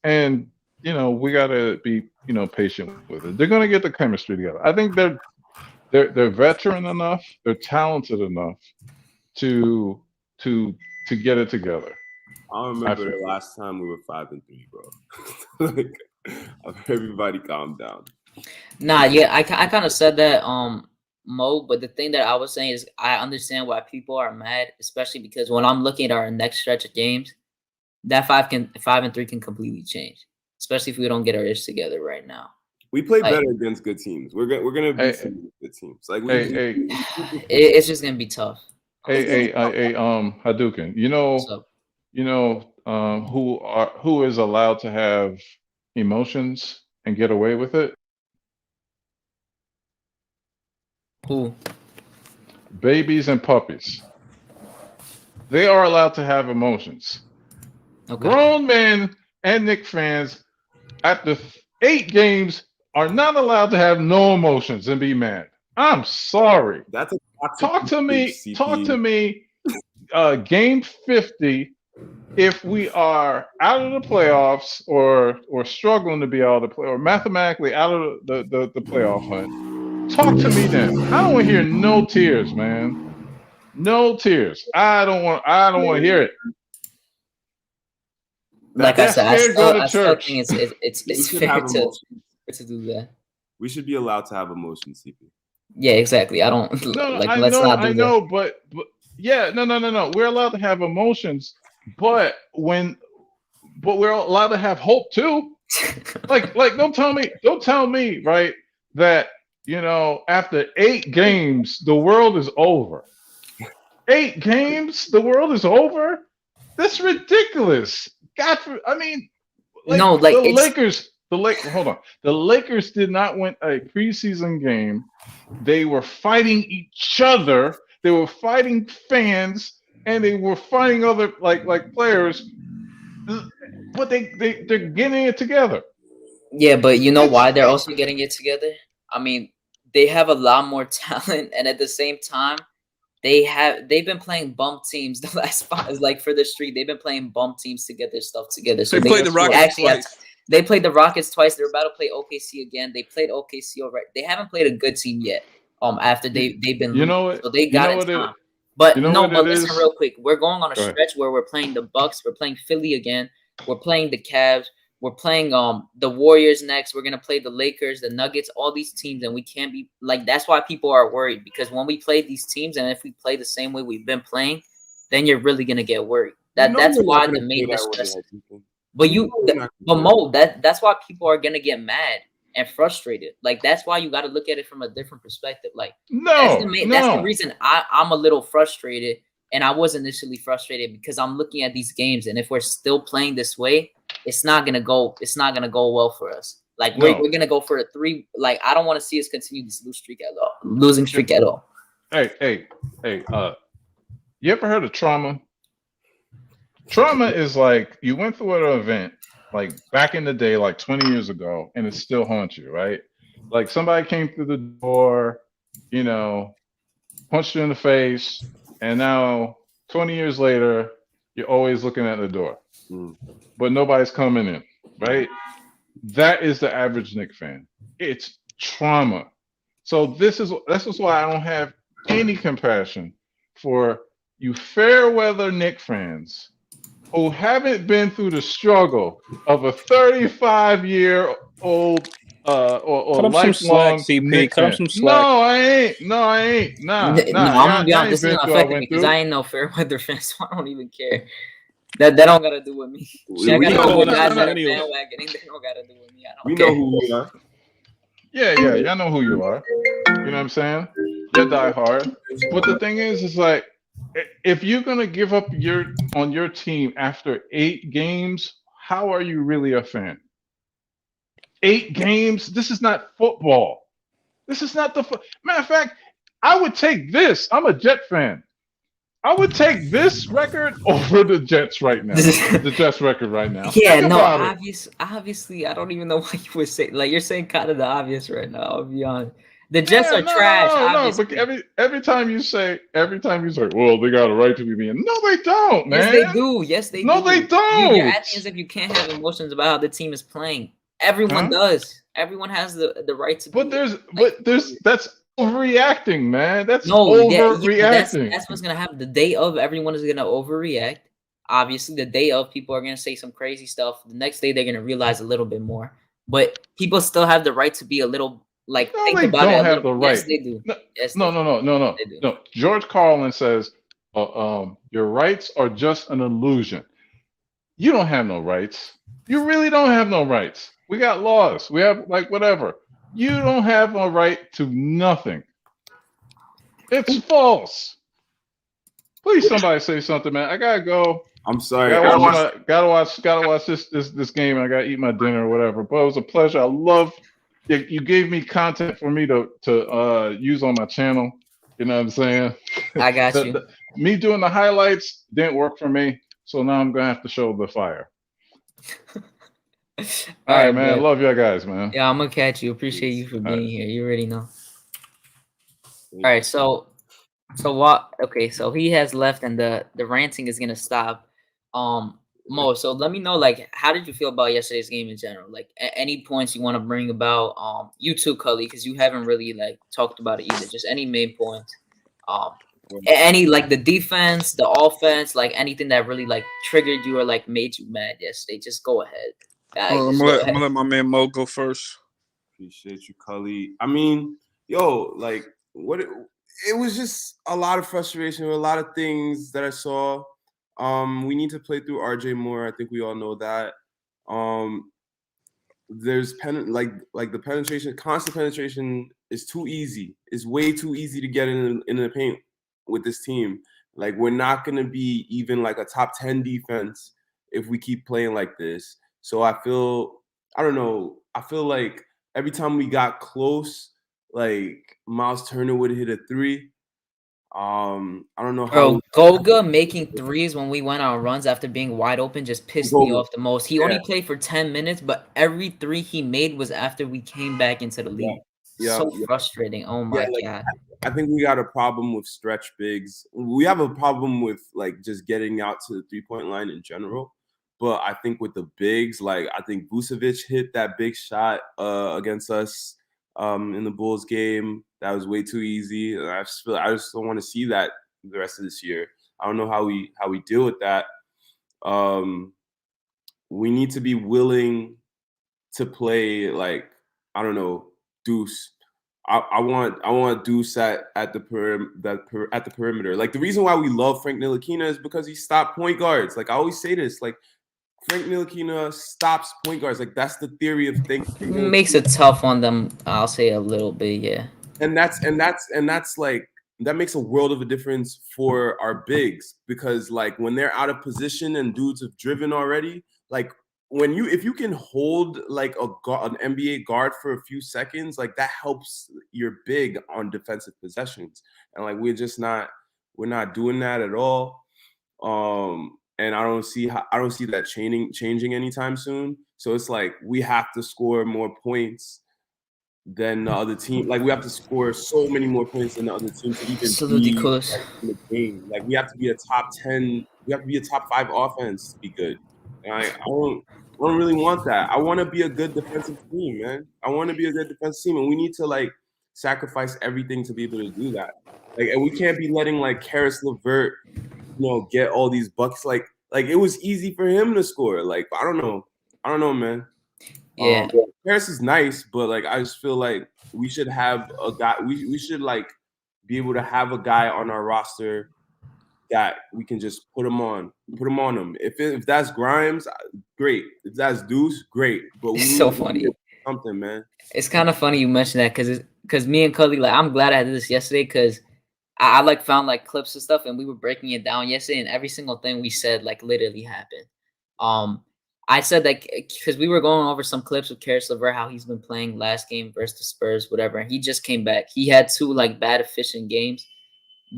and we got to be patient with it. They're going to get the chemistry together. I think they're veteran enough, they're talented enough to get it together. I remember the last time we were 5-3, bro. Like, everybody calm down. Nah, yeah, I kind of said that, Mo. But the thing that I was saying is I understand why people are mad, especially because when I'm looking at our next stretch of games, that 5-3 can completely change, especially if we don't get our ish together right now. We play better against good teams. We're gonna beat some good teams. Like it's just gonna be tough. Hadouken, who is allowed to have emotions and get away with it? Who? Babies and puppies. They are allowed to have emotions. Okay. Grown men and Knicks fans after 8 games are not allowed to have no emotions and be mad. I'm sorry. That's talk to me. Game 50. If we are out of the playoffs or struggling to be out of the play or mathematically out of the playoff hunt, talk to me then. I don't want to hear no tears, man. No tears. I don't want to hear it. Like I said, I still think it's fair to do that. We should be allowed to have emotions, CP. Yeah, exactly. I don't let's not do that. I know, but yeah, no. We're allowed to have emotions, but we're allowed to have hope too. like don't tell me, right, that after 8 games the world is over. 8 games, the world is over? That's ridiculous. Hold on. The Lakers did not win a preseason game. They were fighting each other. They were fighting fans, and they were fighting other like players. But they're getting it together. Yeah, but you know why they're also getting it together? I mean, they have a lot more talent, and at the same time, they've been playing bump teams the last 5 for the streak. They've been playing bump teams to get their stuff together. So they played the Rockets twice. They played the Rockets twice. They're about to play OKC again. They played OKC already. They haven't played a good team yet. After they've been losing. So they got it time. But listen real quick. We're going on a stretch where we're playing the Bucks. We're playing Philly again. We're playing the Cavs. we're playing the Warriors next. We're gonna play the Lakers, the Nuggets, all these teams, and we can't be like. That's why people are worried, because when we play these teams, and if we play the same way we've been playing, then you're really gonna get worried. That's why the main distress. But Mo, that's why people are gonna get mad and frustrated. Like, that's why you got to look at it from a different perspective. Like, that's the reason I'm a little frustrated, and I was initially frustrated because I'm looking at these games, and if we're still playing this way, it's not gonna go well for us. Like, we're gonna go for a 3. Like, I don't want to see us continue this losing streak at all. Hey, you ever heard of trauma? Trauma is like you went through an event like back in the day, like 20 years ago, and it still haunts you, right? Like somebody came through the door, punched you in the face, and now 20 years later, you're always looking at the door, but nobody's coming in, right? That is the average Knicks fan. It's trauma. So this is why I don't have any compassion for you fair weather Knicks fans who haven't been through the struggle of a 35-year-old or lifelong Knicks fan. No, I ain't. Nah. I'm gonna be honest. This is not affecting me because I ain't no fair weather fan, so I don't even care. That don't gotta do with me. They don't gotta do with me. We know who we are. Yeah, y'all know who you are. You know what I'm saying? You're diehard. But the thing is like, if you're gonna give up on your team after 8 games, how are you really a fan? 8 games? This is not football. This is not matter of fact. I would take this. I'm a Jet fan. I would take this record over the Jets right now. The Jets record right now. Yeah, no, obviously, I don't even know what you would say. Like, you're saying kind of the obvious right now. I'll be honest. The Jets are trash. No, but every time you say, well, they got a right to be mean. No, they don't, man. Yes, they do. No, they don't. You're acting as if you can't have emotions about how the team is playing. Everyone does. Everyone has the right to. But that's overreacting, man. That's overreacting. That's what's gonna happen. The day of, everyone is gonna overreact. Obviously, the day of, people are gonna say some crazy stuff. The next day, they're gonna realize a little bit more. But people still have the right to be a little think about it. They don't have the right. Yes, they do. No. George Carlin says, "Your rights are just an illusion." You don't have no rights. You really don't have no rights. We got laws. We have whatever. You don't have a right to nothing. It's false. Please, somebody say something, man. I gotta go. I'm sorry. Gotta watch this game. I gotta eat my dinner or whatever. But it was a pleasure. I love you gave me content for me to use on my channel. You know what I'm saying? I got you. Me doing the highlights didn't work for me, so now I'm gonna have to show the fire. All right, man. Love y'all guys, man. Yeah, I'm gonna catch you. Appreciate you for being here. You already know. All right, so what? Okay, so he has left, and the ranting is gonna stop. Mo, so let me know, how did you feel about yesterday's game in general? Any points you want to bring about? You too, Cully, because you haven't really talked about it either. Just any main points. Any the defense, the offense, anything that really triggered you or made you mad yesterday. Just go ahead. I'm gonna let my man Mo go first. Appreciate you, Cully. I mean, it was just a lot of frustration with a lot of things that I saw. We need to play through RJ more. I think we all know that. There's the penetration, constant penetration is too easy. It's way too easy to get in the paint with this team. We're not gonna be even a top 10 defense if we keep playing like this. So I feel like every time we got close, Miles Turner would hit a 3. I don't know how. Goga making 3s when we went on runs after being wide open just pissed me off the most. He only played for 10 minutes, but every 3 he made was after we came back into the league. Frustrating. Oh my God. I think we got a problem with stretch bigs. We have a problem with just getting out to the 3-point line in general. But I think with the bigs, I think Vucevic hit that big shot against us in the Bulls game. That was way too easy. And I just don't want to see that the rest of this year. I don't know how we deal with that. we need to be willing to play like, I don't know, Deuce. I want Deuce at the perimeter. Like, the reason why we love Frank Ntilikina is because he stopped point guards. Like, I always say this, like, Frank Ntilikina stops point guards. Like, that's the theory of things. Makes it tough on them. I'll say a little bit, yeah. And that's like, that makes a world of a difference for our bigs, because like when they're out of position and dudes have driven already, like if you can hold like an NBA guard for a few seconds, like that helps your big on defensive possessions. And like we're not doing that at all. And I don't see that changing anytime soon. So it's like we have to score more points than the other team. Like, we have to score so many more points than the other team to even be like, in the game. Like, we have to be a top 10. We have to be a top 5 offense to be good. And I don't really want that. I want to be a good defensive team, man. I want to be a good defensive team, and we need to like sacrifice everything to be able to do that. Like, and we can't be letting like Karis LeVert, get all these bucks. Like it was easy for him to score. Like, I don't know, man. Yeah, Harris is nice, but like I just feel like we should have a guy. We should like be able to have a guy on our roster that we can just put him on him. If that's Grimes, great. If that's Deuce, great. But we it's so funny. Something, man. It's kind of funny you mentioned that because me and Cully, like, I'm glad I did this yesterday because I like found like clips and stuff, and we were breaking it down yesterday, and every single thing we said like literally happened. I said that because we were going over some clips with Karis LeVert, how he's been playing last game versus the Spurs, whatever. And he just came back. He had 2 like bad efficient games,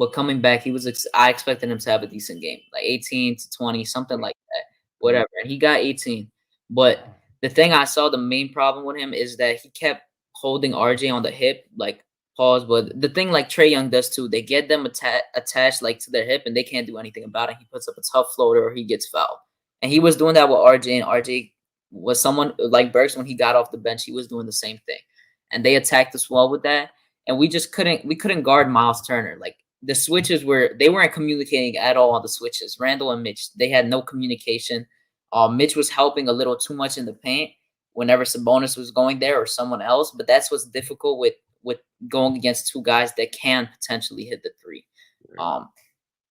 but coming back, I expected him to have a decent game, like 18 to 20, something like that, whatever. And he got 18. But the thing I saw, the main problem with him is that he kept holding RJ on the hip, like pause. But the thing like Trae Young does too, they get them attached like to their hip, and they can't do anything about it. He puts up a tough floater or he gets fouled. And he was doing that with RJ, and RJ was someone like Burks when he got off the bench. He was doing the same thing, and they attacked us well with that. And we just couldn't guard Miles Turner. Like, the switches they weren't communicating at all on the switches. Randall and Mitch, they had no communication. Mitch was helping a little too much in the paint whenever Sabonis was going there or someone else. But that's what's difficult with going against 2 guys that can potentially hit the 3.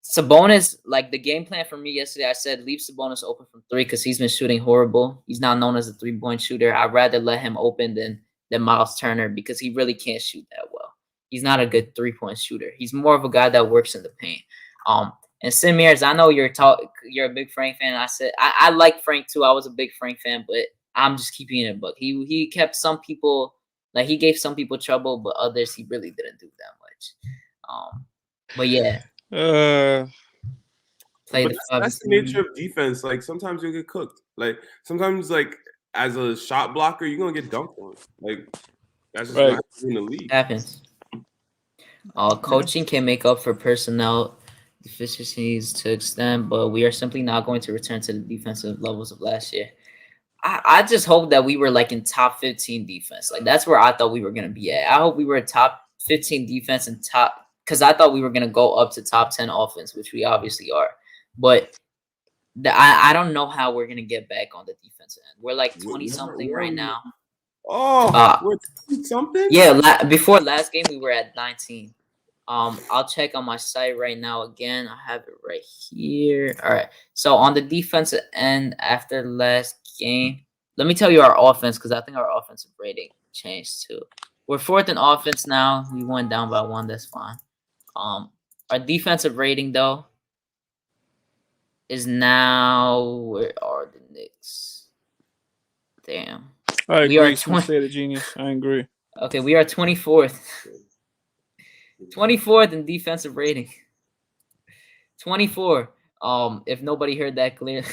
Sabonis, like, the game plan for me yesterday, I said leave Sabonis open from 3 because he's been shooting horrible. He's not known as a 3-point shooter. I'd rather let him open than Miles Turner because he really can't shoot that well. He's not a good 3-point shooter. He's more of a guy that works in the paint. And Sim Mears, I know you're a big Frank fan. I said I like Frank too. I was a big Frank fan, but I'm just keeping it a buck. He kept some people, like, he gave some people trouble, but others he really didn't do that much. But yeah. That's the nature of defense. Like, sometimes you'll get cooked. Like, sometimes, like, as a shot blocker, you're gonna get dunked on. Like, that's just what happens in the league. Happens. Coaching can make up for personnel deficiencies to extent, but we are simply not going to return to the defensive levels of last year. I just hope that we were like in top 15 defense. Like, that's where I thought we were gonna be at. I hope we were a top 15 defense and because I thought we were going to go up to top 10 offense, which we obviously are. But I don't know how we're going to get back on the defensive end. We're like 20-something right now. We're 20-something? Yeah, before last game, we were at 19. I'll check on my site right now again. I have it right here. All right. So on the defensive end after last game, let me tell you our offense because I think our offensive rating changed too. We're 4th in offense now. We went down by 1. That's fine. Our defensive rating though is now, where are the Knicks? Damn. I agree. We are state of genius. I agree. Okay, we are 24th. 24th in defensive rating. 24. If nobody heard that clearly,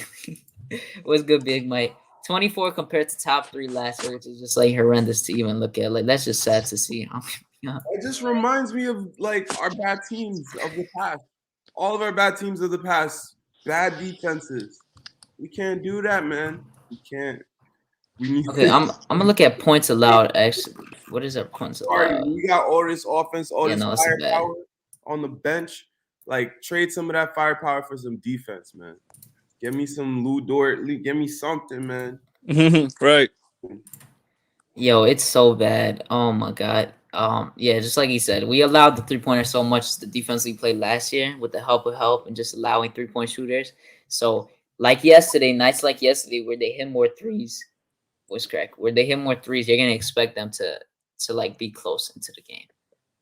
what's good, Big Mike? 24 compared to top 3 last year, which is just like horrendous to even look at. Like, that's just sad to see. It just reminds me of like our bad teams of the past. All of our bad teams of the past, bad defenses. We can't do that, man. We can't. Okay, I'm gonna look at points allowed. Actually, what is our points allowed? We got all this offense, all this firepower on the bench. Like, trade some of that firepower for some defense, man. Give me some Lou Dort. Give me something, man. Right. Yo, it's so bad. Oh my god. Yeah, just like he said, we allowed the 3-pointer so much the defense we played last year with the help of help and just allowing 3-point shooters. So like yesterday, nights like yesterday where they hit more threes was correct. Where they hit more threes, you're gonna expect them to like be close into the game.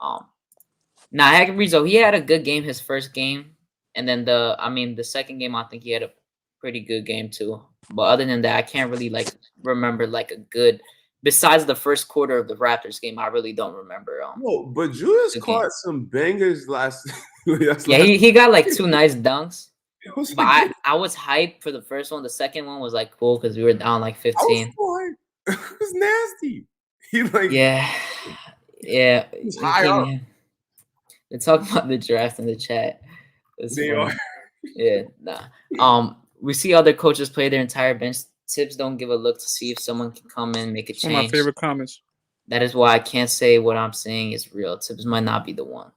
Now Hagrid, he had a good game his first game, and then the second game I think he had a pretty good game too. But other than that, I can't really like remember like a good. Besides the first quarter of the Raptors game, I really don't remember. No, but Julius the caught game. some bangers last. Yeah, he got like 2 nice dunks. It was But like, I was hyped for the first one. The second one was like cool because we were down like I 15. was fine. It was nasty. He like Yeah. he's high up. They're talking about the draft in the chat. It's They funny. are. Yeah, nah. We see other coaches play their entire bench. Tips don't give a look to see if someone can come in, make a One of my change. favorite comments. That is why I can't say what I'm saying is real. Tips might not be the one.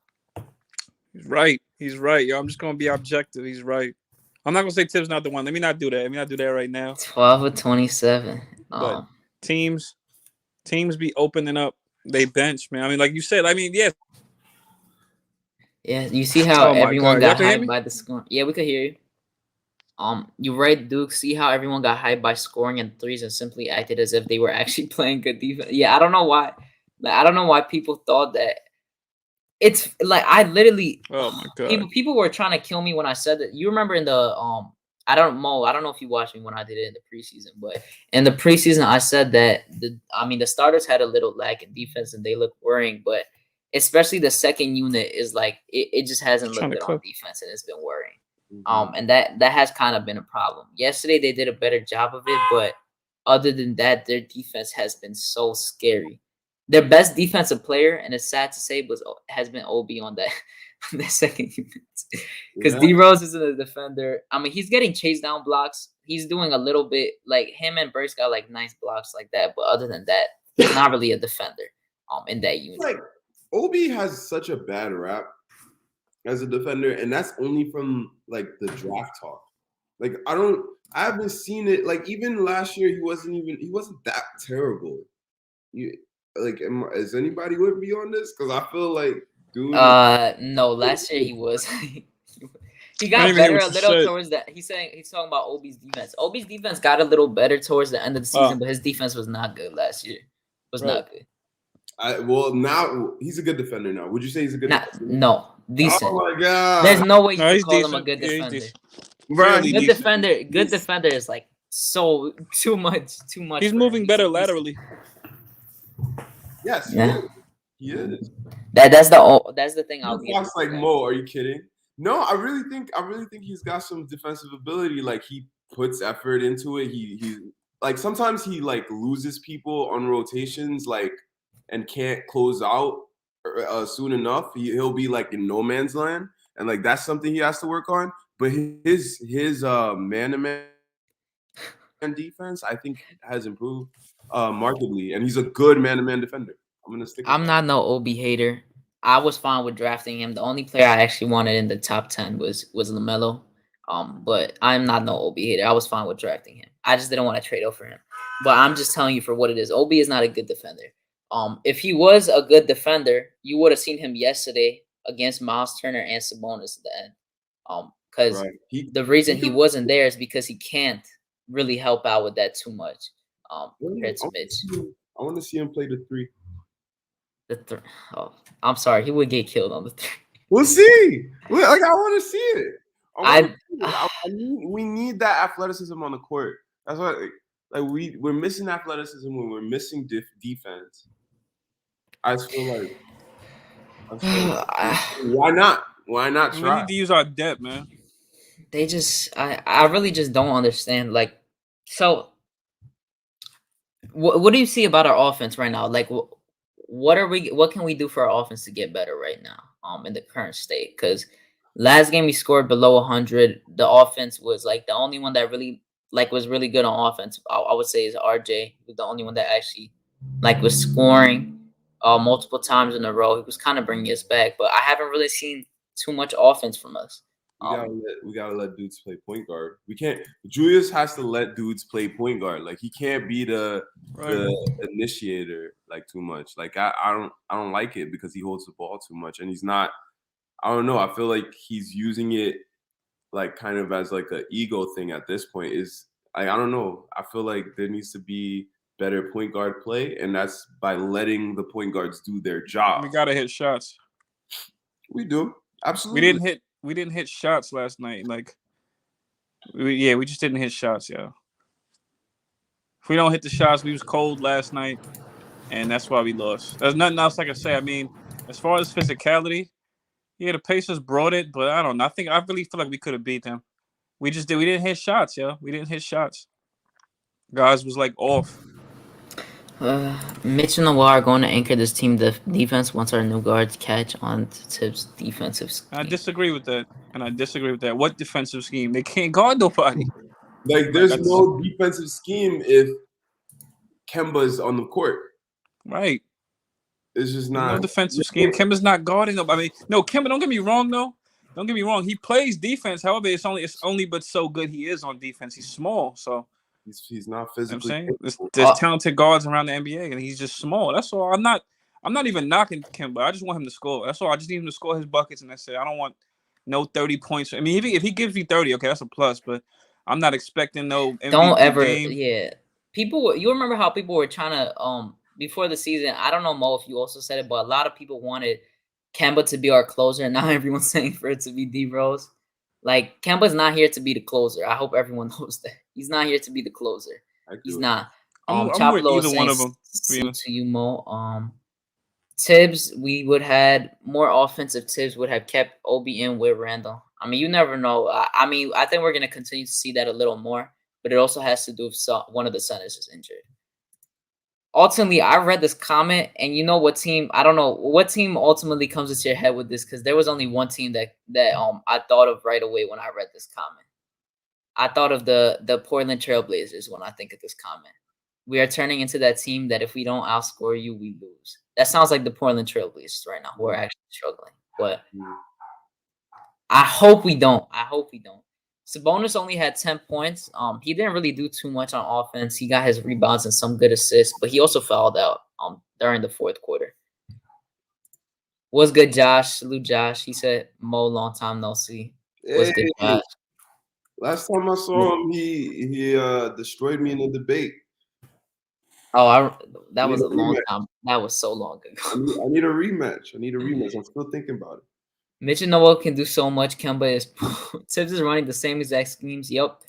He's right. He's right, yo. I'm just gonna be objective. He's right. I'm not gonna say Tibbs not the one. Let me not do that. Let me not do that right now. 12 of 27. But teams be opening up they bench, man. I mean, like you said, yeah. Yeah, you see how Oh my everyone God. got Y'all can hear me? hyped by the score. Yeah, we could hear you. You're right, Duke. See how everyone got hyped by scoring and threes and simply acted as if they were actually playing good defense. Yeah, I don't know why. Like, I don't know why people thought that. It's like I literally. Oh my God. People were trying to kill me when I said that. You remember in the I don't know if you watched me when I did it in the preseason, but in the preseason I said that the starters had a little lack in defense and they look worrying, but especially the second unit is like it just hasn't looked good on defense and it's been worrying. And that has kind of been a problem. Yesterday they did a better job of it, but other than that, their defense has been so scary. Their best defensive player, and it's sad to say, has been OB on that second unit. Because D Rose isn't a defender. I mean, he's getting chased down blocks. He's doing a little bit like him and Burks got like nice blocks like that, but other than that, he's not really a defender. In that unit, like OB has such a bad rap as a defender, and that's only from like the draft talk. Like I haven't seen it. Like even last year, he wasn't that terrible. Is anybody with me on this? Because I feel like, dude. No, last year he was. He got better a little towards that. He's talking about OB's defense. OB's defense got a little better towards the end of the season, but his defense was not good last year. Not good. Now he's a good defender. Now, would you say he's a good defender? No, decent. Oh my God! There's no way you can call him a good defender. Good defender is like so too much. He's moving better laterally. Yes, yeah, he is. That's the thing. I'll talks like Mo. Are you kidding? No, I really think he's got some defensive ability. Like he puts effort into it. He like sometimes he like loses people on rotations, like and can't close out soon enough. He'll be like in no man's land, and like that's something he has to work on. But his man-to-man defense, I think, has improved markedly, and he's a good man-to-man defender. I'm not no OB hater. I was fine with drafting him. The only player I actually wanted in the top 10 was LaMelo. But I'm not no OB hater. I was fine with drafting him. I just didn't want to trade over him. But I'm just telling you for what it is. OB is not a good defender. If he was a good defender, you would have seen him yesterday against Miles Turner and Sabonis at the end. Because the reason he wasn't there is because he can't really help out with that too much. Compared to Mitch. I want to see him play the three. Oh, I'm sorry. He would get killed on the three. We'll see. Like I want to see it. We need that athleticism on the court. That's why, like we're missing athleticism when we're missing defense. I just feel like why not? Why not try? We need to use our depth, man. They just, I really just don't understand. Like, so, what do you see about our offense right now? Like, what can we do for our offense to get better right now? In the current state, because last game we scored below 100. The offense was like the only one that really was really good on offense. I would say is RJ. Was the only one that actually was scoring multiple times in a row. He was kind of bringing us back, but I haven't really seen too much offense from us. We gotta let dudes play point guard. We can't. Julius has to let dudes play point guard. Like he can't be the initiator like too much. Like I don't like it because he holds the ball too much and he's not. I don't know. I feel like he's using it like kind of as like an ego thing at this point. I don't know. I feel like there needs to be better point guard play, and that's by letting the point guards do their job. We gotta hit shots. We do. Absolutely. We didn't hit shots last night. Like, we just didn't hit shots, yo. If we don't hit the shots, we was cold last night, and that's why we lost. There's nothing else I can say. I mean, as far as physicality, yeah, the Pacers brought it, but I don't know. I really feel like we could have beat them. We didn't hit shots, yo. We didn't hit shots. Guys was like off. Mitch and Noah are going to anchor this team defense once our new guards catch on to Tibbs' defensive scheme. I disagree with that. What defensive scheme? They can't guard nobody. Like, there's no defensive scheme if Kemba's on the court. Right. It's just not. No defensive scheme. Kemba's not guarding nobody. I mean, no, Kemba, don't get me wrong, though. Don't get me wrong. He plays defense. However, it's only but so good he is on defense. He's small, so. He's not physically. You know what I'm saying? There's talented guards around the NBA, and he's just small. That's all. I'm not even knocking Kemba. I just want him to score. That's all. I just need him to score his buckets, and that's it. I don't want no 30 points. I mean, if he gives me 30, okay, that's a plus. But I'm not expecting no MVP Don't ever, game. yeah. People, you remember how people were trying to before the season? I don't know, Mo, if you also said it, but a lot of people wanted Kemba to be our closer, and now everyone's saying for it to be D Rose. Like, Kemba's not here to be I hope everyone knows that. He's not here to be the closer. He's not. I'm with either one of them. To you, Mo. Tibbs, we would had more offensive. Tibbs would have kept Obi in with Randall. I mean, you never know. I think we're going to continue to see that a little more, but it also has to do with one of the centers is injured. Ultimately, I read this comment, and you know what team? I don't know what team ultimately comes into your head with this, because there was only one team that I thought of right away when I read this comment. I thought of the Portland Trailblazers when I think of this comment. We are turning into that team that if we don't outscore you, we lose. That sounds like the Portland Trailblazers right now, who are actually struggling. But I hope we don't. Sabonis only had 10 points. He didn't really do too much on offense. He got his rebounds and some good assists, but he also fouled out during the fourth quarter. What's good, Josh? Salute, Josh. He said, Mo, long time no see. What's good, Josh? Last time I saw him, he destroyed me in a debate. Oh, that was a long time. That was so long ago. I need a rematch. I'm still thinking about it. Mitch and Noah can do so much. Kemba is Tibbs is running the same exact schemes. Yep.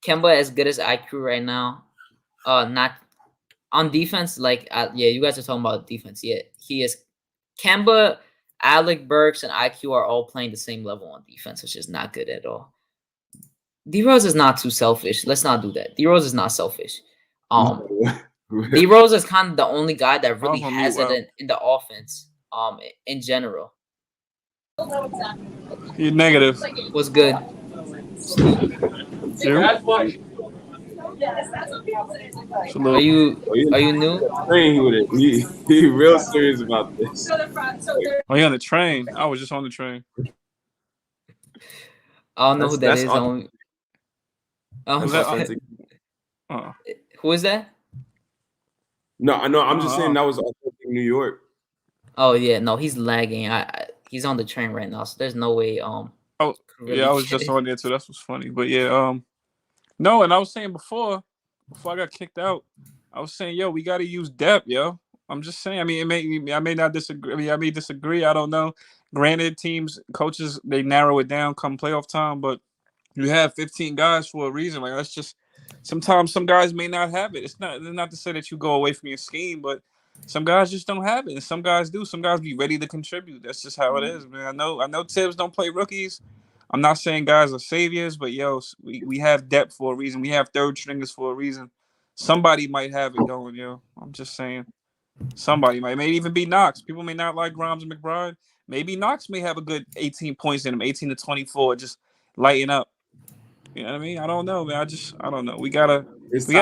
Kemba as good as IQ right now. Not on defense. Like, yeah, you guys are talking about defense. Yeah, he is. Kemba, Alec Burks, and IQ are all playing the same level on defense, which is not good at all. D-Rose is not too selfish. Let's not do that. D-Rose is not selfish. D-Rose is kind of the only guy that really has it in the offense. In general. You're negative. What's good? Are you new? He real serious about this. Oh, you on the train? I was just on the train. I don't know who that is. Who is that? No, I know. I'm just saying that was authentic New York. Oh yeah, no, he's lagging. He's on the train right now, so there's no way. Yeah, I was just on there too. That's what's funny. But yeah, no, and I was saying before I got kicked out, I was saying, yo, we got to use depth, yo. I'm just saying. I mean, I may not disagree. I mean, I may disagree. I don't know. Granted, teams, coaches, they narrow it down come playoff time, but you have 15 guys for a reason. Like, that's just sometimes some guys may not have it. It's not to say that you go away from your scheme, but some guys just don't have it, and some guys do. Some guys be ready to contribute. That's just how it is, man. I know Tibbs don't play rookies. I'm not saying guys are saviors, but yo, we have depth for a reason. We have third stringers for a reason. Somebody might have it going, yo. I'm just saying. Somebody might. It may even be Knox. People may not like Grimes and McBride. Maybe Knox may have a good 18 points in him, 18 to 24, just lighten up. You know what I mean? I don't know, man. I don't know. We gotta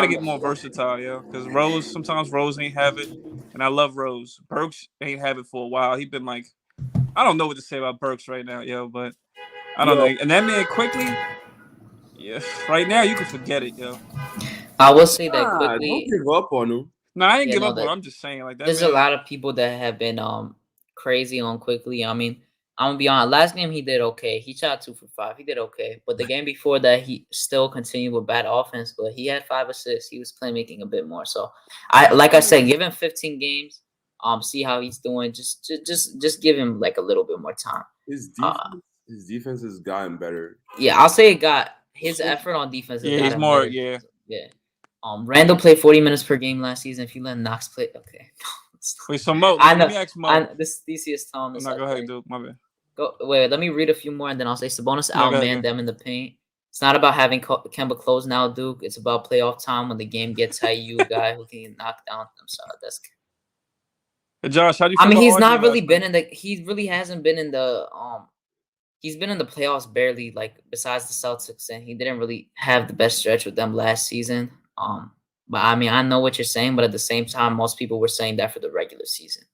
get more versatile, yo. Because sometimes Rose ain't have it, and I love Rose. Burks ain't have it for a while. He been like, I don't know what to say about Burks right now, yo. But I don't know. And that man quickly, yeah. Right now, you can forget it, yo. I will say that Don't quickly. give up on him. No, I ain't Yeah, give no, up on. that- I'm just saying, like that. There's man, a lot of people that have been crazy on quickly. I mean, I'm gonna be honest. Last game he did okay. He shot 2 for 5. He did okay. But the game before that, he still continued with bad offense. But he had 5 assists. He was playmaking a bit more. So like I said, give him 15 games. See how he's doing. Just give him like a little bit more time. His defense has gotten better. Yeah, I'll say it got his effort on defense. Yeah, he's more. Yeah. Randall played 40 minutes per game last season. If you let Knox play, okay. Wait, so Mo, I know. let me ask Mo. This is telling us. No, go ahead, dude. My bad. Wait, let me read a few more, and then I'll say Sabonis No, go ahead, outmanned them in the paint. It's not about having Kemba close now, Duke. It's about playoff time when the game gets tight. You a guy who can knock down them. So that's. Josh, how do you? I Feel mean, about he's RJ not really last been night? in the. He really hasn't been in the. He's been in the playoffs barely. Like besides the Celtics, and he didn't really have the best stretch with them last season. But I mean, I know what you're saying, but at the same time, most people were saying that for the regular season.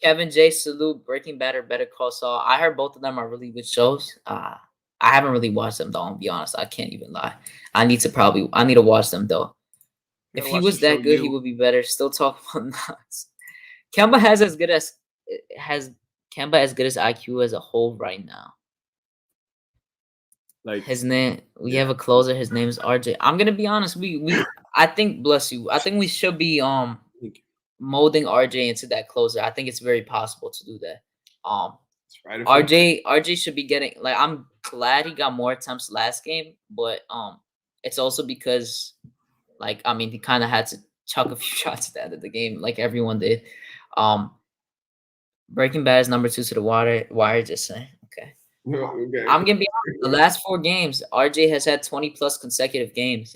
Kevin J. Salute, Breaking Bad or Better Call Saul. I heard both of them are really good shows. I haven't really watched them though. I'll be honest. I can't even lie. I need to watch them though. You If gotta he watch was the that show, good, You. he would be better. Still talking about Knox. Kemba has as good as IQ as a whole right now. Like His name, we have a closer. His name is RJ. I'm gonna be honest. I think, bless you. I think we should be molding RJ into that closer. I think it's very possible to do that. RJ should be getting like. I'm glad he got more attempts last game, but it's also because like I mean he kind of had to chuck a few shots at the end of the game, like everyone did. Breaking Bad is number 2 to the wire. Just saying. Okay. Okay. I'm gonna be honest, the last 4 games, RJ has had 20 plus consecutive games.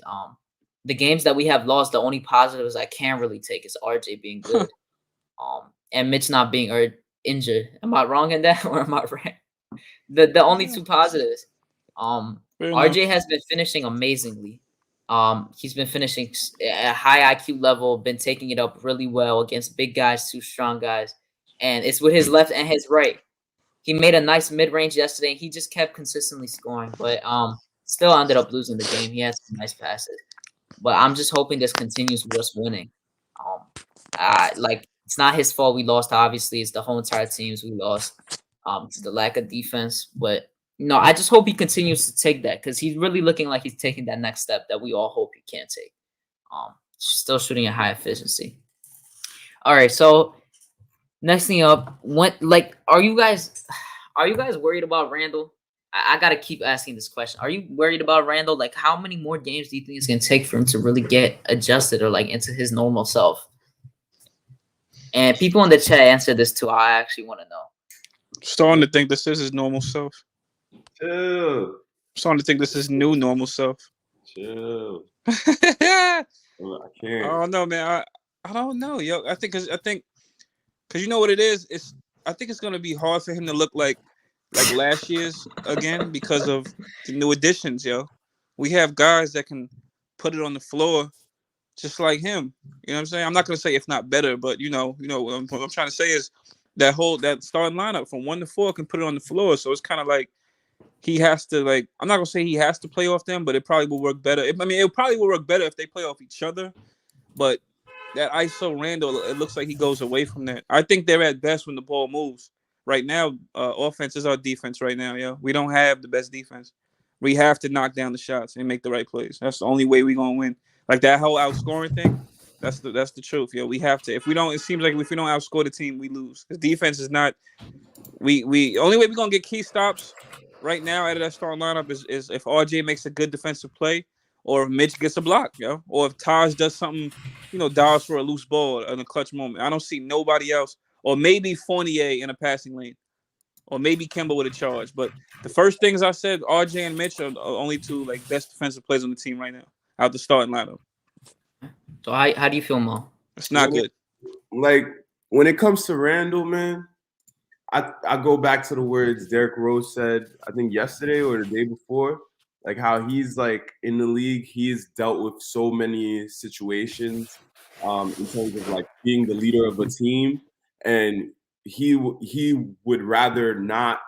The games that we have lost, the only positives I can't really take is RJ being good. And Mitch not being injured. Am I wrong in that or am I right? The only 2 positives. RJ has been finishing amazingly. He's been finishing at a high IQ level, been taking it up really well against big guys, 2 strong guys. And it's with his left and his right. He made a nice mid-range yesterday. And he just kept consistently scoring, but still ended up losing the game. He had some nice passes, but I'm just hoping this continues with us winning. Like it's not his fault we lost. Obviously, it's the whole entire teams we lost. It's the lack of defense, but I just hope he continues to take that because he's really looking like he's taking that next step that we all hope he can take. Still shooting at high efficiency. All right, so. Next thing up, are you guys worried about Randall? I gotta keep asking this question. Are you worried about Randall? Like, how many more games do you think it's gonna take for him to really get adjusted or like into his normal self? And people in the chat answer this too. I actually want to know. Starting to think this is his normal self. Chill. Starting to think this is new normal self. Chill. I can't. don't know, man. I don't know, yo. I think because you know what it is. I think it's gonna be hard for him to look like last year's again because of the new additions, yo. We have guys that can put it on the floor just like him. You know what I'm saying? I'm not gonna say if not better, but you know what I'm trying to say is that starting lineup from 1 to 4 can put it on the floor. So it's kind of like he has to I'm not gonna say he has to play off them, but it probably will work better. It probably will work better if they play off each other, but. That ISO Randall, it looks like he goes away from that. I think they're at best when the ball moves. Right now, offense is our defense right now, yo. We don't have the best defense. We have to knock down the shots and make the right plays. That's the only way we're gonna win. Like that whole outscoring thing, that's the truth, yo. We have to. If we don't, it seems like if we don't outscore the team, we lose. Because defense is not. We only way we're gonna get key stops right now out of that starting lineup is if RJ makes a good defensive play or if Mitch gets a block, yo, or if Taj does something. Dives for a loose ball in a clutch moment. I don't see nobody else, or maybe Fournier in a passing lane, or maybe Kemba with a charge. But the first things I said, RJ and Mitch are only 2 best defensive players on the team right now, out the starting lineup. So how do you feel, Mo? It's not good. Like when it comes to Randall, man, I go back to the words Derrick Rose said, I think yesterday or the day before. Like how he's in the league, he's dealt with so many situations in terms of being the leader of a team. And he would rather not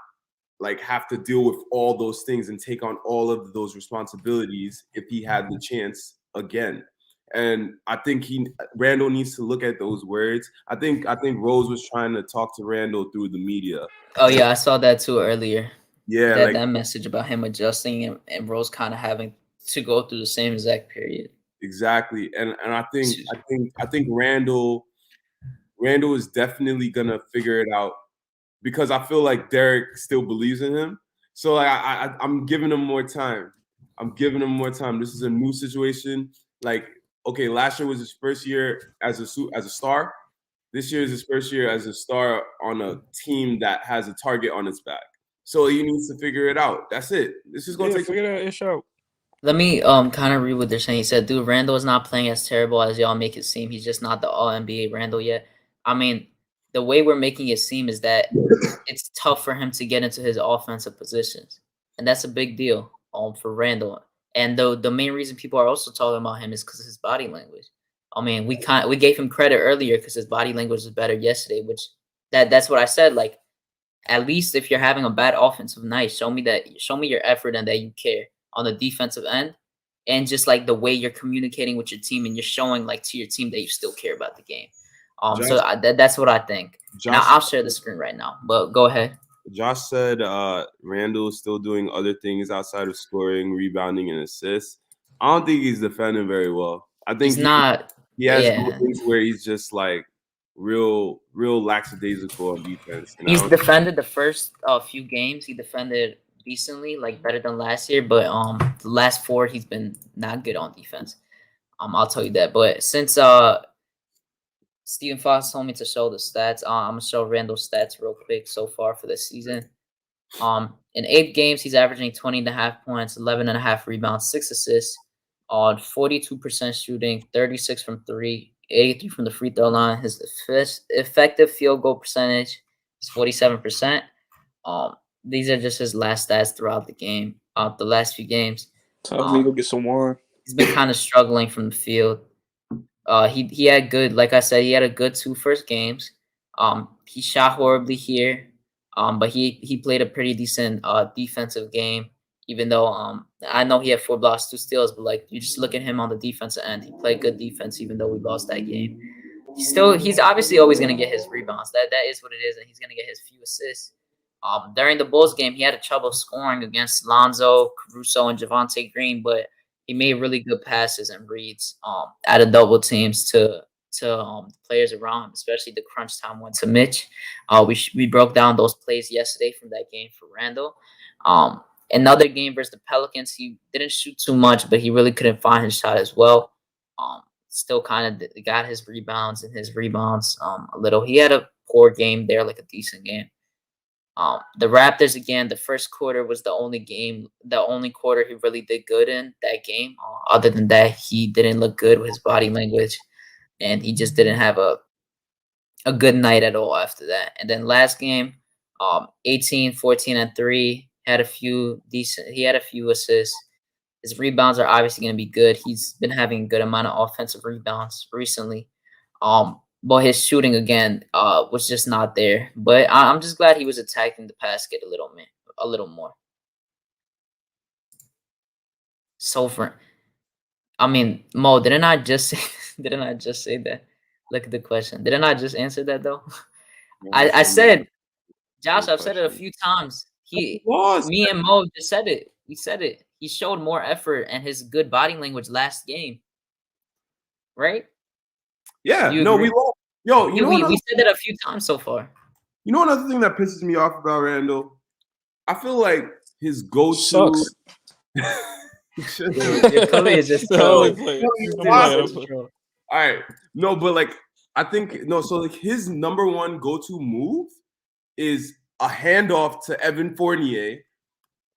like have to deal with all those things and take on all of those responsibilities if he had the chance again. And I think Randall needs to look at those words. I think Rose was trying to talk to Randall through the media. Oh yeah, I saw that too earlier. Yeah, that message about him adjusting and Rose kind of having to go through the same exact period. Exactly. And I think Randall is definitely gonna figure it out, because I feel like Derek still believes in him. So I'm giving him more time. This is a new situation. Like, okay, last year was his first year as a star. This year is his first year as a star on a team that has a target on its back. So he needs to figure it out. That's it. This is gonna take figure that ish out. Let me kind of read what they're saying. He said, dude, Randall is not playing as terrible as y'all make it seem. He's just not the all-NBA Randall yet. I mean, the way we're making it seem is that it's tough for him to get into his offensive positions. And that's a big deal for Randall. And the main reason people are also talking about him is because of his body language. I mean, we gave him credit earlier because his body language was better yesterday, which that's what I said. Like, at least if you're having a bad offensive night, show me your effort and that you care on the defensive end, and just like the way you're communicating with your team and you're showing like to your team that you still care about the game. That's what I think. Now I'll share the screen right now, but go ahead. Josh said Randall is still doing other things outside of scoring, rebounding, and assists. I don't think he's defending very well. I think he's not. He has moments where he's just like real lackadaisical on defense. He's defended the first few games. He defended decently, like better than last year, but the last 4 he's been not good on defense. I'll tell you that. But since Stephen Fox told me to show the stats, I'm gonna show Randall's stats real quick so far for the season. In 8 games, he's averaging 20.5 points, 11.5 rebounds, 6 assists, on 42% shooting, 36 from 3, 83 from the free throw line. His effective field goal percentage is 47%. These are just his last stats throughout the game. The last few games. Tell me to go get some wine. He's been kind of struggling from the field. He had good, like I said, he had a good 2 first games. He shot horribly here, but he played a pretty decent defensive game. Even though I know he had 4 blocks, 2 steals, but like you just look at him on the defensive end, he played good defense. Even though we lost that game, he's obviously always gonna get his rebounds. That is what it is, and he's gonna get his few assists. During the Bulls game, he had trouble scoring against Lonzo, Caruso, and Javonte Green, but he made really good passes and reads out of double teams to players around him, especially the crunch time one to Mitch. We broke down those plays yesterday from that game for Randall. Another game versus the Pelicans, he didn't shoot too much, but he really couldn't find his shot as well. Still kind of got his rebounds a little. He had a poor game there, like a decent game. The Raptors, again, the first quarter was the only quarter he really did good in that game. Other than that, he didn't look good with his body language, and he just didn't have a good night at all after that. And then last game, 18, 14, and 3, he had a few assists. His rebounds are obviously going to be good. He's been having a good amount of offensive rebounds recently. But his shooting, again, was just not there. But I'm just glad he was attacking the basket a little more. So Mo, didn't I just say that? Look at the question. Didn't I just answer that though? I said, Josh, I've said it a few times. Me and Mo just said it. We said it. He showed more effort and his good body language last game. Right? Yeah, we lost. We said that a few times so far. You know another thing that pisses me off about Randall? I feel like his go-to. Your color is just all right. No, but like I think so like his number one go-to move is a handoff to Evan Fournier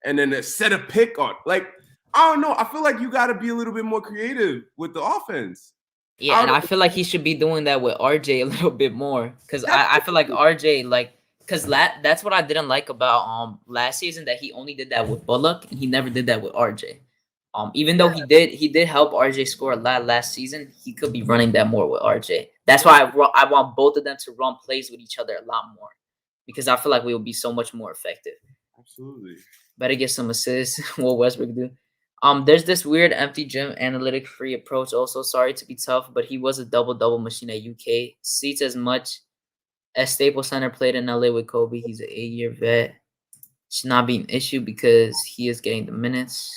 and then a set a pick on. Like, I don't know. I feel like you gotta be a little bit more creative with the offense. Yeah, and I feel like he should be doing that with RJ a little bit more. Cause I feel like RJ, that's what I didn't like about last season, that he only did that with Bullock and he never did that with RJ. Even though he did help RJ score a lot last season, he could be running that more with RJ. That's why I want both of them to run plays with each other a lot more because I feel like we will be so much more effective. Absolutely. Better get some assists. What Westbrook do? There's this weird empty gym analytic free approach. Also, sorry to be tough, but he was a double machine at UK. Seats as much as Staples Center played in LA with Kobe. He's an 8-year vet. Should not be an issue because he is getting the minutes.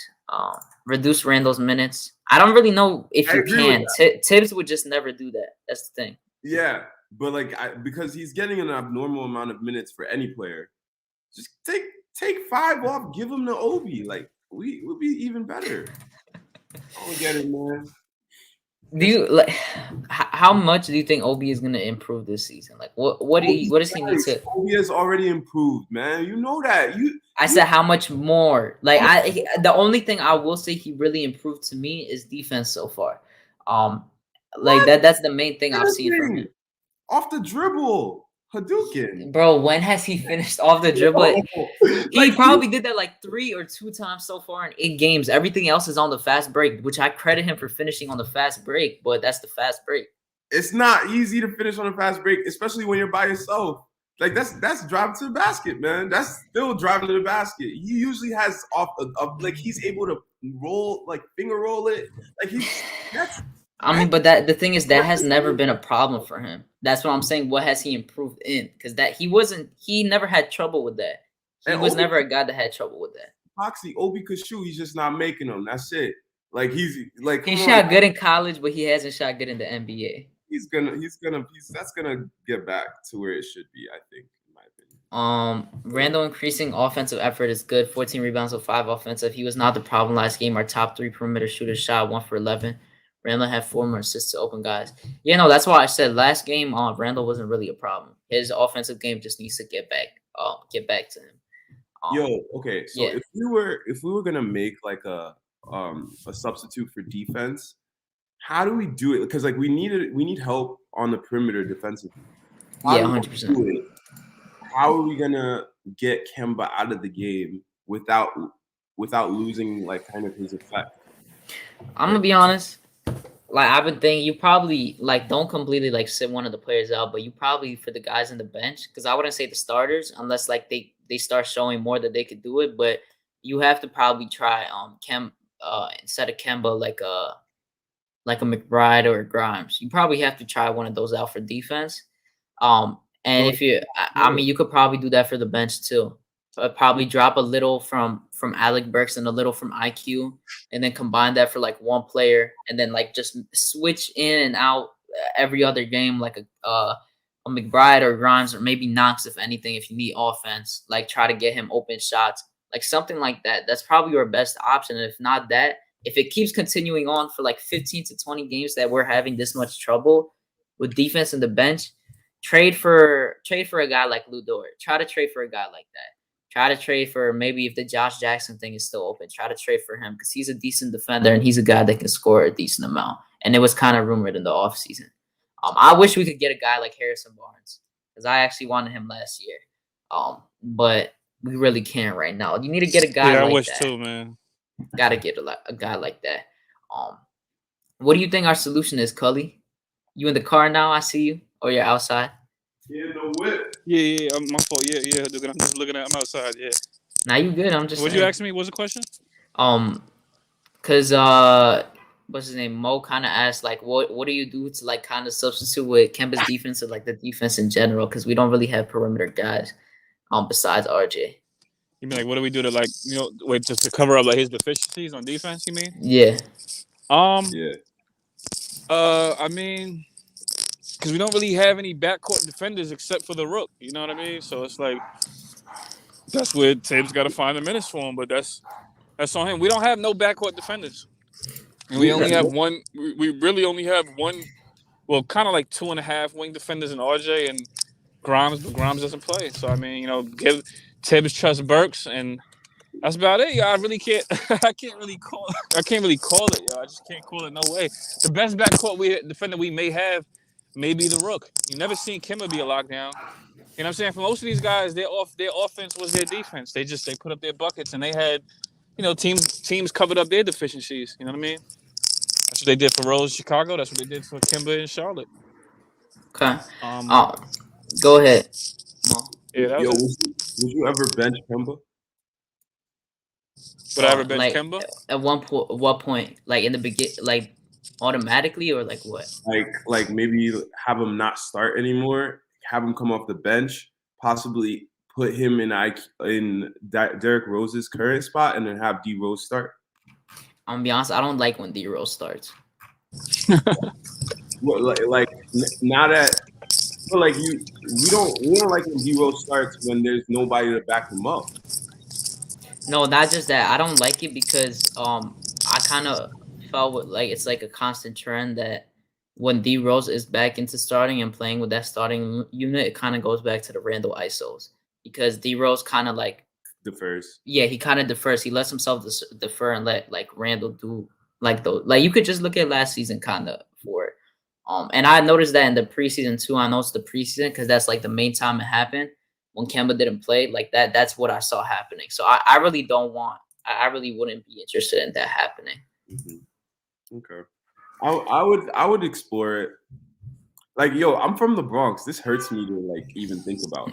Reduce Randall's minutes. I don't really know if you can. Tibbs would just never do that. That's the thing. Yeah, but because he's getting an abnormal amount of minutes for any player, just take 5 off. Give him the Obi. Like we would be even better. I don't get it, man. Do you like how much do you think Obi is gonna improve this season? Like what does he need to? Obi has already improved, man. You know that. I said how much more? Like the only thing I will say he really improved to me is defense so far. Like that's the main thing I've seen from him. Off the dribble. Hadouken. Bro, when has he finished off the dribble? He probably did that like 3 or 2 times so far in 8 games. Everything else is on the fast break, which I credit him for finishing on the fast break, but that's the fast break. It's not easy to finish on a fast break, especially when you're by yourself. Like that's driving to the basket, man. That's still driving to the basket. He usually has like he's able to roll, like finger roll it. Like but the thing is that has never been a problem for him. That's what I'm saying. What has he improved in? Because he never had trouble with that. He was never a guy that had trouble with that. Obi could shoot. He's just not making them. That's it. Like he shot good in college, but he hasn't shot good in the NBA. That's gonna get back to where it should be, I think, in my opinion. Randall increasing offensive effort is good. 14 rebounds with 5 offensive. He was not the problem last game. Our top 3 perimeter shooters shot 1 for 11. Randall had 4 more assists to open guys. Yeah, no, that's why I said last game Randall wasn't really a problem. His offensive game just needs to get back to him. Okay. So if we were gonna make like a substitute for defense, how do we do it? Because like we need help on the perimeter defensively. 100%. How are we gonna get Kemba out of the game without losing like kind of his effect? I'm gonna be honest. Like I've been thinking, you probably like don't completely like sit one of the players out, but you probably for the guys in the bench, because I wouldn't say the starters unless like they start showing more that they could do it. But you have to probably try instead of Kemba like a McBride or a Grimes. You probably have to try one of those out for defense. And if you, I mean, you could probably do that for the bench too. Probably drop a little from Alec Burks and a little from IQ, and then combine that for like one player, and then like just switch in and out every other game, like a McBride or Grimes or maybe Knox, if anything, if you need offense, like try to get him open shots, like something like that. That's probably your best option. And if not that, if it keeps continuing on for like 15 to 20 games that we're having this much trouble with defense in the bench, trade for a guy like Lou Dort. Try to trade for a guy like that. Try to trade for maybe if the Josh Jackson thing is still open, try to trade for him because he's a decent defender and he's a guy that can score a decent amount. And it was kind of rumored in the offseason. I wish we could get a guy like Harrison Barnes because I actually wanted him last year. But we really can't right now. You need to get a guy like that. Yeah, I wish too, man. Got to get a guy like that. What do you think our solution is, Cully? You in the car now? I see you. Or you're outside? Yeah, no whip. Yeah. My fault. Yeah. I'm just looking at. I'm outside. Yeah. Now you good? I'm just. What you asking me? What was the question? Cause what's his name? Mo kind of asked like, what do you do to like kind of substitute with Kemba's defense or like the defense in general? Because we don't really have perimeter guys, besides RJ. You mean like what do we do to like wait just to cover up like his deficiencies on defense? You mean? Yeah. Yeah. I mean. Because we don't really have any backcourt defenders except for the Rook. You know what I mean? So it's like that's where Tibbs got to find the minutes for him. But that's on him. We don't have no backcourt defenders. And we only have one. We really only have one. Well, kind of like 2.5 wing defenders in RJ and Grimes, but Grimes doesn't play. So I mean, give Tibbs trust Burks, and that's about it. I really can't. I can't really call it. I just can't call it no way. The best backcourt defender we may have. Maybe the Rook. You never seen Kemba be a lockdown. You know what I'm saying? For most of these guys, their offense was their defense. They put up their buckets and they had, teams covered up their deficiencies. You know what I mean? That's what they did for Rose Chicago. That's what they did for Kemba in Charlotte. Okay. Um, Go ahead. yeah, that Yo, was it. would you ever bench Kemba? Would I ever bench Like Kemba? at what point? Like in the like automatically or like what? Like maybe have him not start anymore, have him come off the bench, possibly put him in Derrick Rose's current spot, and then have D Rose start. I'm gonna be honest. I don't like when D Rose starts. Well, like now that, but like we don't like when D Rose starts when there's nobody to back him up. No, not just that. I don't like it because I kind of felt like it's like a constant trend that when D Rose is back into starting and playing with that starting unit, it kind of goes back to the Randall ISOs because D Rose kind of like Defers. yeah, he kind of defers. He lets himself defer and let like Randall do like those. Like you could just look at last season kind of for it. And I noticed that in the preseason too. I noticed the preseason because that's like the main time it happened when Kemba didn't play like that. That's what I saw happening. So I really don't want. I really wouldn't be interested in that happening. Mm-hmm. Okay, I would explore it. Like, yo, I'm from the Bronx. This hurts me to like even think about.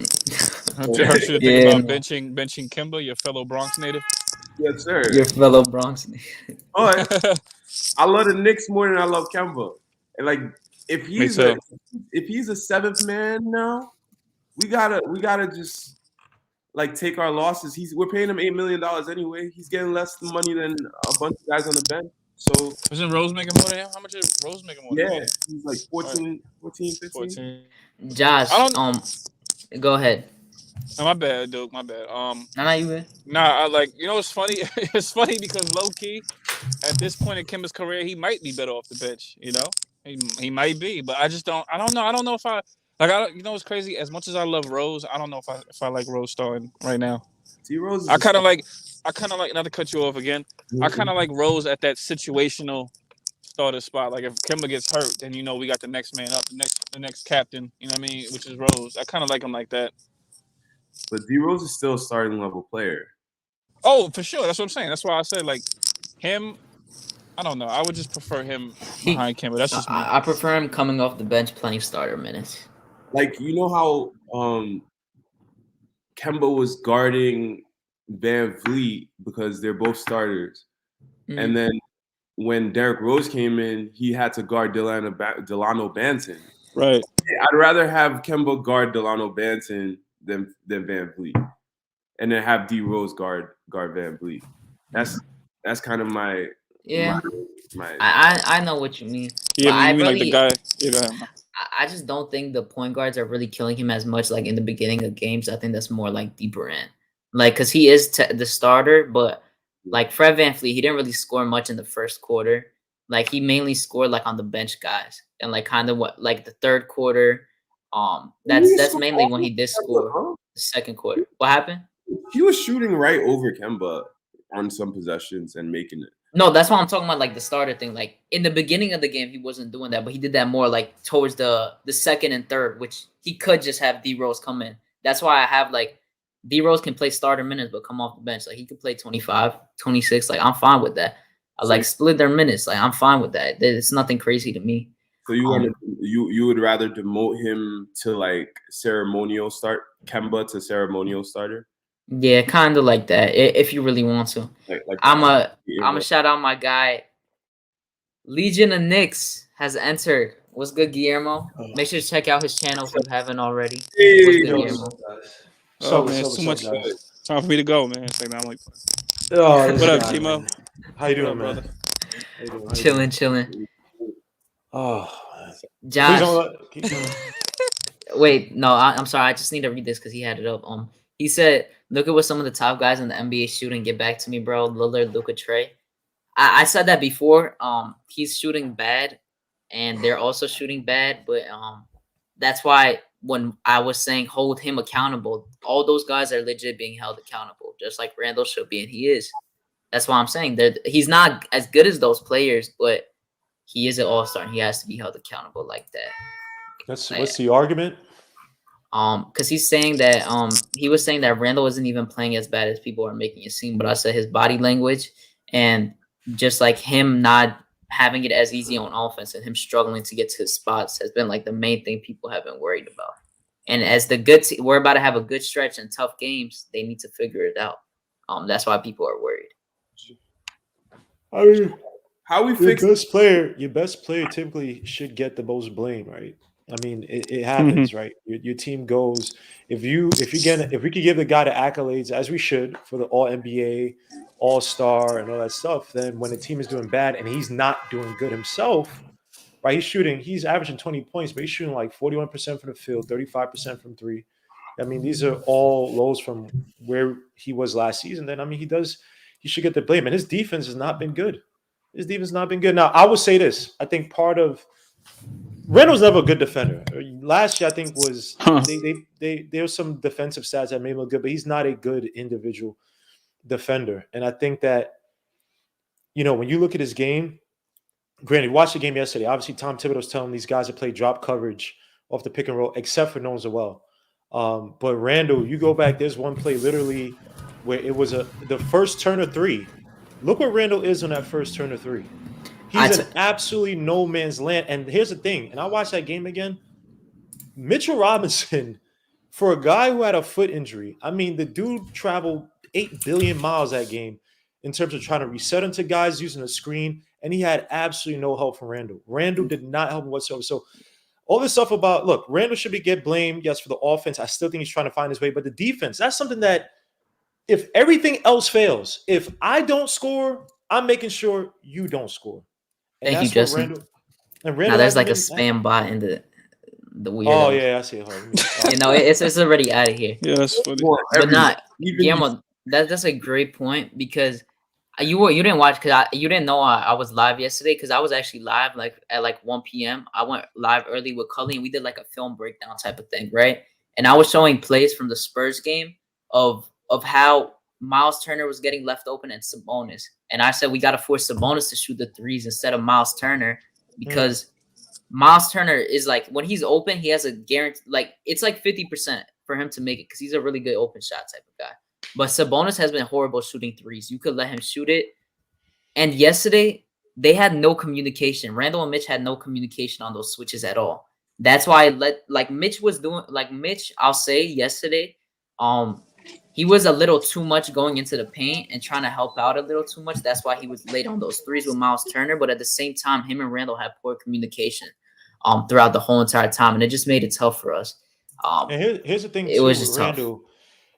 Hurts you to think about benching Kemba, your fellow Bronx native. Yes, sir. Your fellow Bronx. But I love the Knicks more than I love Kemba. And like, if he's a seventh man now, we gotta just like take our losses. We're paying him $8 million anyway. He's getting less money than a bunch of guys on the bench. So isn't Rose making more than him? How much is Rose making more than him? Yeah, he's like 14, 15. 14. Josh, go ahead. No, my bad, Duke. My bad. No, you good. Nah, I like, you know, it's funny. It's funny because low key, at this point in Kemba's career, he might be better off the bench. You know, he might be, but I don't know. I don't know if I like. You know, it's crazy. As much as I love Rose, I don't know if I like Rose starting right now. Rose. I kind of like. Not to cut you off again. Mm-hmm. I kind of like Rose at that situational starter spot. Like if Kemba gets hurt, then you know we got the next man up, the next captain. You know what I mean? Which is Rose. I kind of like him like that. But D Rose is still a starting level player. Oh, for sure. That's what I'm saying. That's why I said like him. I don't know. I would just prefer him behind Kemba. That's just me. I prefer him coming off the bench playing starter minutes. Like, you know how Kemba was guarding Van Vliet because they're both starters. Mm-hmm. And then when Derrick Rose came in, he had to guard Delano Banton. Right. I'd rather have Kemba guard Delano Banton than Van Vliet. And then have D Rose guard Van Vliet. That's kind of my I know what you mean. Yeah, you mean like the guy. Yeah. I just don't think the point guards are really killing him as much like in the beginning of games. I think that's more like deeper in. Like, because he is the starter, but like Fred VanVleet, he didn't really score much in the first quarter. Like, he mainly scored like on the bench guys. And like kind of what like the third quarter. That's mainly when he did score the second quarter. What happened? He was shooting right over Kemba on some possessions and making it. No, that's why I'm talking about like the starter thing. Like in the beginning of the game, he wasn't doing that, but he did that more like towards the second and third, which he could just have D Rose come in. That's why I have like D Rose can play starter minutes, but come off the bench. Like he could play 25, 26. Like I'm fine with that. I like split their minutes. Like I'm fine with that. It's nothing crazy to me. So you would rather demote him to like ceremonial start, Kemba to ceremonial starter? Yeah, kind of like that. If you really want to, I'm a shout out my guy. Legion of Knicks has entered. What's good, Guillermo? Make sure to check out his channel if you haven't already. Hey, what's good, Guillermo? So man, it's too much time for me to go, man. It's like, I'm like, what up, Timo? How you doing, man? Chilling. Oh, Josh. Wait, no, I'm sorry. I just need to read this because he had it up. He said, "Look at what some of the top guys in the NBA shoot and get back to me, bro. Lillard, Luka, Trey." I said that before. He's shooting bad, and they're also shooting bad. But that's why when I was saying hold him accountable, all those guys are legit being held accountable, just like Randall should be, and he is. That's why I'm saying that he's not as good as those players, but he is an all-star, and he has to be held accountable like that. What's the argument? Because he's saying that he was saying that Randall isn't even playing as bad as people are making it seem, but I said his body language and just like him not having it as easy on offense and him struggling to get to his spots has been like the main thing people have been worried about. And as the good team, we're about to have a good stretch and tough games. They need to figure it out. That's why people are worried. I mean, How we your fix best player typically should get the most blame, right? I mean, it happens, right? Your team goes if we could give the guy the accolades as we should for the All NBA, All Star, and all that stuff, then when the team is doing bad and he's not doing good himself, right? He's averaging 20 points, but he's shooting like 41% from the field, 35% from three. I mean, these are all lows from where he was last season. Then I mean, he should get the blame, and his defense has not been good. His defense has not been good. Now, I would say this: I think part of Randall's never a good defender. Last year, I think was there was some defensive stats that made him look good, but he's not a good individual defender. And I think that when you look at his game, granted, watch the game yesterday. Obviously, Tom Thibodeau's telling these guys to play drop coverage off the pick and roll, except for Nones well. But Randall, you go back. There's one play literally where it was the first Turner three. Look where Randall is on that first Turner three. He's in absolutely no man's land. And here's the thing, and I watched that game again. Mitchell Robinson, for a guy who had a foot injury, I mean, the dude traveled 8 billion miles that game in terms of trying to reset into guys using a screen, and he had absolutely no help from Randall. Randall did not help him whatsoever. So all this stuff about, look, Randall should get blamed, yes, for the offense. I still think he's trying to find his way. But the defense, that's something that if everything else fails, if I don't score, I'm making sure you don't score. And Thank you, Justin. Now there's like a spam bot in the weird. Oh yeah, I see it. It's already out of here. Yeah, that's funny. But not Guillermo. That's a great point because you didn't watch because you didn't know I was live yesterday because I was actually live at 1 p.m. I went live early with Cully and we did like a film breakdown type of thing, right? And I was showing plays from the Spurs game of how Miles Turner was getting left open and Sabonis. And I said we got to force Sabonis to shoot the threes instead of Miles Turner because Miles Turner is like when he's open, he has a guarantee it's like 50% for him to make it because he's a really good open shot type of guy. But Sabonis has been horrible shooting threes. You could let him shoot it. And yesterday, they had no communication. Randall and Mitch had no communication on those switches at all. That's why Mitch was doing I'll say yesterday, he was a little too much going into the paint and trying to help out a little too much. That's why he was late on those threes with Miles Turner. But at the same time, him and Randall had poor communication throughout the whole entire time. And it just made it tough for us. And here's the thing, it was just Randall. Tough.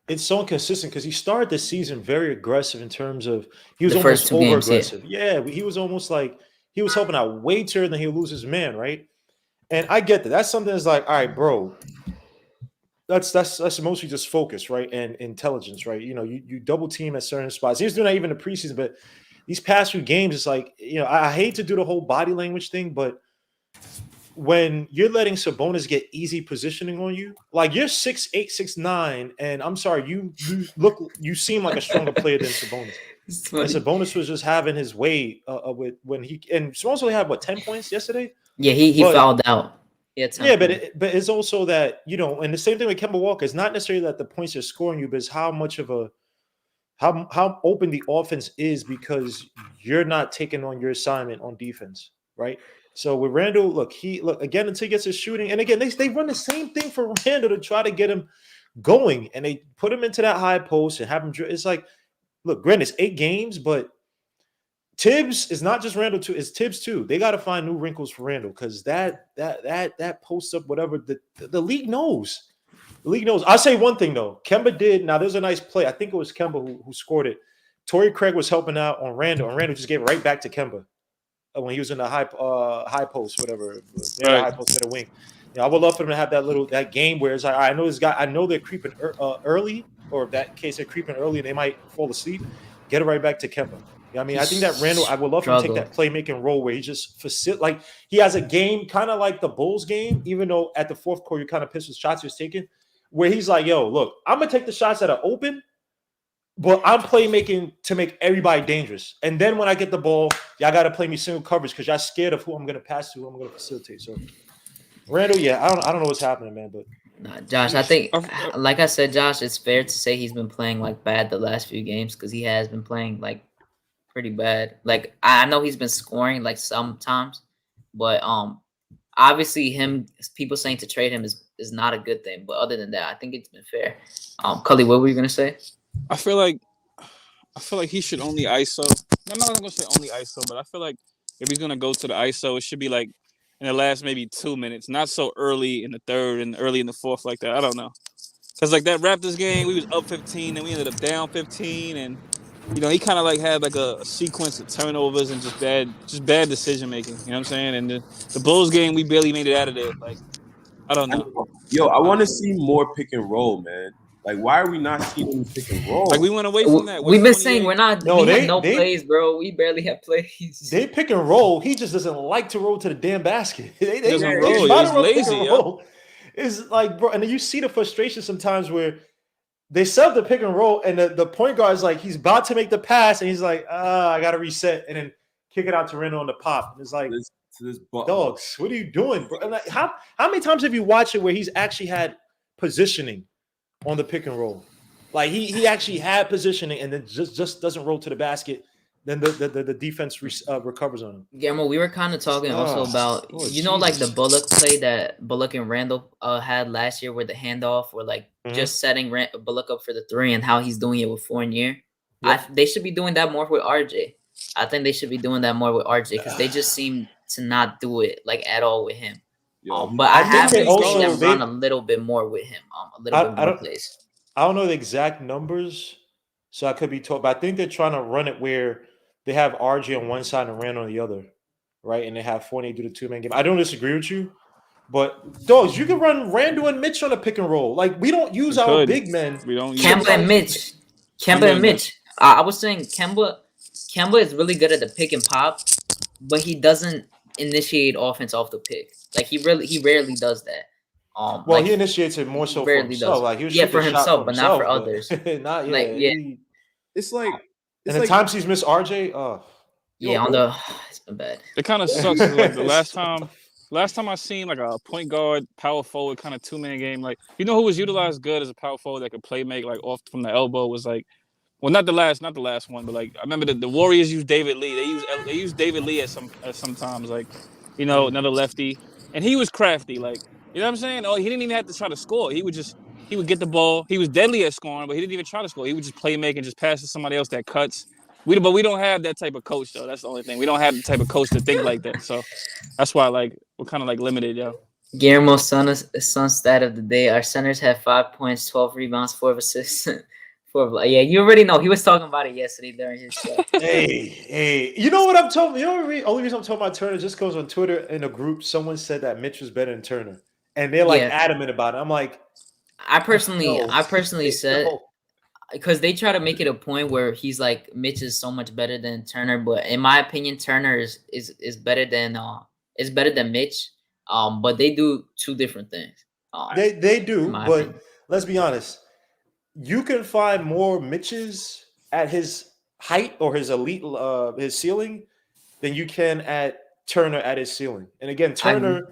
It's so inconsistent because he started the season very aggressive in terms of he was almost over aggressive. Yeah, he was almost like he was helping out way too, and then he'll lose his man, right? And I get that. That's something that's like, all right, bro. That's mostly just focus, right? And intelligence, right? You double team at certain spots. He was doing that even in the preseason, but these past few games, it's like, I hate to do the whole body language thing, but when you're letting Sabonis get easy positioning on you, like you're 6'8", 6'9", and I'm sorry, you seem like a stronger player than Sabonis. And Sabonis was just having his way with when Sabonis only had 10 points yesterday. Yeah, he fouled out. Yeah, but it's also that and the same thing with Kemba Walker. It's not necessarily that the points are scoring you, but it's how much of how open the offense is because you're not taking on your assignment on defense, right? So with Randall, look again until he gets his shooting, and again they run the same thing for Randall to try to get him going, and they put him into that high post and have him. It's like, look, granted, it's 8 games, but Tibbs is not just Randall too; it's Tibbs too. They got to find new wrinkles for Randall because that post up whatever the league knows. The league knows. I'll say one thing though, Kemba did. Now there's a nice play. I think it was Kemba who scored it. Torrey Craig was helping out on Randall, and Randall just gave it right back to Kemba. When he was in the high post, whatever, right. High post, middle wing. I would love for them to have that game where it's like, I know this guy, I know they're creeping early, or in that case they're creeping early and they might fall asleep. Get it right back to Kemba. I mean, I think that Randall, I would love for him to take that playmaking role where he just he has a game kind of like the Bulls game, even though at the fourth quarter you're kind of pissed with shots he was taking, where he's like, yo, look, I'm gonna take the shots that are open. But I'm playmaking to make everybody dangerous. And then when I get the ball, y'all got to play me single coverage because y'all scared of who I'm going to pass to, who I'm going to facilitate. So, Randall, I don't know what's happening, man. But nah, Josh, I think, like I said, Josh, it's fair to say he's been playing bad the last few games because he has been playing pretty bad. Like I know he's been scoring like sometimes, but obviously people saying to trade him is not a good thing. But other than that, I think it's been fair. Cully, what were you gonna say? I feel like he should only ISO. I'm not gonna say only ISO, but I feel like if he's gonna go to the ISO, it should be like in the last maybe 2 minutes, not so early in the third and early in the fourth like that. I don't know, cause like that Raptors game, we was up 15 and we ended up down 15, and he kind of like had like a sequence of turnovers and just bad decision making. You know what I'm saying? And the Bulls game, we barely made it out of there. Like I don't know. Yo, I want to see more pick and roll, man. Like, why are we not seeing any pick and roll? Like we went away from that. We've been saying we're not. No, we have no plays, bro. We barely have plays. They pick and roll. He just doesn't like to roll to the damn basket. They doesn't try roll. to He's run pick lazy, and yo. roll. It's like, bro, and then you see the frustration sometimes where they sub the pick and roll, and the point guard is like, he's about to make the pass, and he's like, I got to reset, and then kick it out to Randall on the pop. And it's like, dogs, what are you doing, bro? And like, how many times have you watched it where he's actually had positioning on the pick and roll? Like he actually had positioning, and then just doesn't roll to the basket. Then the defense recovers on him. Guillermo, we were kind of talking also about like the Bullock play that Bullock and Randall had last year, where the handoff, where like just setting Bullock up for the three, and how he's doing it with Fournier. Yep. They should be doing that more with RJ. I think they should be doing that more with RJ, because they just seem to not do it like at all with him. But I have been seeing them run a little bit more with him. A little bit more plays. I don't know the exact numbers, so I could be told, but I think they're trying to run it where they have RJ on one side and Randall on the other, right? And they have Fournier do the two-man game. I don't disagree with you, but dogs, you can run Randall and Mitch on a pick and roll. Like, we don't use our big men. We don't use Kemba and Mitch. Kemba and Mitch. I was saying Kemba is really good at the pick and pop, but he doesn't initiate offense off the pick. Like he rarely does that. Well, he initiates it more so for himself. Like, he for himself, but not for others. Not like it's like, and the times he's missed RJ, it's been bad. It kind of sucks. Like the last time I seen like a point guard, power forward kind of two-man game, like who was utilized good as a power forward that could play make like off from the elbow was like, well, not the last one, but like I remember the Warriors used David Lee. They used David Lee at sometimes, like another lefty, and he was crafty, like. You know what I'm saying? Oh, he didn't even have to try to score. He would get the ball. He was deadly at scoring, but he didn't even try to score. He would just play make and just pass to somebody else that cuts. But we don't have that type of coach, though. That's the only thing. We don't have the type of coach to think like that. So that's why we're kind of like limited, yo. Guillermo's son stat of the day. Our centers have 5 points, 12 rebounds, 4 assists. Yeah, you already know. He was talking about it yesterday during his show. Hey, you know what I'm talking? You know the only reason I'm talking about Turner just goes on Twitter in a group. Someone said that Mitch was better than Turner, and they're like adamant about it. I'm like, I personally said, because they try to make it a point where he's like, Mitch is so much better than Turner, but in my opinion, Turner is better than Mitch. But they do two different things. They do, but let's be honest. You can find more Mitches at his height or his elite, his ceiling, than you can at Turner at his ceiling. And again, Turner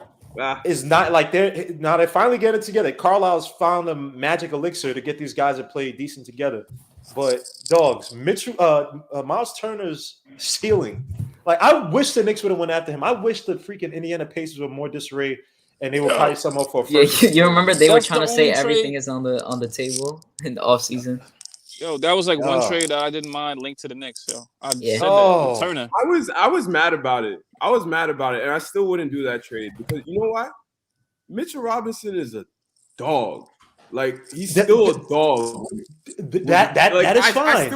is not like they finally get it together. Carlisle's found a magic elixir to get these guys to play decent together. But dogs, Miles Turner's ceiling. Like, I wish the Knicks would have went after him. I wish the freaking Indiana Pacers were more disarray. And they will probably sum up for a first. Yeah, you remember they were trying to say everything is on the table in the offseason. Yo, that was like one trade that I didn't mind linked to the Knicks. Yo, I said that. Turner. I was mad about it. And I still wouldn't do that trade because you know what? Mitchell Robinson is a dog. Like, he's still a dog. That is fine.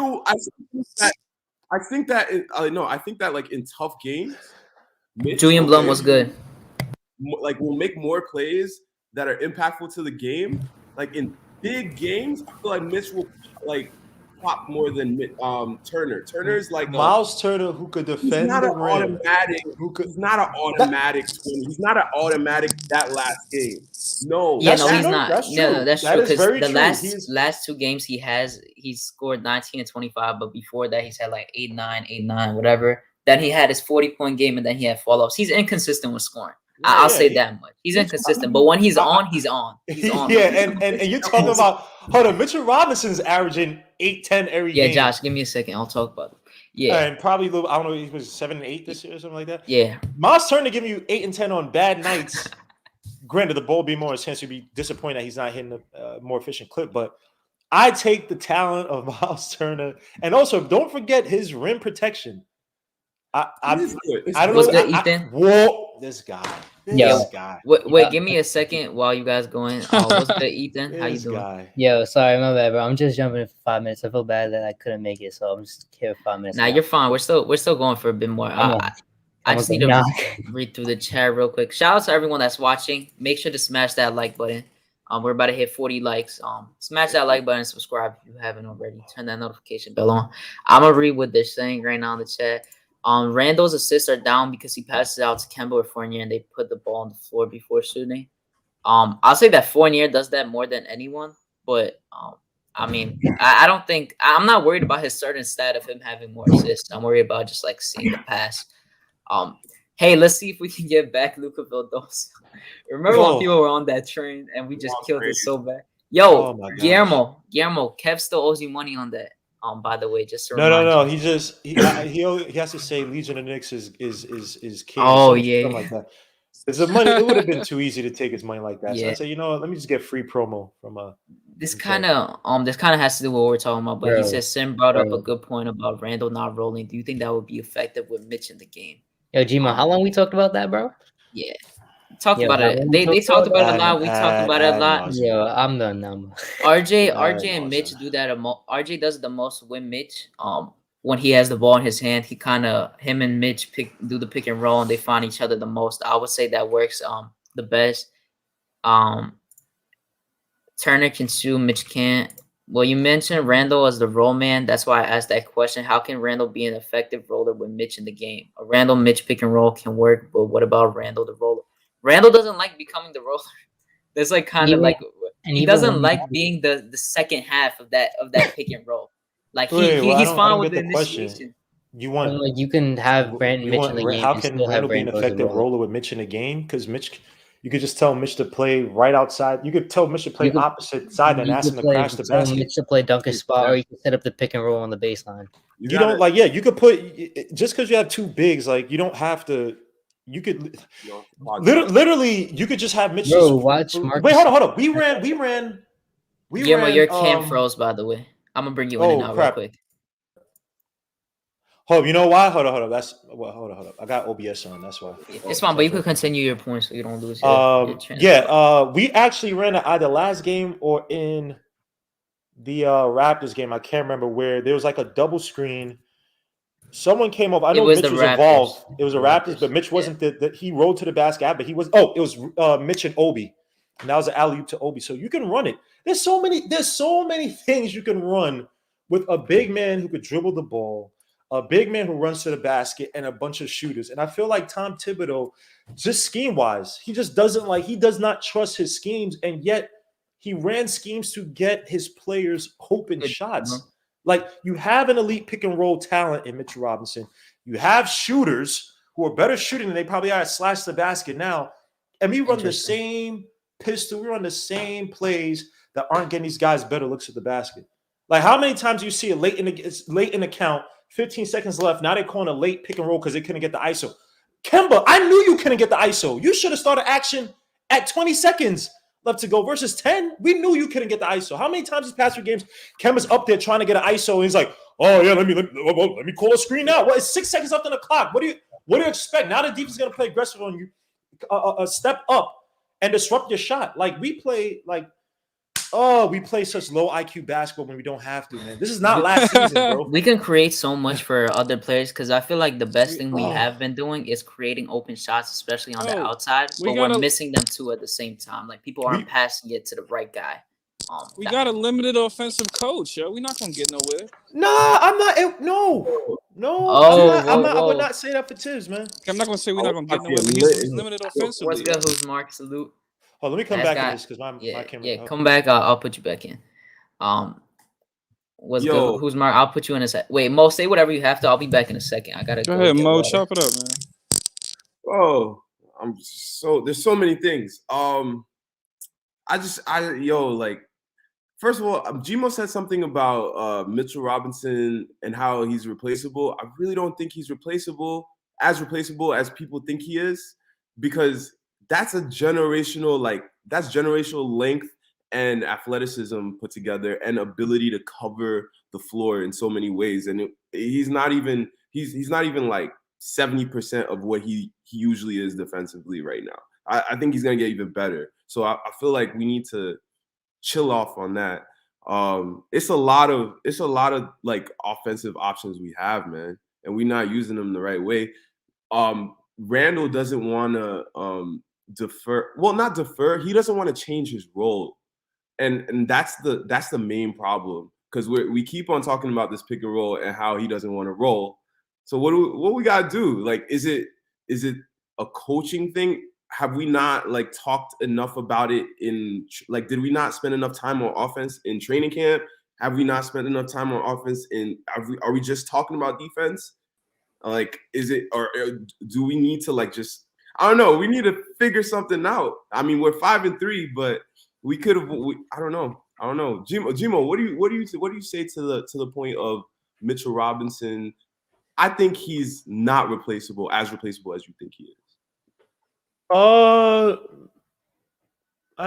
I think that like in tough games, Julian Blum was good. Like, will make more plays that are impactful to the game. Like, in big games, I feel like Mitch will like pop more than Turner. Turner's like Miles Turner, who could defend. He's not an automatic. He's not an automatic 20. He's not an automatic that last game. No. Yeah, no, he's not. That's true. No, that's that true. Because the last two games he's scored 19 and 25, but before that he's had like 8-9, whatever. Then he had his 40-point game, and then he had fall-offs. He's inconsistent with scoring. I'll say that much. He's inconsistent, but when he's on, he's on. He's on. Yeah, and you're talking about Mitchell Robinson's averaging 8-10 every game. Yeah, Josh, give me a second. I'll talk about it. Yeah, and probably I don't know, he was 7 and 8 this year or something like that. yeah. Miles Turner giving you 8 and 10 on bad nights. Granted, the ball be more intense. You'd be disappointed that he's not hitting a more efficient clip, but I take the talent of Miles Turner, and also don't forget his rim protection. I don't What's know. good, Ethan? Whoa, this guy. Yo, guy. wait, give me a second while you guys going. What's good, Ethan? How you This doing? guy. Yo, sorry, my bad, bro. I'm just jumping in for 5 minutes. I feel bad that I couldn't make it, so I'm just here for 5 minutes. Nah, now. you're fine. We're still going for a bit more. I just need to read through the chat real quick. Shout out to everyone that's watching. Make sure to smash that like button. We're about to hit 40 likes. Smash that like button, subscribe if you haven't already. Turn that notification bell on. I'm gonna read what they're saying right now in the chat. Randall's assists are down because he passes out to Kemba or Fournier and they put the ball on the floor before shooting. I'll say that Fournier does that more than anyone, but I mean, I don't think I'm not worried about his certain stat of him having more assists. I'm worried about just like seeing the pass. Hey, let's see if we can get back Luka Vildosa. Remember when people were on that train and we just killed it so bad? Yo, Guillermo, Kev still owes you money on that. By the way, just to no. He has to say Legion of Knicks is king. Oh something like that. It's the money. It would have been too easy to take his money like that. So I'd say, you know what, let me just get free promo from This kind of has to do with what we're talking about. But he says Sim brought up a good point about Randall not rolling. Do you think that would be effective with Mitch in the game? Yo, Gmo, how long we talked about that, bro? Yeah. Talked about it. They talked about it a lot. We talked about it a lot. Yo, I'm done now. RJ and Mitch do that. RJ does the most with Mitch. When he has the ball in his hand, him and Mitch do the pick and roll, and they find each other the most. I would say that works the best. Turner can shoot, Mitch can't. Well, you mentioned Randall as the roll man. That's why I asked that question. How can Randall be an effective roller with Mitch in the game? A Randall-Mitch pick and roll can work, but what about Randall the roller? Randall doesn't like becoming the roller. That's like kind of like he doesn't like being the second half of that pick and roll. Like he's fine with the initiation. You can have Brandon Mitch in the game. How can Randall be an effective roller with Mitch in the game? Because Mitch. You could just tell Mitch to play right outside. You could tell Mitch to play opposite side and ask him to crash the basket. Mitch to play dunker spot, or you can set up the pick and roll on the baseline. You don't like, you could put just because you have two bigs, like you don't have to. You could literally, you could just have Mitch. Watch. Wait, hold on. We ran. Guillermo, your cam froze, by the way. I'm gonna bring you in and out real quick. Hold, you know why? Hold on. Hold on. I got OBS on. That's why. It's fine, but you could continue your point so you don't lose your we actually ran it either last game or in the Raptors game. I can't remember where there was like a double screen. Someone came up. I know Mitch was involved. It was a Raptors, but Mitch wasn't he rolled to the basket, but he was. Oh, it was Mitch and Obi, and that was an alley-oop to Obi. So you can run it. There's so many things you can run with a big man who could dribble the ball. A big man who runs to the basket and a bunch of shooters. And I feel like Tom Thibodeau, just scheme-wise, he does not trust his schemes, and yet he ran schemes to get his players open shots. Like, you have an elite pick-and-roll talent in Mitchell Robinson. You have shooters who are better shooting than they probably are at slash the basket now. And we run the same pistol. We run the same plays that aren't getting these guys better looks at the basket. Like, how many times do you see it late in the count, 15 seconds left. Now they're calling a late pick and roll because they couldn't get the ISO. Kemba, I knew you couldn't get the ISO. You should have started action at 20 seconds left to go versus 10. We knew you couldn't get the ISO. How many times these past few games, Kemba's up there trying to get an ISO, and he's like, oh, yeah, let me call a screen now. Well, it's 6 seconds left on the clock. What do you expect? Now the defense is going to play aggressive on you. Step up and disrupt your shot. Like, we play such low IQ basketball when we don't have to, man. This is not last season, bro. We can create so much for other players because I feel like the best thing we have been doing is creating open shots, especially on the outside. But we're missing them too at the same time. Like, people aren't passing it to the right guy. We got a limited offensive coach, yo. We're not gonna get nowhere. Nah, I'm not. No. I would not say that for Tibbs, man. I'm not gonna say we're not gonna get nowhere. He's limited offensively. What's good? Who's Mark? Salute. Oh, let me come back in this because my camera. Yeah, come back. I'll put you back in. What's good? Who's Mark? I'll put you in a sec. Wait, Mo, say whatever you have to. I'll be back in a second. I gotta go ahead, Mo. Chop it up, man. Oh, there's so many things. First of all, Gmo said something about Mitchell Robinson and how he's replaceable. I really don't think he's replaceable as people think he is, because that's generational length and athleticism put together, and ability to cover the floor in so many ways. And he's not even like 70% of what he usually is defensively right now. I think he's gonna get even better. So I feel like we need to chill off on that. It's a lot of like offensive options we have, man, and we're not using them the right way. Randall doesn't want to defer. Well, not defer. He doesn't want to change his role, and that's the main problem, because we keep on talking about this pick and roll and how he doesn't want to roll. So what we gotta do? Like, is it a coaching thing? Have we not like talked enough about it did we not spend enough time on offense in training camp? Have we not spent enough time on offense are we just talking about defense? Like, is it, or do we need to like just, I don't know. We need to figure something out. I mean, we're 5-3, but we could have. I don't know. Gmo, what do you say to the point of Mitchell Robinson? I think he's not replaceable as you think he is. I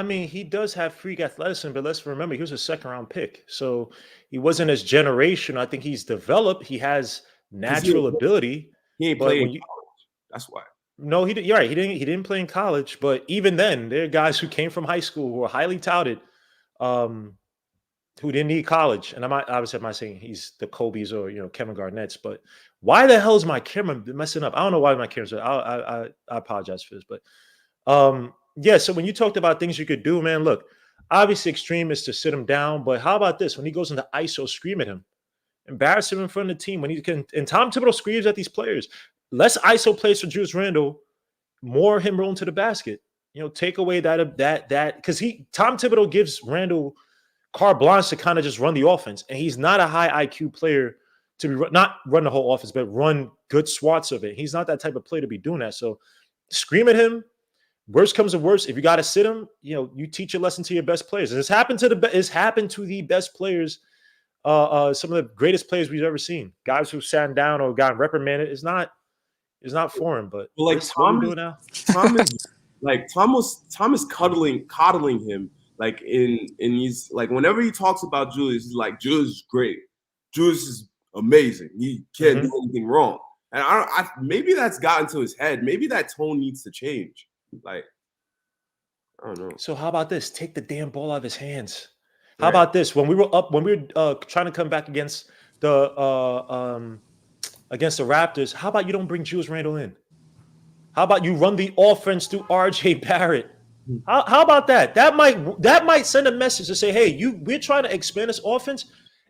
mean, he does have freak athleticism, but let's remember he was a second-round pick, so he wasn't as generational. I think he's developed. He has natural ability. He ain't playing in college. That's why. No, you're right. He didn't play in college, but even then, there are guys who came from high school who are highly touted, who didn't need college. And I'm not saying he's the Kobe's or Kevin Garnett's, but why the hell is my camera messing up? I don't know why my camera's. I apologize for this, but yeah. So when you talked about things you could do, man, look, obviously extreme is to sit him down, but how about this? When he goes into ISO, scream at him, embarrass him in front of the team. When he can, and Tom Thibodeau screams at these players. Less ISO plays for Julius Randle, more him rolling to the basket. Take away that because Tom Thibodeau gives Randle carte blanche to kind of just run the offense, and he's not a high IQ player to be not run the whole offense, but run good swats of it. He's not that type of player to be doing that. So scream at him. Worst comes to worst, if you got to sit him, you teach a lesson to your best players. And it's happened to the best players. Some of the greatest players we've ever seen. Guys who sat down or got reprimanded is not foreign, but like Tom is coddling him. Like in he's like, whenever he talks about Julius, he's like, Julius is great. Julius is amazing. He can't do anything wrong. And maybe that's gotten to his head. Maybe that tone needs to change. Like, I don't know. So how about this? Take the damn ball out of his hands. How about this? When we were trying to come back against the Raptors, how about you don't bring Julius Randle in? How about you run the offense through RJ Barrett? How about that? That might send a message to say, hey, we're trying to expand this offense,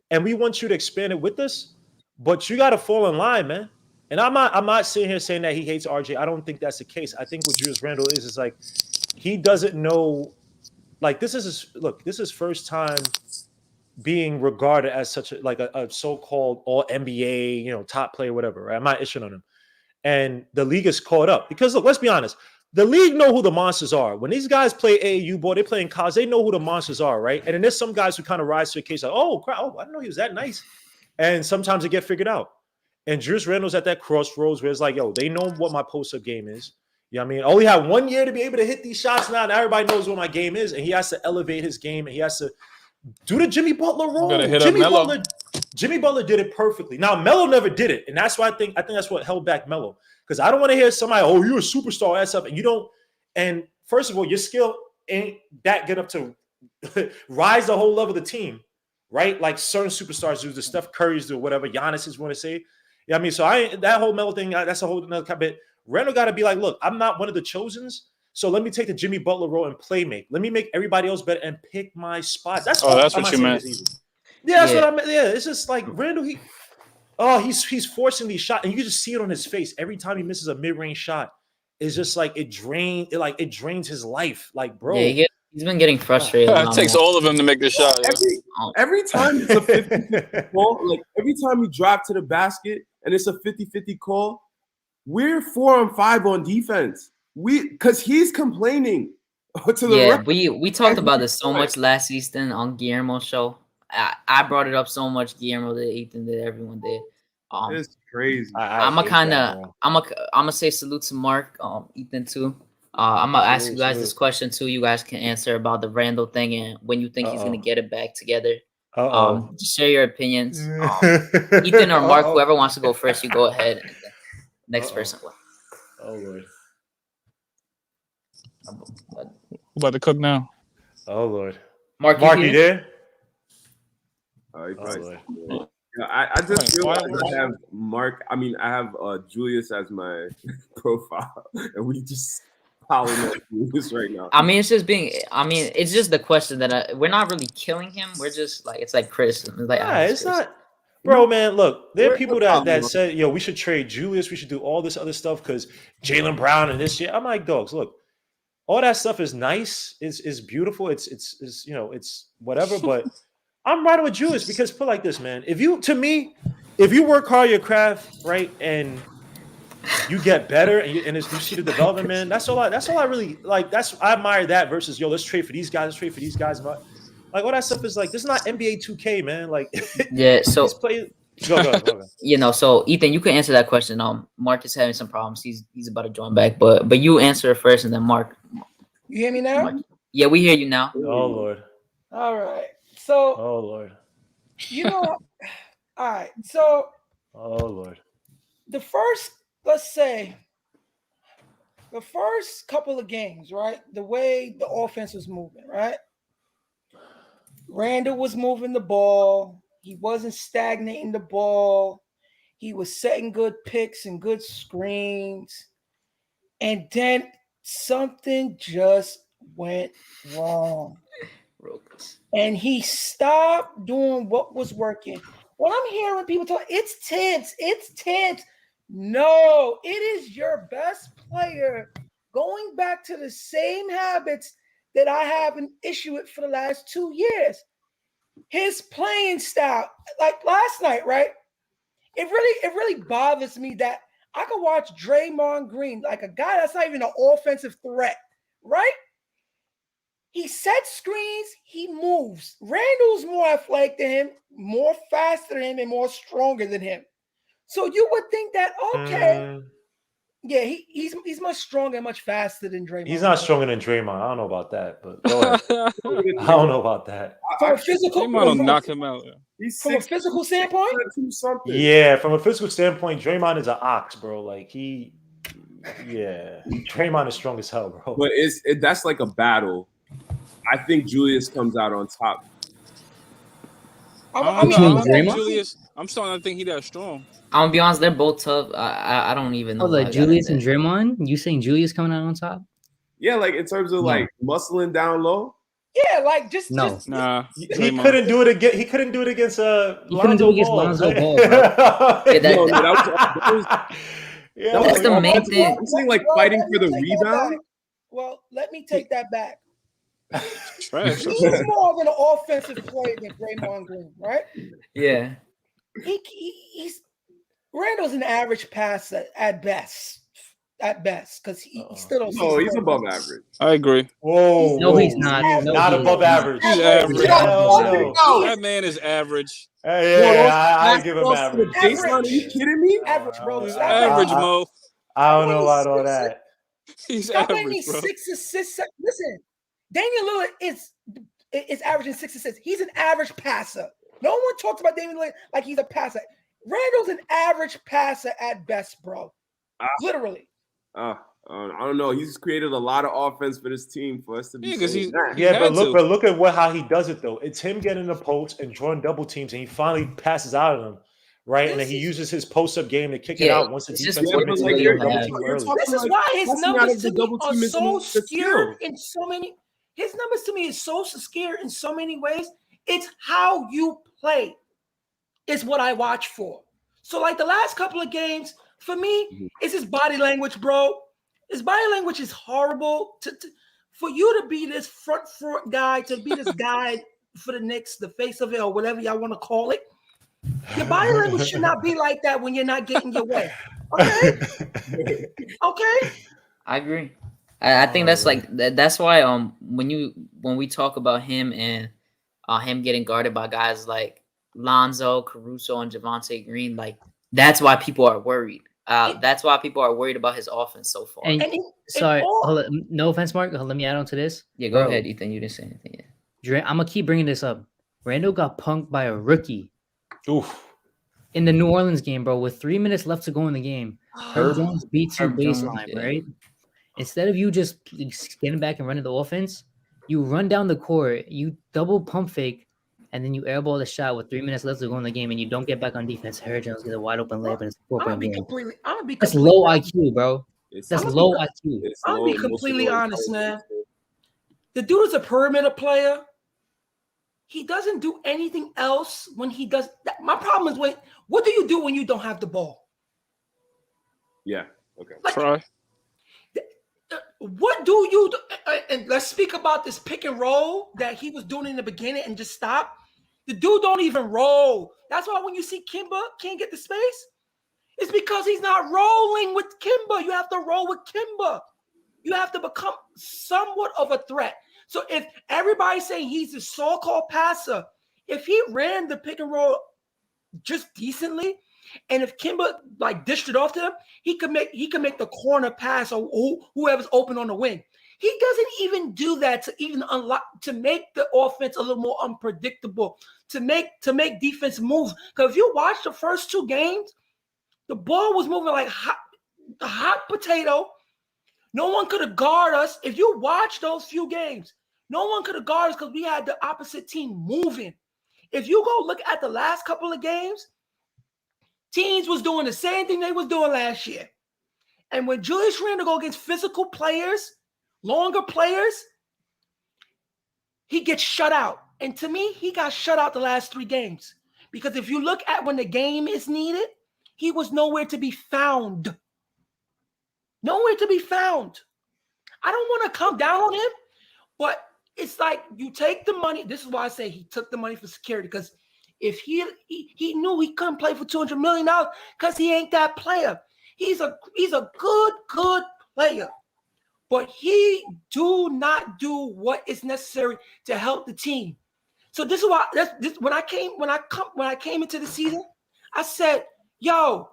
and we want you to expand it with us, but you got to fall in line, man. And I'm not sitting here saying that he hates RJ. I don't think that's the case. I think what Julius Randle is like he doesn't know. Like this is his first time being regarded as such a so-called all NBA, top player, whatever. Right? I'm not issuing on him, and the league is caught up because look, let's be honest. The league know who the monsters are. When these guys play AAU ball, they play in college. They know who the monsters are, right? And then there's some guys who kind of rise to the case like, oh, crap, I didn't know he was that nice. And sometimes they get figured out. And Julius Randle's at that crossroads where it's like, yo, they know what my post-up game is. You know what I mean? I only have 1 year to be able to hit these shots now, and everybody knows what my game is, and he has to elevate his game, and he has to do the Jimmy Butler role. Jimmy Butler did it perfectly. Now, Melo never did it, and that's why I think that's what held back Melo. Because I don't want to hear somebody, oh, you're a superstar, that stuff, and you don't. And first of all, your skill ain't that good up to rise the whole level of the team, right? Like certain superstars do, the Steph Curry's do, whatever Giannis is want to say. Yeah, I mean, so that whole Melo thing, that's a whole another kind of bit. Randle got to be like, look, I'm not one of the chosens, so let me take the Jimmy Butler role and play make. Let me make everybody else better and pick my spots. That's what you meant. Yeah, that's what I meant. Yeah, it's just like Randle. He's forcing these shots, and you can just see it on his face every time he misses a mid-range shot. It's just like it drains his life. Like, bro, yeah, he's been getting frustrated. It takes all of them to make the shot. Every time it's a 50-50 call, like every time we drive to the basket and it's a 50-50 call, we're 4-on-5 on defense. Because he's complaining to the Yeah, right. we talked about this so much last season on Guillermo's show. I brought it up so much. Guillermo did, Ethan did, everyone did. It's crazy. I'm gonna say salute to Mark, Ethan too. I'm gonna ask you guys this question too. You guys can answer about the Randall thing and when you think he's gonna get it back together. Just share your opinions. Ethan or Mark, whoever wants to go first, you go ahead. And next person. Oh Lord. About to cook now. Oh Lord. Mark, you there? I just realized I have Mark. I mean, I have Julius as my profile, and we just piling up Julius right now. I mean, it's just it's just the question that we're not really killing him. We're just like, it's like criticism. It's like, it's not. Bro, man, look, there are people that said, yo, we should trade Julius. We should do all this other stuff because Jaylen Brown and this shit. I'm like, dogs, look, all that stuff is nice. It's beautiful. It's you know, it's whatever. But I'm riding with Julius because put like this, man. If you work hard your craft, right, and you get better and you see the development, man, that's all I really like. I admire that versus, yo, let's trade for these guys, let's trade for these guys. Like all that stuff is like, this is not NBA 2K, man. Like, yeah. So go. You know, so Ethan, you can answer that question. Mark is having some problems. He's about to join back, but you answer it first, and then Mark. You hear me now? Mark. Yeah, we hear you now. Oh Lord. All right. So. Oh Lord. You know. All right. So. Oh Lord. Let's say, the first couple of games, right? The way the offense was moving, right? Randall was moving the ball. He wasn't stagnating the ball. He was setting good picks and good screens. And then something just went wrong. And he stopped doing what was working. When I'm hearing people talk, it's tense. No, it is your best player going back to the same habits that I have an issue with for the last 2 years. His playing style, like last night, right? It really bothers me that I could watch Draymond Green, like a guy that's not even an offensive threat, right? He sets screens, he moves. Randall's more athletic than him, more faster than him, and more stronger than him. So you would think that, okay, yeah, he's much stronger and much faster than Draymond. He's not stronger than Draymond. I don't know about that, but go ahead. I don't know about that. From a physical, Draymond will knock him out. From a physical standpoint, yeah, from a physical standpoint, Draymond is an ox, bro. Like Draymond is strong as hell, bro. But that's like a battle. I think Julius comes out on top. I'm starting to think he that strong. I'm gonna be honest, they're both tough. I don't even know. Like Julius and Draymond? You saying Julius coming out on top? Yeah, like in terms of like muscling down low. Yeah, like just nah. He couldn't do it again. He couldn't do it against Lonzo Ball. Lonzo Ball, bro. That's the main thing. I'm saying like fighting for the rebound. Well, let me take that back. Trash. He's more of an offensive player than Draymond Green, right? Yeah. He's Randall's an average passer at best, because he still don't. No, he's above average. I agree. Whoa, no, he's not. Not above average. He's average. No. That man is average. I give him average. Are you kidding me? Average, bro. He's average, Mo. I don't know about all that. He's Stop average, me bro. 6 assists. Listen, Damian Lillard is averaging 6 assists. He's an average passer. No one talks about Damian Lillard like he's a passer. Randall's an average passer at best, bro. Literally. I don't know. He's created a lot of offense for this team for us to be. But look at how he does it though. It's him getting the post and drawing double teams, and he finally passes out of them, right? And then he uses his post-up game to kick it out once the defense gets double team early. This is why his numbers to me are so scared in so many. His numbers to me is so scared in so many ways. It's how you play is what I watch for. So like the last couple of games, for me, it's his body language, bro. His body language is horrible. For you to be this front guy, to be this guy for the Knicks, the face of it, or whatever y'all want to call it, your body language should not be like that when you're not getting your way. Okay? Okay? I agree. I think that's like that's why when we talk about him and him getting guarded by guys like Lonzo, Caruso, and Javonte Green, like that's why people are worried. That's why people are worried about his offense so far. And sorry, hold on, no offense, Mark. Let me add on to this. Yeah, go ahead, Ethan. You didn't say anything yet. I'm gonna keep bringing this up. Randall got punked by a rookie. Oof. In the New Orleans game, bro, with 3 minutes left to go in the game, Herb Jones beats you Herb Jones, baseline, yeah. right? Instead of you just getting back and running the offense, you run down the court, you double pump fake, and then you airball the shot with 3 minutes left to go in the game, and you don't get back on defense. Herb Jones gets a wide open layup, and it's a 4-point game. That's low IQ, bro. That's low IQ. I'm gonna be completely honest, man. The dude is a perimeter player. He doesn't do anything else when he does that. My problem is what do you do when you don't have the ball? Yeah. Okay. Try. What do you do? And let's speak about this pick and roll that he was doing in the beginning and just stop. The dude don't even roll. That's why when you see Kimba can't get the space, it's because he's not rolling with Kimba. You have to roll with Kimba. You have to become somewhat of a threat. So if everybody's saying he's a so-called passer, if he ran the pick and roll just decently, and if Kimba like dished it off to him, he could make the corner pass or whoever's open on the wing. He doesn't even do that to even to make the offense a little more unpredictable, to make defense move. Because if you watch the first two games, the ball was moving like a hot potato. No one could have guarded us. If you watch those few games, no one could have guarded us because we had the opposite team moving. If you go look at the last couple of games, teams was doing the same thing they was doing last year. And when Julius Randle go against physical players, longer players, he gets shut out. And to me, he got shut out the last 3 games. Because if you look at when the game is needed, he was nowhere to be found. Nowhere to be found. I don't want to come down on him, but it's like you take the money. This is why I say he took the money for security, because if he knew he couldn't play for $200 million because he ain't that player. He's a good player, but he do not do what is necessary to help the team. So this is why when I came into the season, I said, yo,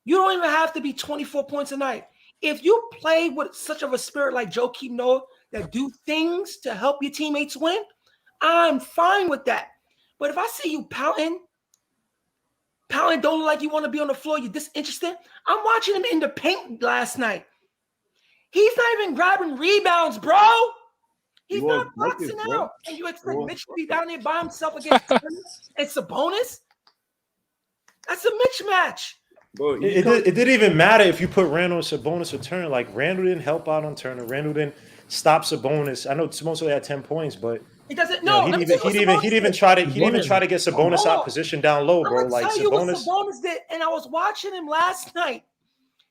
you don't even have to be 24 points a night. If you play with such of a spirit like Joakim Noah that do things to help your teammates win, I'm fine with that. But if I see you pouting, don't look like you want to be on the floor, you're disinterested. I'm watching him in the paint last night. He's not even grabbing rebounds, bro. He's not boxing out. And you expect Mitch to be down there by himself against and Sabonis? That's a mismatch. Bro, It didn't even matter if you put Randall and Sabonis or Turner. Like, Randall didn't help out on Turner. Randall didn't stop Sabonis. I know Sabonis only had 10 points, but he doesn't. No, he didn't even try to get Sabonis out position down low, bro. Like Sabonis did, and I was watching him last night.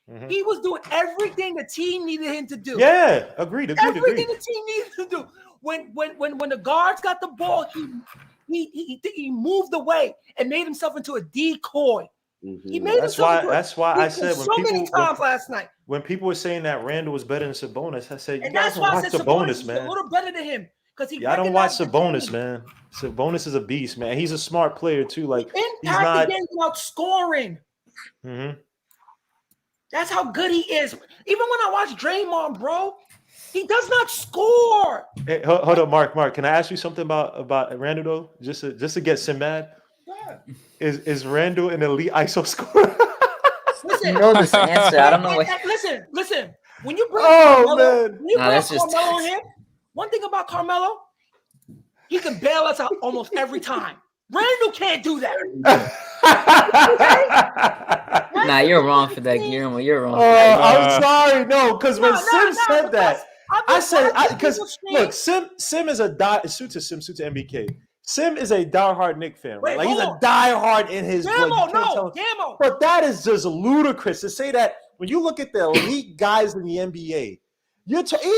Mm-hmm. He was doing everything the team needed him to do. Yeah, agreed. Everything the team needed to do. When the guards got the ball, he moved away and made himself into a decoy. Mm-hmm. He made that's why I said many times last night. When people were saying that Randall was better than Sabonis, I said, you and guys don't watch Sabonis, man. A little better than him because I don't watch Sabonis, man. Sabonis is a beast, man. He's a smart player too. Like, he's not the game without scoring. Mm-hmm. That's how good he is. Even when I watch Draymond, bro, he does not score. Hey, hold up, Mark. Can I ask you something about Randall though? Just to get Sim mad. Yeah. Is Randall an elite ISO scorer? Listen, you know this answer. I don't know what. Listen. When you bring Carmelo on him, one thing about Carmelo, he can bail us out almost every time. Randall can't do that. Nah, you're wrong for that, Guillermo. You're wrong. I'm sorry, no, because when Sim said that, I said because look, Sim is a suit to MBK. Sim is a diehard Knicks fan, right? Like, he's a diehard in his blood. Gammo. But that is just ludicrous to say that when you look at the elite guys in the NBA. You're talking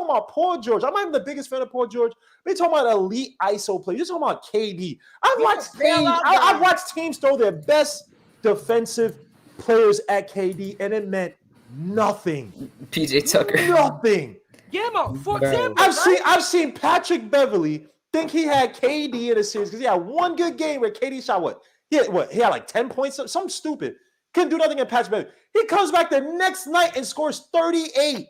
about Paul George. I'm not even the biggest fan of Paul George. We're talking about elite ISO play. You're talking about KD. I've watched teams throw their best defensive players at KD, and it meant Nothing. PJ Tucker. Nothing. Gamma, for Bro. example, I've seen Patrick Beverly think he had KD in the series because he had one good game where KD shot what? He had like 10 points, something stupid. Couldn't do nothing in Patrick Beverly. He comes back the next night and scores 38.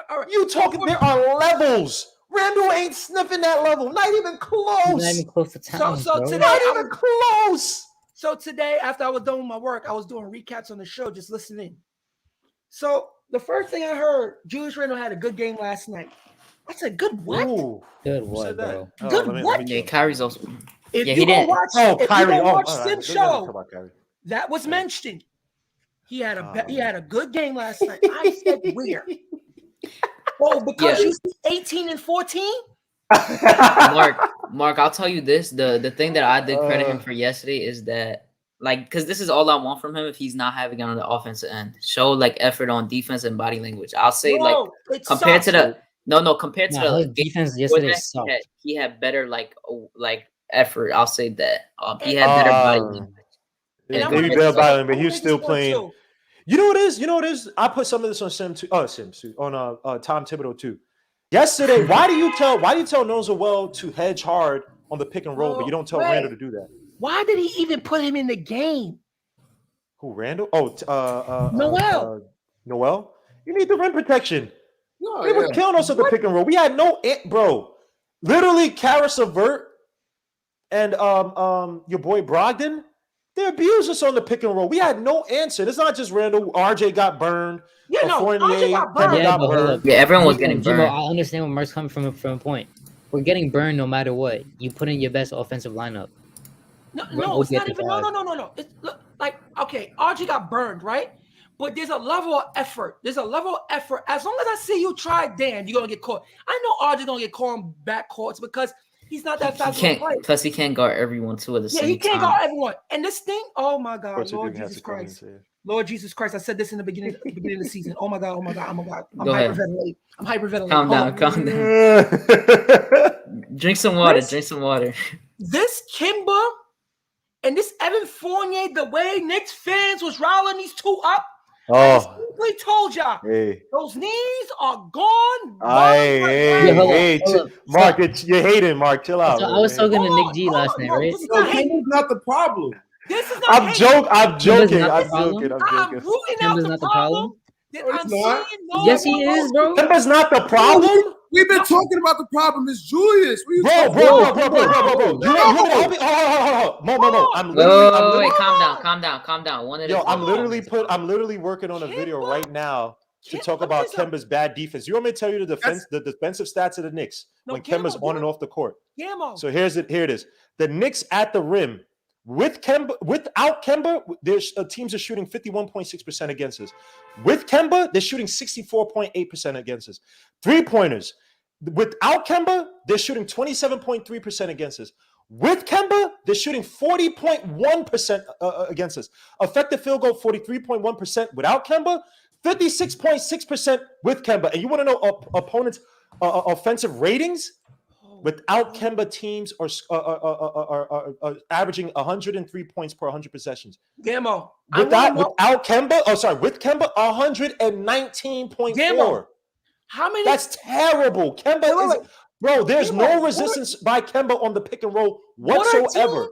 all right. You talking? There are levels. Randall ain't sniffing that level. Not even close. He's not even close to town, So bro. today, Not even close. So today, after I was done with my work, I was doing recaps on the show, just listening. So the first thing I heard, Julius Randle had a good game last night. I said, "Good what? Ooh. Good Who what, said that? bro? Oh, Good let me what? Yeah, Kyrie's also. If Yeah, you he go didn't. watch, Oh, if Kyrie. you go Oh, watch all right. Sim's Let's not talk show, about Kyrie. that was mentioned. He had a good game last night. I said, where? Oh, because Yeah. you see 18 and 14? Mark, I'll tell you this. The thing that I did credit him for yesterday is that, like, because this is all I want from him if he's not having it on the offensive end. Show like effort on defense and body language. I'll say like it compared to sucks. compared to Nah, the his defense before yesterday that, sucked. he had better like effort. I'll say that. He had better body language. And I'm Maybe gonna better make by this- him, but I'm he gonna was make still this point playing. too. You know what it is? I put some of this on Tom Thibodeau too. Yesterday, why do you tell Noza Well to hedge hard on the pick and roll, but you don't tell Wait. Randall to do that? Why did he even put him in the game? Who, Randall? Oh, Noel. Noel? You need the rim protection. No, They were killing us at the pick and roll. We had no bro. Literally, Karis LeVert and your boy Brogdon, they abused us on the pick and roll. We had no answer. It's not just Randall. RJ got burned. Yeah, no, Fournier, RJ got Kemba burned. got but hold burned. up. Yeah, everyone was getting Jimbo, burned. I understand where Mark's coming from a point. We're getting burned no matter what. You put in your best offensive lineup. No, We'll it's get not the even. vibe. No. It's like, okay, RJ got burned, right? But there's a level of effort. There's a level of effort. As long as I see you try, Dan, you're gonna get caught. I know RJ's gonna get caught on back courts because he's not that He fast of a player. can't. Plus, he can't guard everyone too at the Yeah, same he can't time. guard everyone. And this thing, oh my God, Course, Lord Haduken has Jesus to come and Christ. say it. Lord Jesus Christ. I said this in the beginning of the season. Oh my God. I'm Go ahead. hyperventilating. I'm hyperventilating. Calm Hold down. on. Calm down. Drink some water. This- Drink some water. This Kimba and this Evan Fournier, the way Knicks fans was riling these two up, I Oh, simply told y'all, hey. those knees are gone. Yeah, hold up. Mark, you're hating, Mark. Chill out. So I was man. talking to Hold Nick G on, last hold on, night, no, right? this is No, not hating. Kimba's not the problem. This is not I'm hating. joking. I'm joking. not I'm the problem? joking. I'm rooting out Kimba's the not the problem. problem? That No, I'm it's not. saying no. Yes, he is, bro. Kemba's not the problem. We've been talking about the problem. It's Julius. What are you Bro. talking You about? want me to help you? Hold. Mo. I'm Wait, literally. wait, calm down. One at a Yo, time. I'm literally working on a video Kemba? right now to Kemba, talk let me about tell you Kemba's bad defense. You want me to tell you the defensive stats of the Knicks No, when Kemba's Kemba, on and off the court? Gammo. So here it is. The Knicks at the rim with Kemba, without Kemba, there's teams are shooting 51.6% against us. With Kemba, they're shooting 64.8% against us. 3-pointers. Without Kemba, they're shooting 27.3% against us. With Kemba, they're shooting 40.1% against us. Effective field goal, 43.1%. Without Kemba, 56.6% with Kemba. And you want to know opponents' offensive ratings? Without Kemba, teams are averaging 103 points per 100 possessions. Gammo. With Kemba, 119.4. Gammo. How many? That's terrible. Kemba Wait. is, bro. There's Gammo, no what resistance by Kemba on the pick and roll What whatsoever.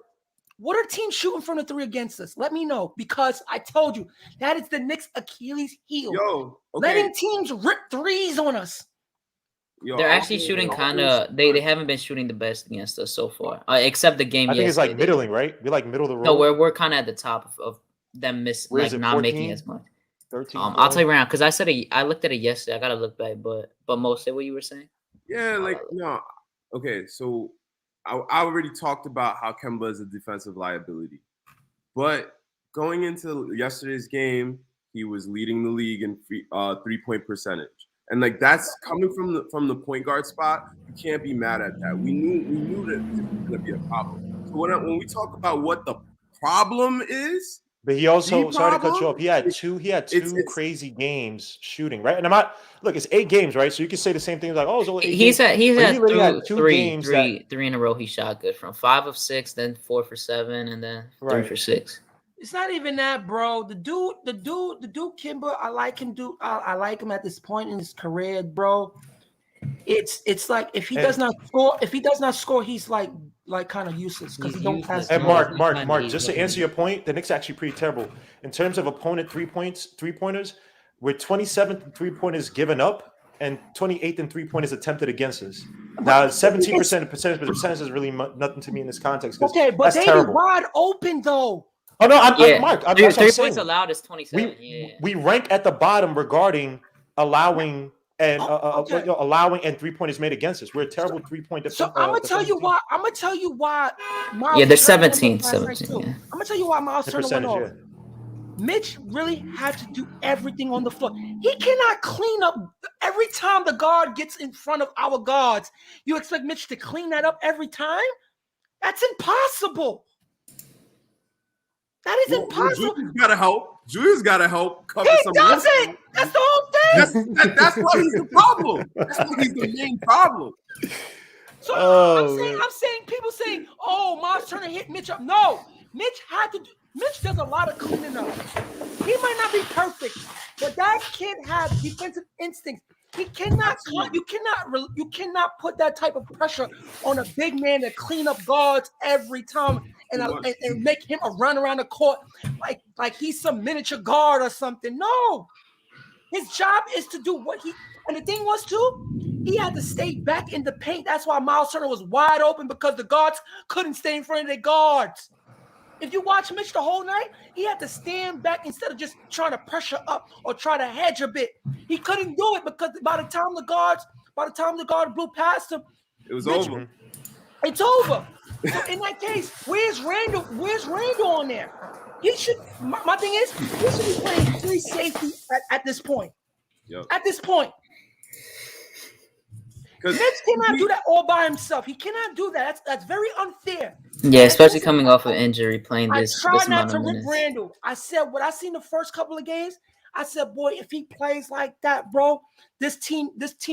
are teams shooting from the three against us? Let me know, because I told you that is the Knicks' Achilles heel. Yo, okay. Letting teams rip threes on us. Yo, They're I'll actually say shooting this. kind of. They haven't been shooting the best against us so far, except the game. I think it's like yesterday. middling, right? We're like middle of the road. No, we're kind of at the top of them Where is it, not 14? making as much. 13. I'll tell you right now because I looked at it yesterday. I gotta look back, but Mo, say what you were saying. Yeah, like no. Okay, so I already talked about how Kemba is a defensive liability, but going into yesterday's game, he was leading the league in 3-point percentage, and like that's coming from the point guard spot. You can't be mad at that. We knew that this was gonna be a problem. So when we talk about what the problem is. But he also, The sorry to cut you problem? off. He had two It's crazy games shooting, right? And I'm not look, it's 8 games, right? So you can say the same thing like, oh, it's only 8 He's games. had But he literally had two three games that- in a row. He shot good from 5 of 6, then 4 for 7, and then 3 Right. for 6. It's not even that, bro. The dude, Kimber, I like him. I like him at this point in his career, bro. It's like if he does not score, he's like kind of useless because he He's don't useless. pass. And Most Mark, he's just to looking answer your point, the Knicks are actually pretty terrible in terms of opponent 3-pointers. We're 27th in 3-pointers given up and 28th in 3-pointers attempted against us. Now, 17% percentage, but the percentage is really nothing to me in this context. Okay, but that's they terrible. be wide open though. Oh no, Yeah, Mark. That's what 3 I'm points saying. allowed is 27. We rank at the bottom regarding allowing and allowing and 3-pointers made against us. We're a terrible 3-point defense. So I'm gonna tell you why. I'm gonna tell you why. Yeah, they're Turner went 17, off last night, 17, too. yeah. I'm gonna tell you why Miles Turner went off. Yeah. Mitch really had to do everything on the floor. He cannot clean up every time the guard gets in front of our guards. You expect Mitch to clean that up every time? That's impossible. That is impossible. Julius gotta help. Julius gotta help cover He some. doesn't. That's the whole thing. That's why he's the problem. That's why he's the main problem. So I'm saying people saying, "Oh, Miles Turner hit Mitch up." No, Mitch had to. Mitch does a lot of cleaning up. He might not be perfect, but that kid has defensive instincts. He cannot. You cannot put that type of pressure on a big man to clean up guards every time and make him a run around the court like he's some miniature guard or something. No, his job is to do what he. And the thing was too, he had to stay back in the paint. That's why Miles Turner was wide open because the guards couldn't stay in front of their guards. If you watch Mitch the whole night, he had to stand back instead of just trying to pressure up or try to hedge a bit. He couldn't do it because by the time the guard blew past him, it was Mitch, over. It's over. So in that case, where's Randall? Where's Randall on there? He should. My thing is, he should be playing free safety at this point. Yep. At this point. Mitch cannot do that all by himself. He cannot do that. That's very unfair. Yeah, especially coming off an injury, playing this I tried not amount to of rip minutes. Randall. I said what I seen the first couple of games. I said, boy, if he plays like that, bro, this team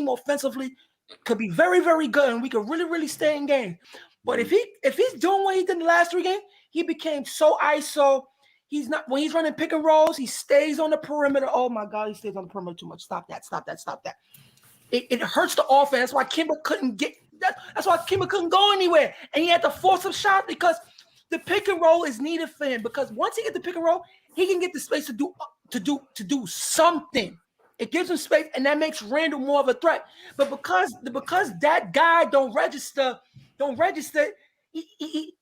offensively could be very, very good, and we could really, really stay in game. But if he's doing what he did in the last 3 games, he became so ISO. He's not when he's running pick and rolls. He stays on the perimeter. Oh my God, he stays on the perimeter too much. Stop that. It hurts the offense. That's why Kimber couldn't get that. That's why Kimber couldn't go anywhere, and he had to force a shot because the pick and roll is needed for him. Because once he gets the pick and roll, he can get the space to do something. It gives him space, and that makes Randall more of a threat. But because that guy don't register. He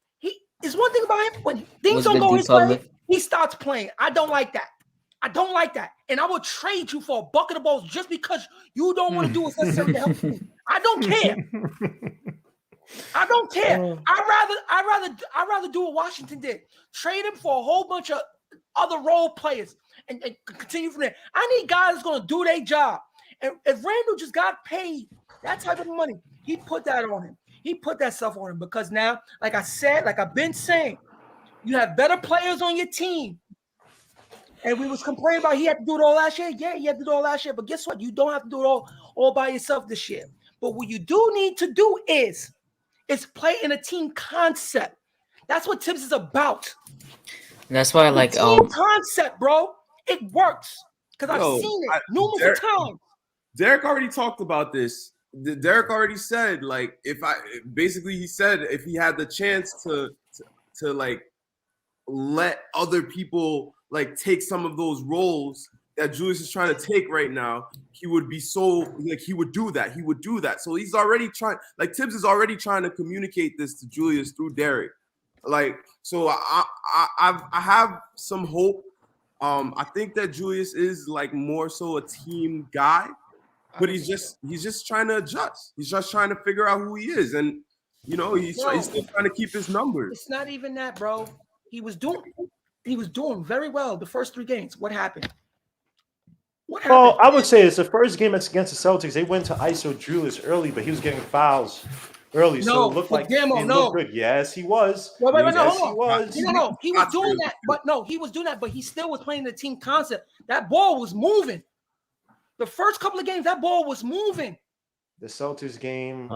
is one thing about him when things don't go his way, he starts playing. I don't like that. And I will trade you for a bucket of balls just because you don't want to do what's necessary to help me. I don't care. I'd rather do what Washington did. Trade him for a whole bunch of other role players and continue from there. I need guys that's going to do their job. And if Randall just got paid that type of money, he put that on him. He put that stuff on him because now, like I've been saying, you have better players on your team. And we was complaining about he had to do it all last year. Yeah, he had to do it all last year. But guess what? You don't have to do it all by yourself this year. But what you do need to do is play in a team concept. That's what Tibbs is about. That's why I like team concept, bro. It works because I've seen it numerous times. Derek already talked about this. Derek already said, like, he said if he had the chance to like let other people like take some of those roles that Julius is trying to take right now, he would be he would do that. So he's already trying, like Tibbs is already trying to communicate this to Julius through Derek. Like, so I have some hope. I think that Julius is like more so a team guy, but he's just trying to adjust. He's just trying to figure out who he is, and he's still trying to keep his numbers. It's not even that, bro. He was doing very well the first 3 games. What happened? Well, I would say it's the first game against the Celtics. They went to ISO Julius early, but he was getting fouls early, so it looked like he looked good. Yes, he was. Wait, he was doing that, but he still was playing the team concept. That ball was moving. The first couple of games, that ball was moving. The Celtics game,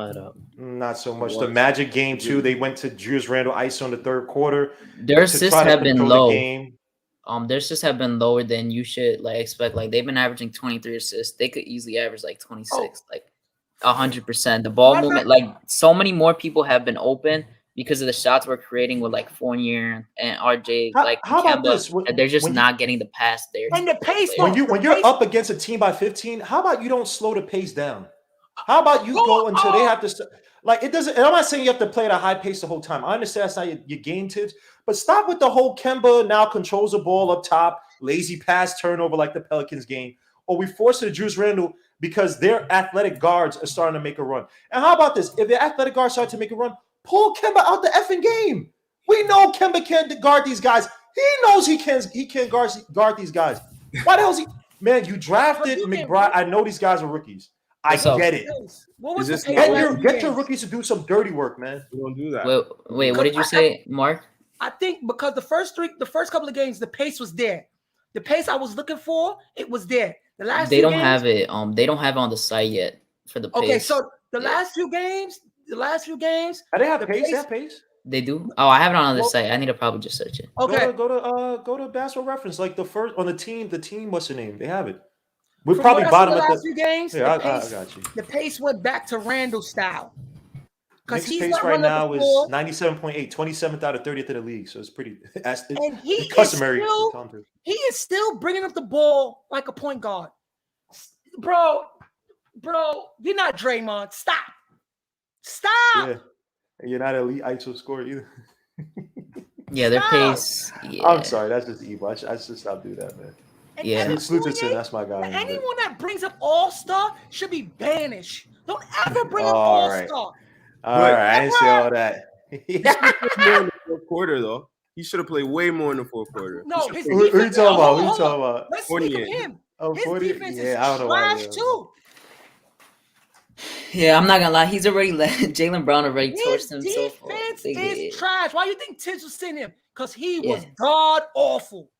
not so much. The Magic game too. They went to Julius Randle ISO in the 3rd quarter. Their assists have been low. Their assists have been lower than you should like expect. Like they've been averaging 23 assists. They could easily average like 26, like 100%. The ball movement, like so many more people have been open because of the shots we're creating with like Fournier and RJ. How about this? They're just not getting the pass there. And the pace. When you're up against a team by 15, how about you don't slow the pace down? How about you go until they have to like it doesn't. And I'm not saying you have to play at a high pace the whole time. I understand that's not your game tips, but stop with the whole Kemba now controls the ball up top, lazy pass turnover like the Pelicans game, or we force it to Julius Randle because their athletic guards are starting to make a run. And how about this? If their athletic guards start to make a run, pull Kemba out the effing game. We know Kemba can't guard these guys. He knows he can guard these guys. Why the hell is he? Man, you drafted McBride. I know these guys are rookies. I get it. What was Get your rookies to do some dirty work, man. We don't do that. Wait, what did you say, Mark? I think because the first couple of games, the pace was there. The pace I was looking for, it was there. The last they don't have it. They don't have it on the site yet for the pace. Okay, so the last few games. They have pace. They have pace. They do. Oh, I have it on the site. I need to probably just search it. Okay, go to Basketball Reference. Like the first on the team. What's the name? They have it. We're From probably bottom the at last few games. Yeah, I got you. The pace went back to Randall style. Because his pace right now is 97.8, 27th out of 30th of the league. So it's pretty. And he customary. He is still bringing up the ball like a point guard, bro. You're not Draymond. Stop. Yeah. And you're not an elite ISO scorer either. Yeah, their pace. Yeah. I'm sorry, that's just evil. I should stop doing that, man. Yeah. Salute to that's my guy. Anyone that brings up All-Star should be banished. Don't ever bring up All-Star. All right, I didn't say all that. He should have played more in the fourth quarter, though. He should have played way more in the fourth quarter. No, who you talking about? Let's speak of him. Oh, his 40? defense Yeah, is I don't know why. trash too. Yeah, I'm not gonna lie. He's already let Jaylen Brown already torched him so far. His defense is trash. Why do you think Tibbs was sitting him? Because he was god awful.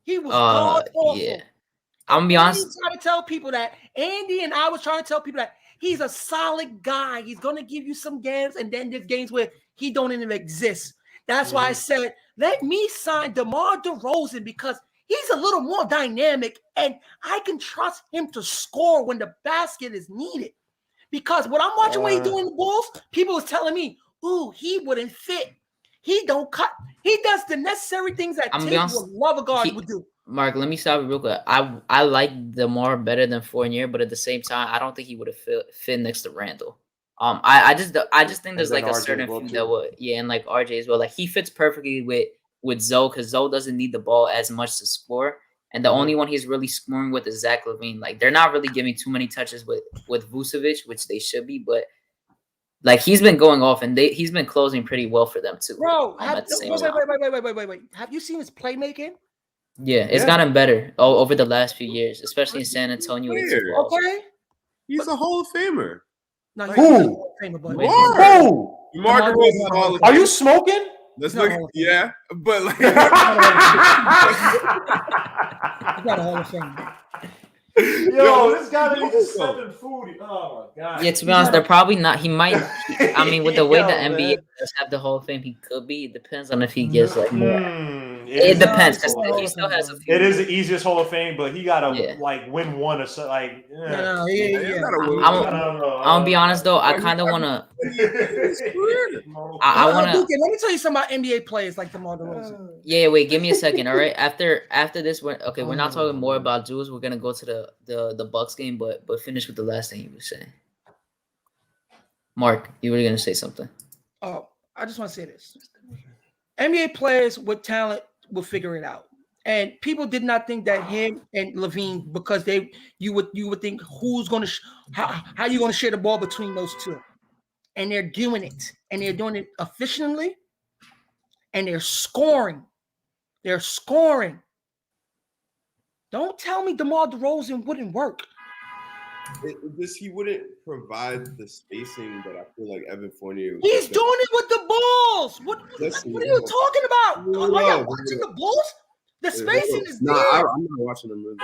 He was god awful. Yeah. I'm gonna be honest. Trying to tell people that Andy and I was trying to tell people that he's a solid guy. He's gonna give you some games, and then there's games where he don't even exist. That's why I said, let me sign DeMar DeRozan because he's a little more dynamic, and I can trust him to score when the basket is needed. Because what I'm watching when he's doing the Bulls, people was telling me, "Ooh, he wouldn't fit. He don't cut. He does the necessary things that Tibbs would love a guard would do." Mark, let me stop you real quick. I like DeMar better than Fournier, but at the same time, I don't think he would have fit next to Randall. I just think there's like a certain few that would, and like RJ as well. Like he fits perfectly with Zoe because Zoe doesn't need the ball as much to score, and the only one he's really scoring with is Zach LaVine. Like they're not really giving too many touches with Vucevic, which they should be, but like he's been going off and he's been closing pretty well for them too. Bro, wait. Have you seen his playmaking? Yeah, it's gotten better over the last few years, especially in San Antonio. Okay, he's a Hall of Famer. No, who? Who? Are you smoking? Let's look. Yeah, but like, you got a Hall of Fame. Yo, this guy needs stepping food. Oh my god. Yeah, to be honest, they're probably not. He might. I mean, with the way the NBA does have the Hall of Fame, he could be. It depends on if he gets like more. It depends because he still has a few. It is the easiest Hall of Fame, but he gotta like win one or so. Like, I'm gonna be honest though. I kind of wanna. I wanna. Let me tell you something about NBA players like DeMar DeRozan. Yeah, wait. Give me a second. All right. After this, we're not talking more about Jules. We're gonna go to the Bucks game, but finish with the last thing you were saying. Mark, you were gonna say something. Oh, I just want to say this: NBA players with talent will figure it out. And people did not think that him and Levine, because you would think who's gonna how you gonna share the ball between those two, and they're doing it, and they're doing it efficiently, and they're scoring. They're scoring. Don't tell me DeMar DeRozan wouldn't work. He wouldn't provide the spacing that I feel like Evan Fournier. He's doing it with the Bulls. What are you talking about? Are y'all watching the Bulls? The spacing is there. I'm not watching them really.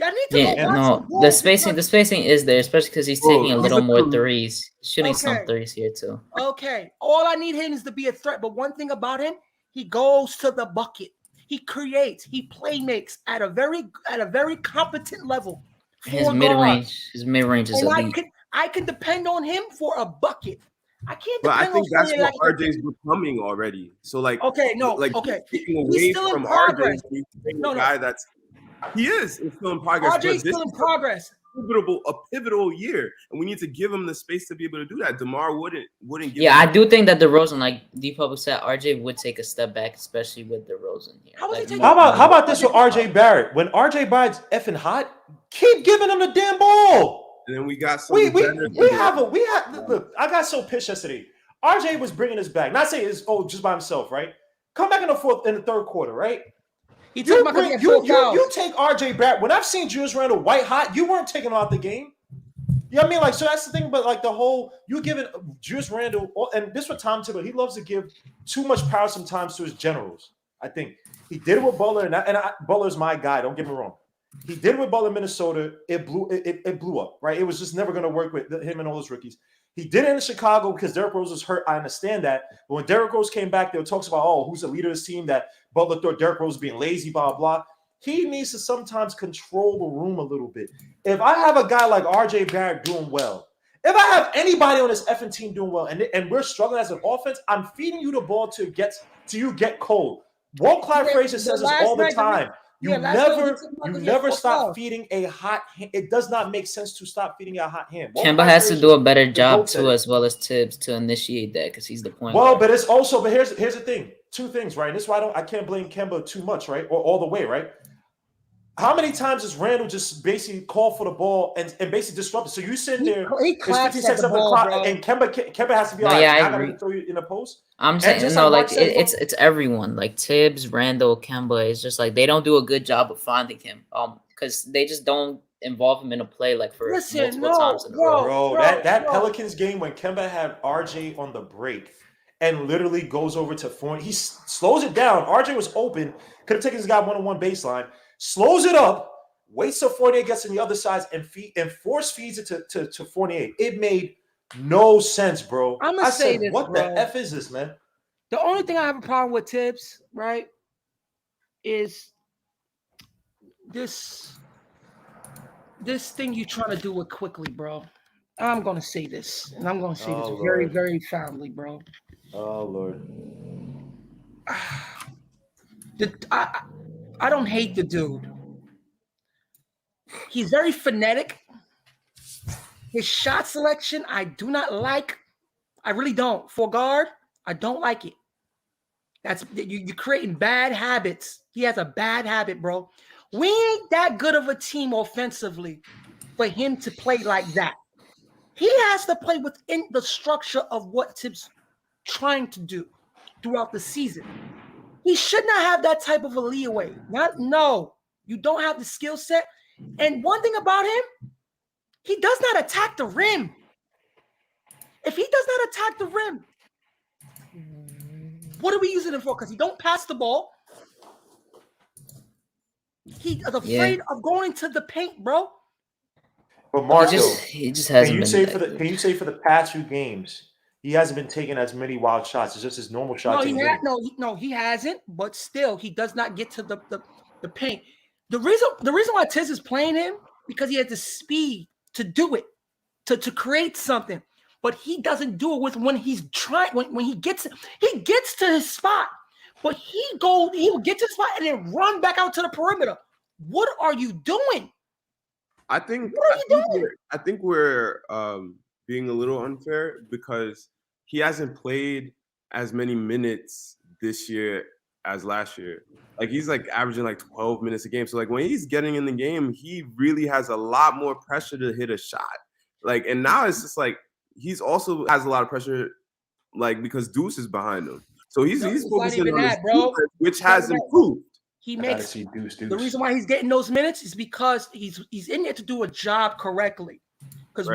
Y'all need to go watch the spacing is there, especially because he's taking a little more threes, shooting some threes here too. Okay, all I need him is to be a threat. But one thing about him, he goes to the bucket. He creates. He playmakes at a very competent level. His mid range is And elite. I can depend on him for a bucket. I can't But I depend on think that's Fournier what like RJ's becoming already. So like, okay, no, like okay. taking He's away still in from progress. RJ, he's No, a guy that's it's still in progress. RJ's but this still in is progress. a pivotal year, and we need to give him the space to be able to do that. DeMar wouldn't give. Yeah, him I do think that DeRozan, like D Public said, RJ would take a step back, especially with DeRozan here. How was he Like, taking- How about this with RJ Barrett? When RJ Barrett's effing hot, keep giving him the damn ball. And then we got some. We have look. I got so pissed yesterday. RJ was bringing us back. Not saying it's just by himself, right? Come back in the third quarter, right? He took my You take RJ Barrett. When I've seen Julius Randle white hot, you weren't taking him out the game. You know what I mean? Like, so that's the thing. But like the whole, you giving Julius Randle, and this is what Tom Thibodeau, he loves to give too much power sometimes to his generals. I think he did it with Butler, and Butler's my guy. Don't get me wrong. He did it with Butler, Minnesota. It blew up, right? It was just never going to work with him and all those rookies. He did it in Chicago because Derrick Rose was hurt. I understand that. But when Derrick Rose came back, there were talks about, who's the leader of this team, that Butler thought Derrick Rose being lazy, blah, blah. He needs to sometimes control the room a little bit. If I have a guy like RJ Barrett doing well, if I have anybody on this effing team doing well, and we're struggling as an offense, I'm feeding you the ball till you get cold. Walt Clyde Frazier says this all the time. You never stop feeding a hot hand. It does not make sense to stop feeding a hot hand. Kemba has to do a better job too, as well as Tibbs, to initiate that, because he's the point guard. But it's also, but here's the thing. Two things, right? And this is why I can't blame Kemba too much, right? Or all the way, right? How many times does Randall just basically call for the ball and basically disrupt it? So you sitting there, he there's 50 seconds of the clock, and Kemba has to be I I agree. gotta throw you in the post. I'm saying it's everyone, like Tibbs, Randall, Kemba. It's just like they don't do a good job of finding him, because they just don't involve him in a play like for multiple times in a row. Bro, that Pelicans game when Kemba had RJ on the break and literally goes over to Fournier, he slows it down. RJ was open, could have taken this guy one-on-one baseline. Slows it up, waits till Fournier gets on the other side and force feeds it to Fournier. It made no sense, bro. I said, what the F is this, man? The only thing I have a problem with Tibbs, right, is this thing you're trying to do it quickly, bro. I'm going to say this, and I'm going to say this very, very fondly, bro. Oh, Lord. I don't hate the dude. He's very frenetic. His shot selection, I do not like. I really don't. For guard, I don't like it. That's you're creating bad habits. He has a bad habit, bro. We ain't that good of a team offensively for him to play like that. He has to play within the structure of what Tibbs trying to do throughout the season. He should not have that type of a leeway. No, you don't have the skill set. And one thing about him, he does not attack the rim. If he does not attack the rim, what are we using him for? Because he don't pass the ball. He is afraid of going to the paint, bro. But Marco, he just hasn't been. Can you say for the past few games, he hasn't been taking as many wild shots? It's just his normal shots. No, he hasn't. But still, he does not get to the paint. The reason why Tiz is playing him, because he has the speed to do it, to create something. But he doesn't do it with when he's trying. When he gets to his spot, but he will get to the spot and then run back out to the perimeter. What are you doing? I think we're being a little unfair because he hasn't played as many minutes this year as last year. Like he's like averaging like 12 minutes a game. So like when he's getting in the game, he really has a lot more pressure to hit a shot. Like, and now it's just like he's also has a lot of pressure, like because Deuce is behind him. So he's focusing on his defense, which has improved. He makes Deuce. The reason why he's getting those minutes is because he's in there to do a job correctly. Because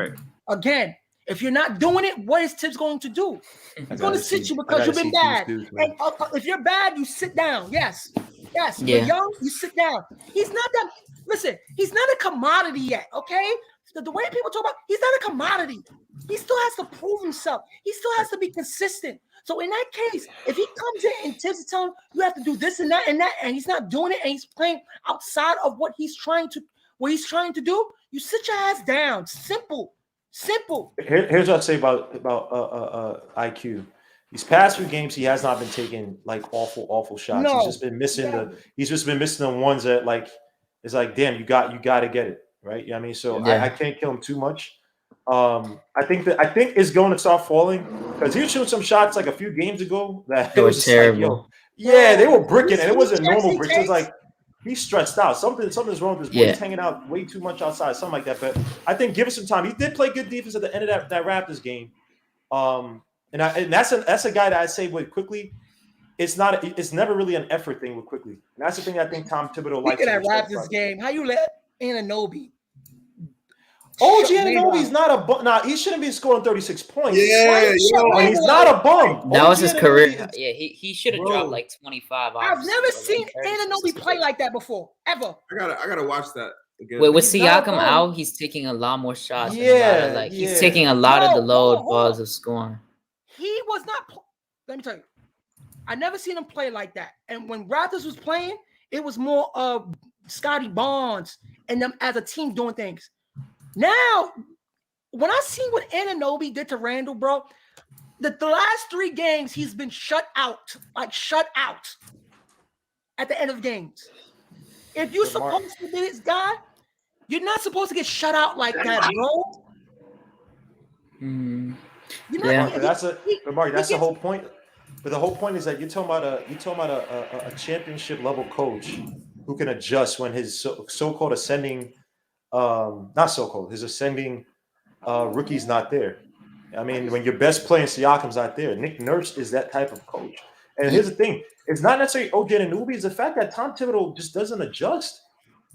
again, if you're not doing it, what is Tibbs going to do? He's going to sit you because you've been bad. And if you're bad, you sit down. Yes. Yeah. You're young, you sit down. He's not that. Listen, he's not a commodity yet. Okay. The way people talk about, he's not a commodity. He still has to prove himself. He still has to be consistent. So in that case, if he comes in and Tibbs is telling him, you have to do this and that, and he's not doing it, and he's playing outside of what he's trying to do, you sit your ass down. Simple. Here's what I say about IQ. These past few games, he has not been taking like awful shots. No, he's just been missing the ones that like it's like, damn, you got to get it right. You know what I mean? So I can't kill him too much. I think it's going to start falling because he was shooting some shots like a few games ago that They it were was just terrible. like, they were bricking, and it wasn't normal He bricks. It was like he's stressed out. Something's wrong with this boy. He's hanging out way too much outside, something like that. But I think give it some time. He did play good defense at the end of that Raptors game. And that's a guy that I say with Quickly. It's never really an effort thing with Quickly. And that's the thing I think Tom Thibodeau likes. Look at that Raptors game. How you let Anunoby? OG Anunoby's not a bum. Nah, he shouldn't be scoring 36 points. Yeah, he's not a bum. That was his career. Is, He should have dropped like 25. I've never seen Anunoby play like that before, ever. I gotta watch that again. Wait, with Siakam out, he's taking a lot more shots. He's taking a lot of the load balls of scoring. He was not. Let me tell you, I never seen him play like that. And when Raptors was playing, it was more of Scotty Barnes and them as a team doing things. Now, when I see what Anunoby did to Randall, bro, the last 3 games he's been shut out at the end of games. If you're supposed to be this guy, you're not supposed to get shut out like that, bro. That's the whole point. But the whole point is that you're talking about a championship level coach who can adjust when his so-called ascending, his ascending rookie's not there. I mean, when your best player in Siakam's not there, Nick Nurse is that type of coach. And here's the thing: it's not necessarily OG Anunoby. It's the fact that Tom Thibodeau just doesn't adjust.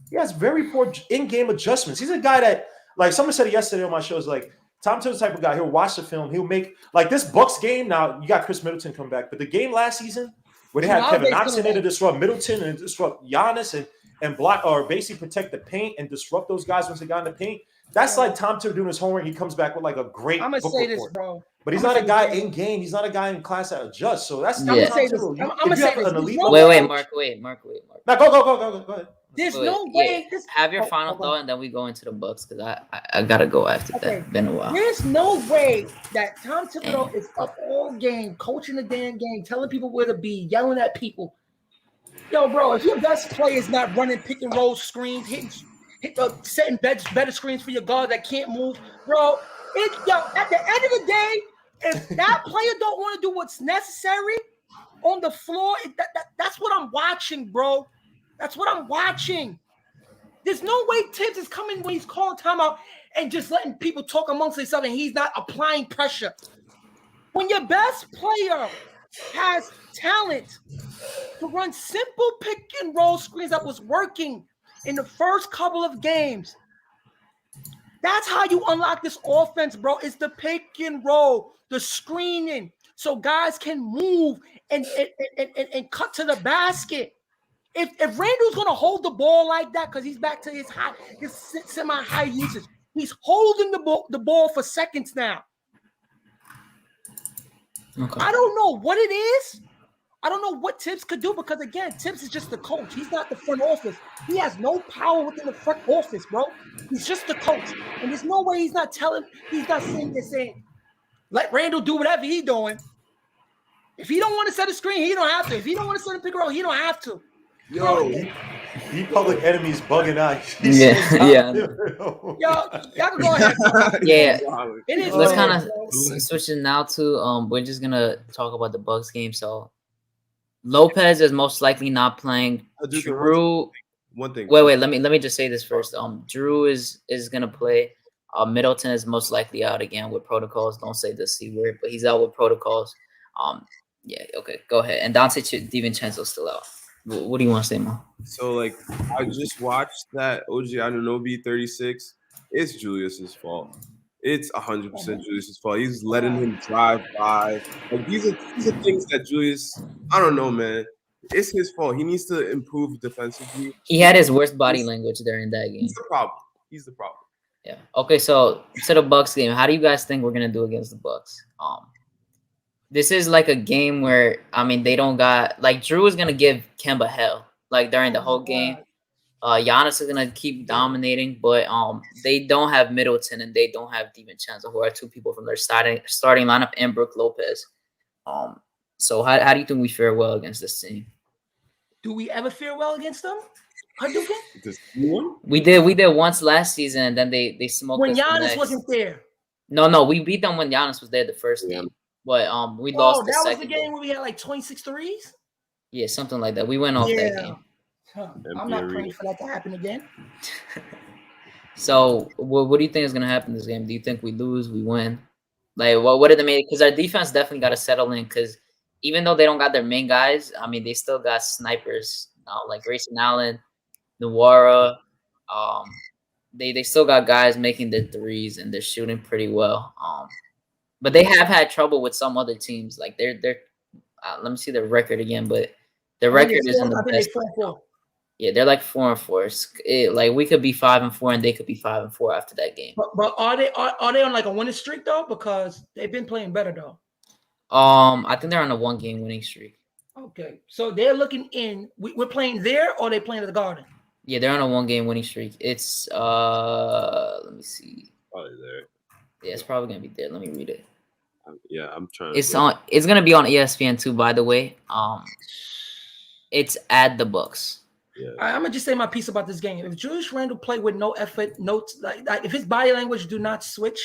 He has very poor in-game adjustments. He's a guy that, like someone said it yesterday on my show, is like Tom Thibodeau's the type of guy. He'll watch the film. He'll make like this Bucks game. Now you got Chris Middleton come back, but the game last season where they had Kevin Knox in there to disrupt Middleton and disrupt Giannis and block or basically protect the paint and disrupt those guys once they got in the paint. That's like Tom Thibodeau doing his homework. He comes back with like a great. I'm gonna book say report. this, bro. But he's not a guy in game. He's not a guy in class that adjusts. So that's I'm gonna say this. I'm gonna say this. Wait, Mark. Now go ahead. There's no way. Have your final thought, and then we go into the Bucks because I gotta go after that. Been a while. There's no way that Tom Thibodeau is up all game, coaching the damn game, telling people where to be, yelling at people. Yo, bro, if your best player is not running pick and roll screens, setting better screens for your guard that can't move, bro. At the end of the day, if that player don't want to do what's necessary on the floor, that's what I'm watching, bro. That's what I'm watching. There's no way Tibbs is coming when he's calling timeout and just letting people talk amongst themselves and he's not applying pressure. When your best player has talent to run simple pick and roll screens that was working in the first couple of games, that's how you unlock this offense, bro. It's the pick and roll, the screening, so guys can move and cut to the basket. If Randall's gonna hold the ball like that, because he's back to his semi-high usage, he's holding the ball for seconds now. Okay. I don't know what it is. I don't know what Tibbs could do because again, Tibbs is just the coach. He's not the front office. He has no power within the front office, bro. He's just the coach, and there's no way he's not saying, let Randall do whatever he's doing. If he don't want to set a screen, he don't have to. If he don't want to set a pick and roll, he don't have to. Yo, he public enemies bugging out. Yeah. Yo, y'all can go ahead. Yeah. It is. Let's kind of switch it now to we're just gonna talk about the Bucks game. So Lopez is most likely not playing. Drew. One thing. Wait. Let me just say this first. Drew is gonna play. Middleton is most likely out again with protocols. Don't say the C word, but he's out with protocols. Yeah. Okay. Go ahead. And Dante DiVincenzo's still out. What do you want to say, Mo? So, like, I just watched that OG Anunoby 36. It's Julius's fault. It's 100% Julius's fault. He's letting him drive by. Like, these are things that Julius, I don't know, man. It's his fault. He needs to improve defensively. He had his worst body language during that game. He's the problem. Yeah. Okay, so to the Bucks game, how do you guys think we're gonna do against the Bucks? this is like a game where I mean they don't got like Drew is gonna give Kemba hell like during the whole game. Giannis is gonna keep dominating, but they don't have Middleton and they don't have DiVincenzo, who are two people from their starting lineup, and Brook Lopez. So how do you think we fare well against this team? Do we ever fare well against them? Hadouken? We did once last season, and then they smoked When us the Giannis next. wasn't there. No, we beat them when Giannis was there the first game, but we lost the that was second the game where we had like 26 threes? Yeah, something like that. We went off that game. I'm not praying for that to happen again. So, what do you think is gonna happen this game? Do you think we lose? We win? Like, what are the main? Because our defense definitely got to settle in. Because even though they don't got their main guys, I mean, they still got snipers like Grayson Allen, Nwara. They still got guys making the threes and they're shooting pretty well. But they have had trouble with some other teams. Like they're let me see the record again, but the record isn't the best. Yeah, they're like 4-4. Like we could be 5-4 and they could be 5-4 after that game. But are they on like a winning streak though? Because they've been playing better though. I think they're on a 1-game winning streak. Okay, so they're looking in. We're playing there, or they playing at the Garden? Yeah, they're on a 1-game winning streak. It's let me see. Probably there. Yeah, it's probably gonna be there. Let me read it. Yeah, I'm trying. It's on. It's gonna be on ESPN too. By the way, it's at the Bucks. Yeah. I'm gonna just say my piece about this game. If Julius Randle play with no effort, like if his body language do not switch,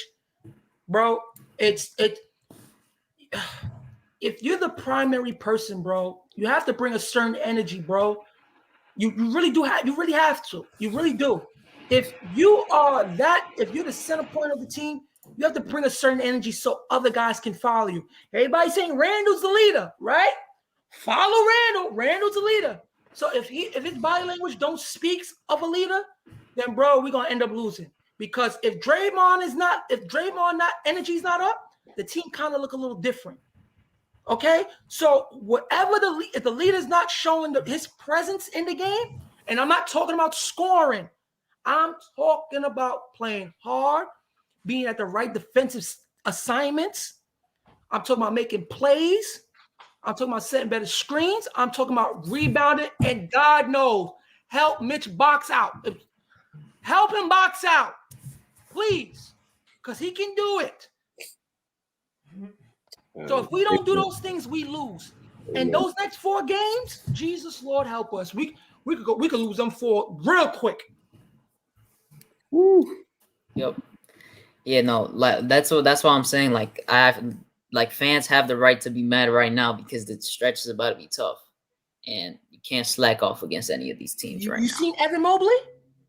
bro, it's. If you're the primary person, bro, you have to bring a certain energy, bro. You really do have. You really have to. You really do. If you're the center point of the team, you have to bring a certain energy so other guys can follow you. Everybody's saying Randall's the leader, right? Follow Randall. Randall's the leader. So if his body language don't speak of a leader, then bro, we're gonna end up losing. Because if Draymond energy's not up, the team kind of look a little different. Okay, so if the leader's not showing his presence in the game, and I'm not talking about scoring, I'm talking about playing hard, being at the right defensive assignments. I'm talking about making plays. I'm talking about setting better screens. I'm talking about rebounding, and God knows, help Mitch box out. Help him box out, please, because he can do it. So if we don't do those things, we lose. And those next 4 games, Jesus Lord help us. We could lose them 4 real quick. Woo. Yep. Yeah, no, like that's why I'm saying fans have the right to be mad right now because the stretch is about to be tough, and you can't slack off against any of these teams right now. You seen Evan Mobley?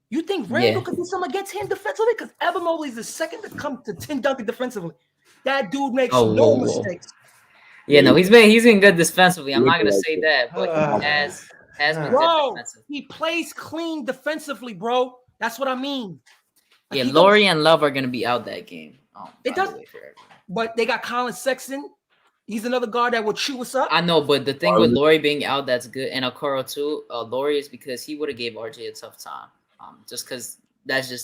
You think Randall could do something against him defensively? Because Evan Mobley is the second to come to Tim Duncan defensively. That dude makes no mistakes. Yeah, no, he's been good defensively. I'm not gonna say that, but he has been good defensively. He plays clean defensively, bro. That's what I mean. Yeah, Laurie and Love are gonna be out that game. It does, but they got Colin Sexton. He's another guard that will chew us up. I know, but the thing with Laurie being out, that's good, and Okoro too. Laurie is because he would have gave RJ a tough time. Just because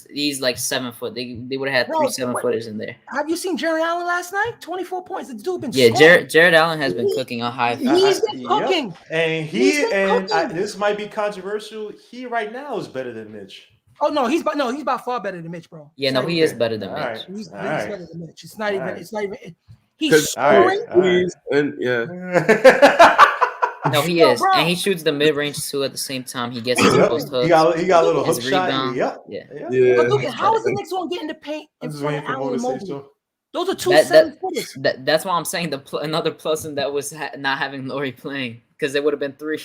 he's like 7 foot. They would have had 3 7-footers in there. Have you seen Jared Allen last night? 24 points. The dude been Jared Allen has been cooking on high. He's been cooking, and this might be controversial. He right now is better than Mitch. Oh no, he's by far better than Mitch, bro. Yeah, no, he is better than Mitch. Right. He's better than Mitch. It's not even. Right. It's not even. He's scoring. And yeah. No, he is, and he shoots the mid range too. At the same time, he gets his post hooks. He got a little hook shot. Rebound. Yeah. But look, how is the Knicks going to get in the paint in front of Allen and Mobley? Those are 2 7-footers. That's why I'm saying another plus in that was not having Laurie playing, because it would have been 3.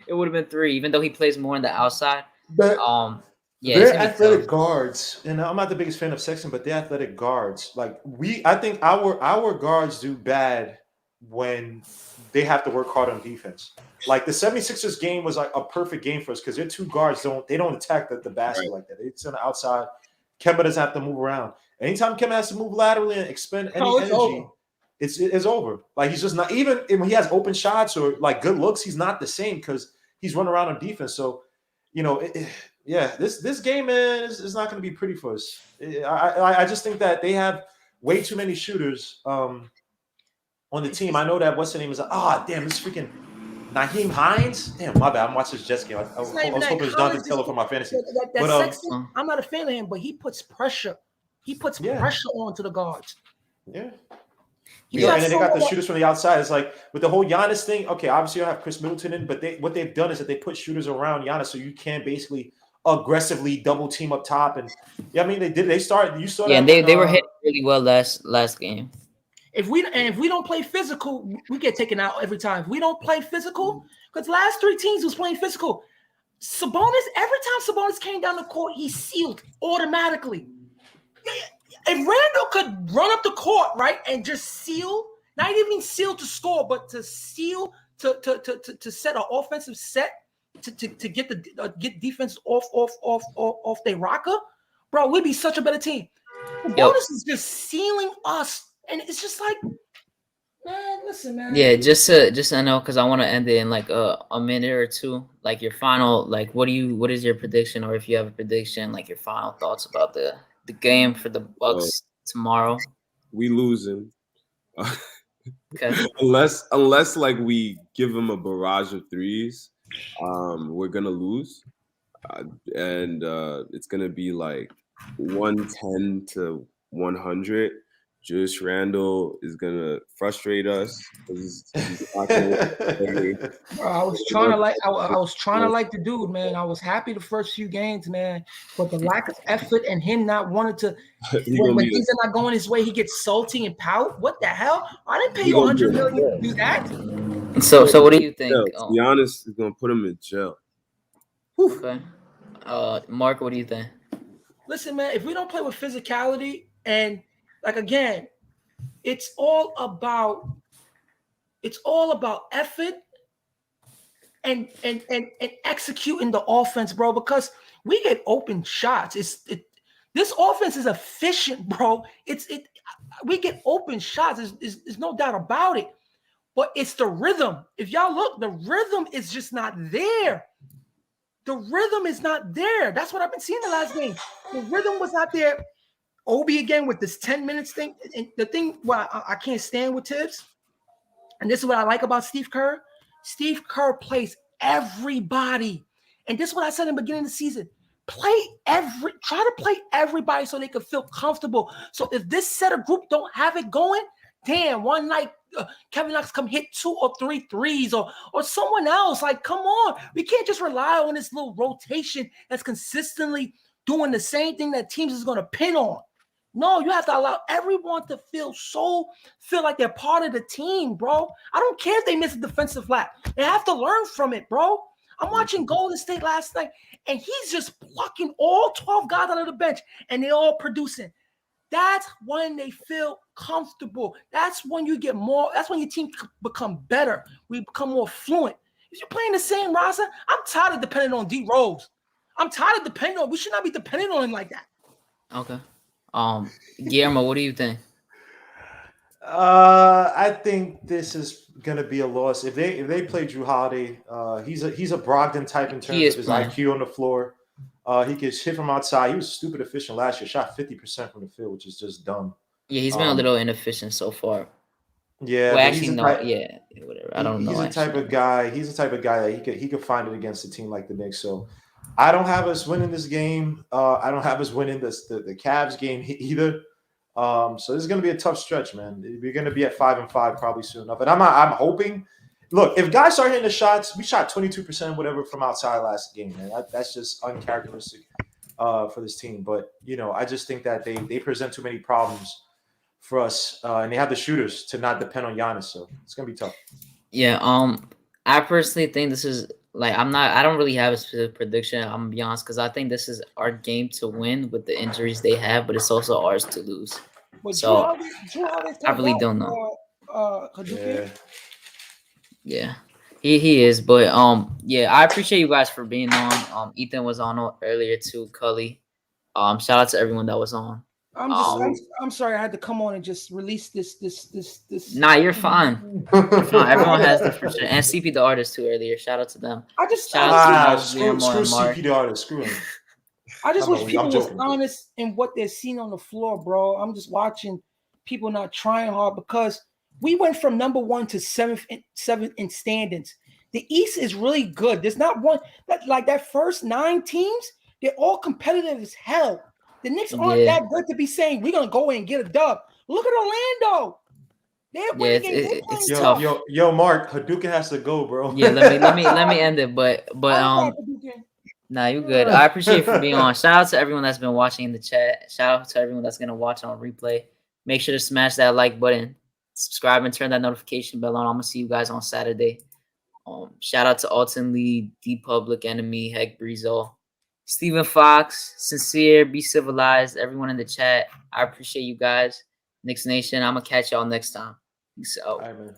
It would have been 3, even though he plays more on the outside. But they're athletic tough. guards, and I'm not the biggest fan of Sexton, but they're athletic guards. Like I think our guards do bad when they have to work hard on defense. Like the 76ers game was like a perfect game for us because their 2 guards don't attack the basket like that. It's on the outside. Kemba doesn't have to move around. Anytime Kemba has to move laterally and expend any energy, it's over. Like he's just not, even when he has open shots or like good looks, he's not the same because he's running around on defense. So, this game is not going to be pretty for us. I just think that they have way too many shooters. on the team. I know that what's the name is this freaking Naheem Hines. Damn, my bad. I'm watching this Jets game. I was hoping it's Jonathan Taylor for my fantasy. That Sexton, I'm not a fan of him, but he puts pressure. He puts pressure onto the guards. Yeah. And then they got the shooters from the outside. It's like with the whole Giannis thing. Okay, obviously you don't have Chris Middleton in, but what they've done is that they put shooters around Giannis, so you can basically aggressively double team up top. And I mean they did. They started. You saw that. And they were hitting really well last game. If we don't play physical, we get taken out every time. If we don't play physical, because last 3 teams was playing physical. Sabonis, every time Sabonis came down the court, he sealed automatically. If Randall could run up the court, right, and just seal, not even seal to score, but to seal to set an offensive set to get get defense off their rocker, bro, we'd be such a better team. Sabonis is just sealing us. And it's just like, man, listen, man. Yeah, just I know, because I want to end it in like a minute or two. Like your final, like what is your prediction, or if you have a prediction, like your final thoughts about the game for the Bucks tomorrow? We losing. Okay. unless like we give them a barrage of threes, we're gonna lose, and it's gonna be like 110 to 100. Julius Randle is gonna frustrate us. He's not gonna Bro, I was trying to like the dude, man. I was happy the first few games, man. But the lack of effort and him not wanting to, when things are not going his way, he gets salty and pout. What the hell? I didn't pay you $100 million to do that. So what do you think? To be honest, is gonna put him in jail. Okay. Mark, what do you think? Listen, man. If we don't play with physicality and like again, it's all about effort and executing the offense, bro. Because we get open shots. This offense is efficient, bro. We get open shots. There's no doubt about it. But it's the rhythm. If y'all look, the rhythm is just not there. The rhythm is not there. That's what I've been seeing the last game. The rhythm was not there. Obi again with this 10 minutes thing. And the thing I can't stand with Tibbs, and this is what I like about Steve Kerr. Steve Kerr plays everybody. And this is what I said in the beginning of the season. Try to play everybody so they can feel comfortable. So if this set of group don't have it going, damn, one night Kevin Knox come hit 2 or 3 threes or someone else. Like, come on. We can't just rely on this little rotation that's consistently doing the same thing that teams is going to pin on. No, you have to allow everyone to feel like they're part of the team, bro. I don't care if they miss a defensive lap. They have to learn from it, bro. I'm watching Golden State last night, and he's just plucking all 12 guys out of the bench, and they all producing. That's when they feel comfortable. That's when you get more. That's when your team become better. We become more fluent. If you're playing the same roster, I'm tired of depending on D Rose. I'm tired of depending on. We should not be dependent on him like that. Okay. Guillermo, what do you think? I think this is gonna be a loss. If they play Drew Holiday, he's a Brogdon type in terms of his IQ on the floor. He can hit from outside. He was stupid efficient last year. Shot 50% from the field, which is just dumb. Yeah, he's been a little inefficient so far. Yeah, well, actually, no. Whatever. I don't know. He's the type of guy. He's the type of guy that he could find it against a team like the Knicks. So I don't have us winning this game. I don't have us winning the Cavs game either. So this is going to be a tough stretch, man. We're going to be at 5-5 probably soon enough. And I'm hoping. Look, if guys start hitting the shots, we shot 22% whatever from outside last game, man. That's just uncharacteristic for this team. But I just think that they present too many problems for us, and they have the shooters to not depend on Giannis. So it's going to be tough. Yeah. I personally think this is. Like, I don't really have a specific prediction. I'm gonna be honest, because I think this is our game to win with the injuries they have, but it's also ours to lose. But so Drew I really don't know. Yeah, he is, but yeah, I appreciate you guys for being on. Ethan was on earlier too, Cully. Shout out to everyone that was on. I'm sorry I had to come on and just release this. Nah, you're fine. You're fine. Everyone has different shit. And CP the artist too earlier. Shout out to them. Screw CP the artist. Screw him. I just wish people was honest in what they're seeing on the floor, bro. I'm just watching people not trying hard because We went from number 1 to seventh in standings. The East is really good. There's not one like that first 9 teams. They're all competitive as hell. The Knicks aren't that good to be saying we're gonna go in and get a dub. Look at Orlando. They're winning games. It's Yo, tough. yo, Mark, Hadouken has to go, bro. Yeah, let me end it. But nah, you good. I appreciate you for being on. Shout out to everyone that's been watching in the chat. Shout out to everyone that's gonna watch on replay. Make sure to smash that like button, subscribe, and turn that notification bell on. I'm gonna see you guys on Saturday. Shout out to Alton Lee, D Public Enemy, Heck Breezo, Stephen Fox, Sincere, Be Civilized, everyone in the chat. I appreciate you guys. Knicks Nation, I'm gonna catch y'all next time. Peace out. All right, man.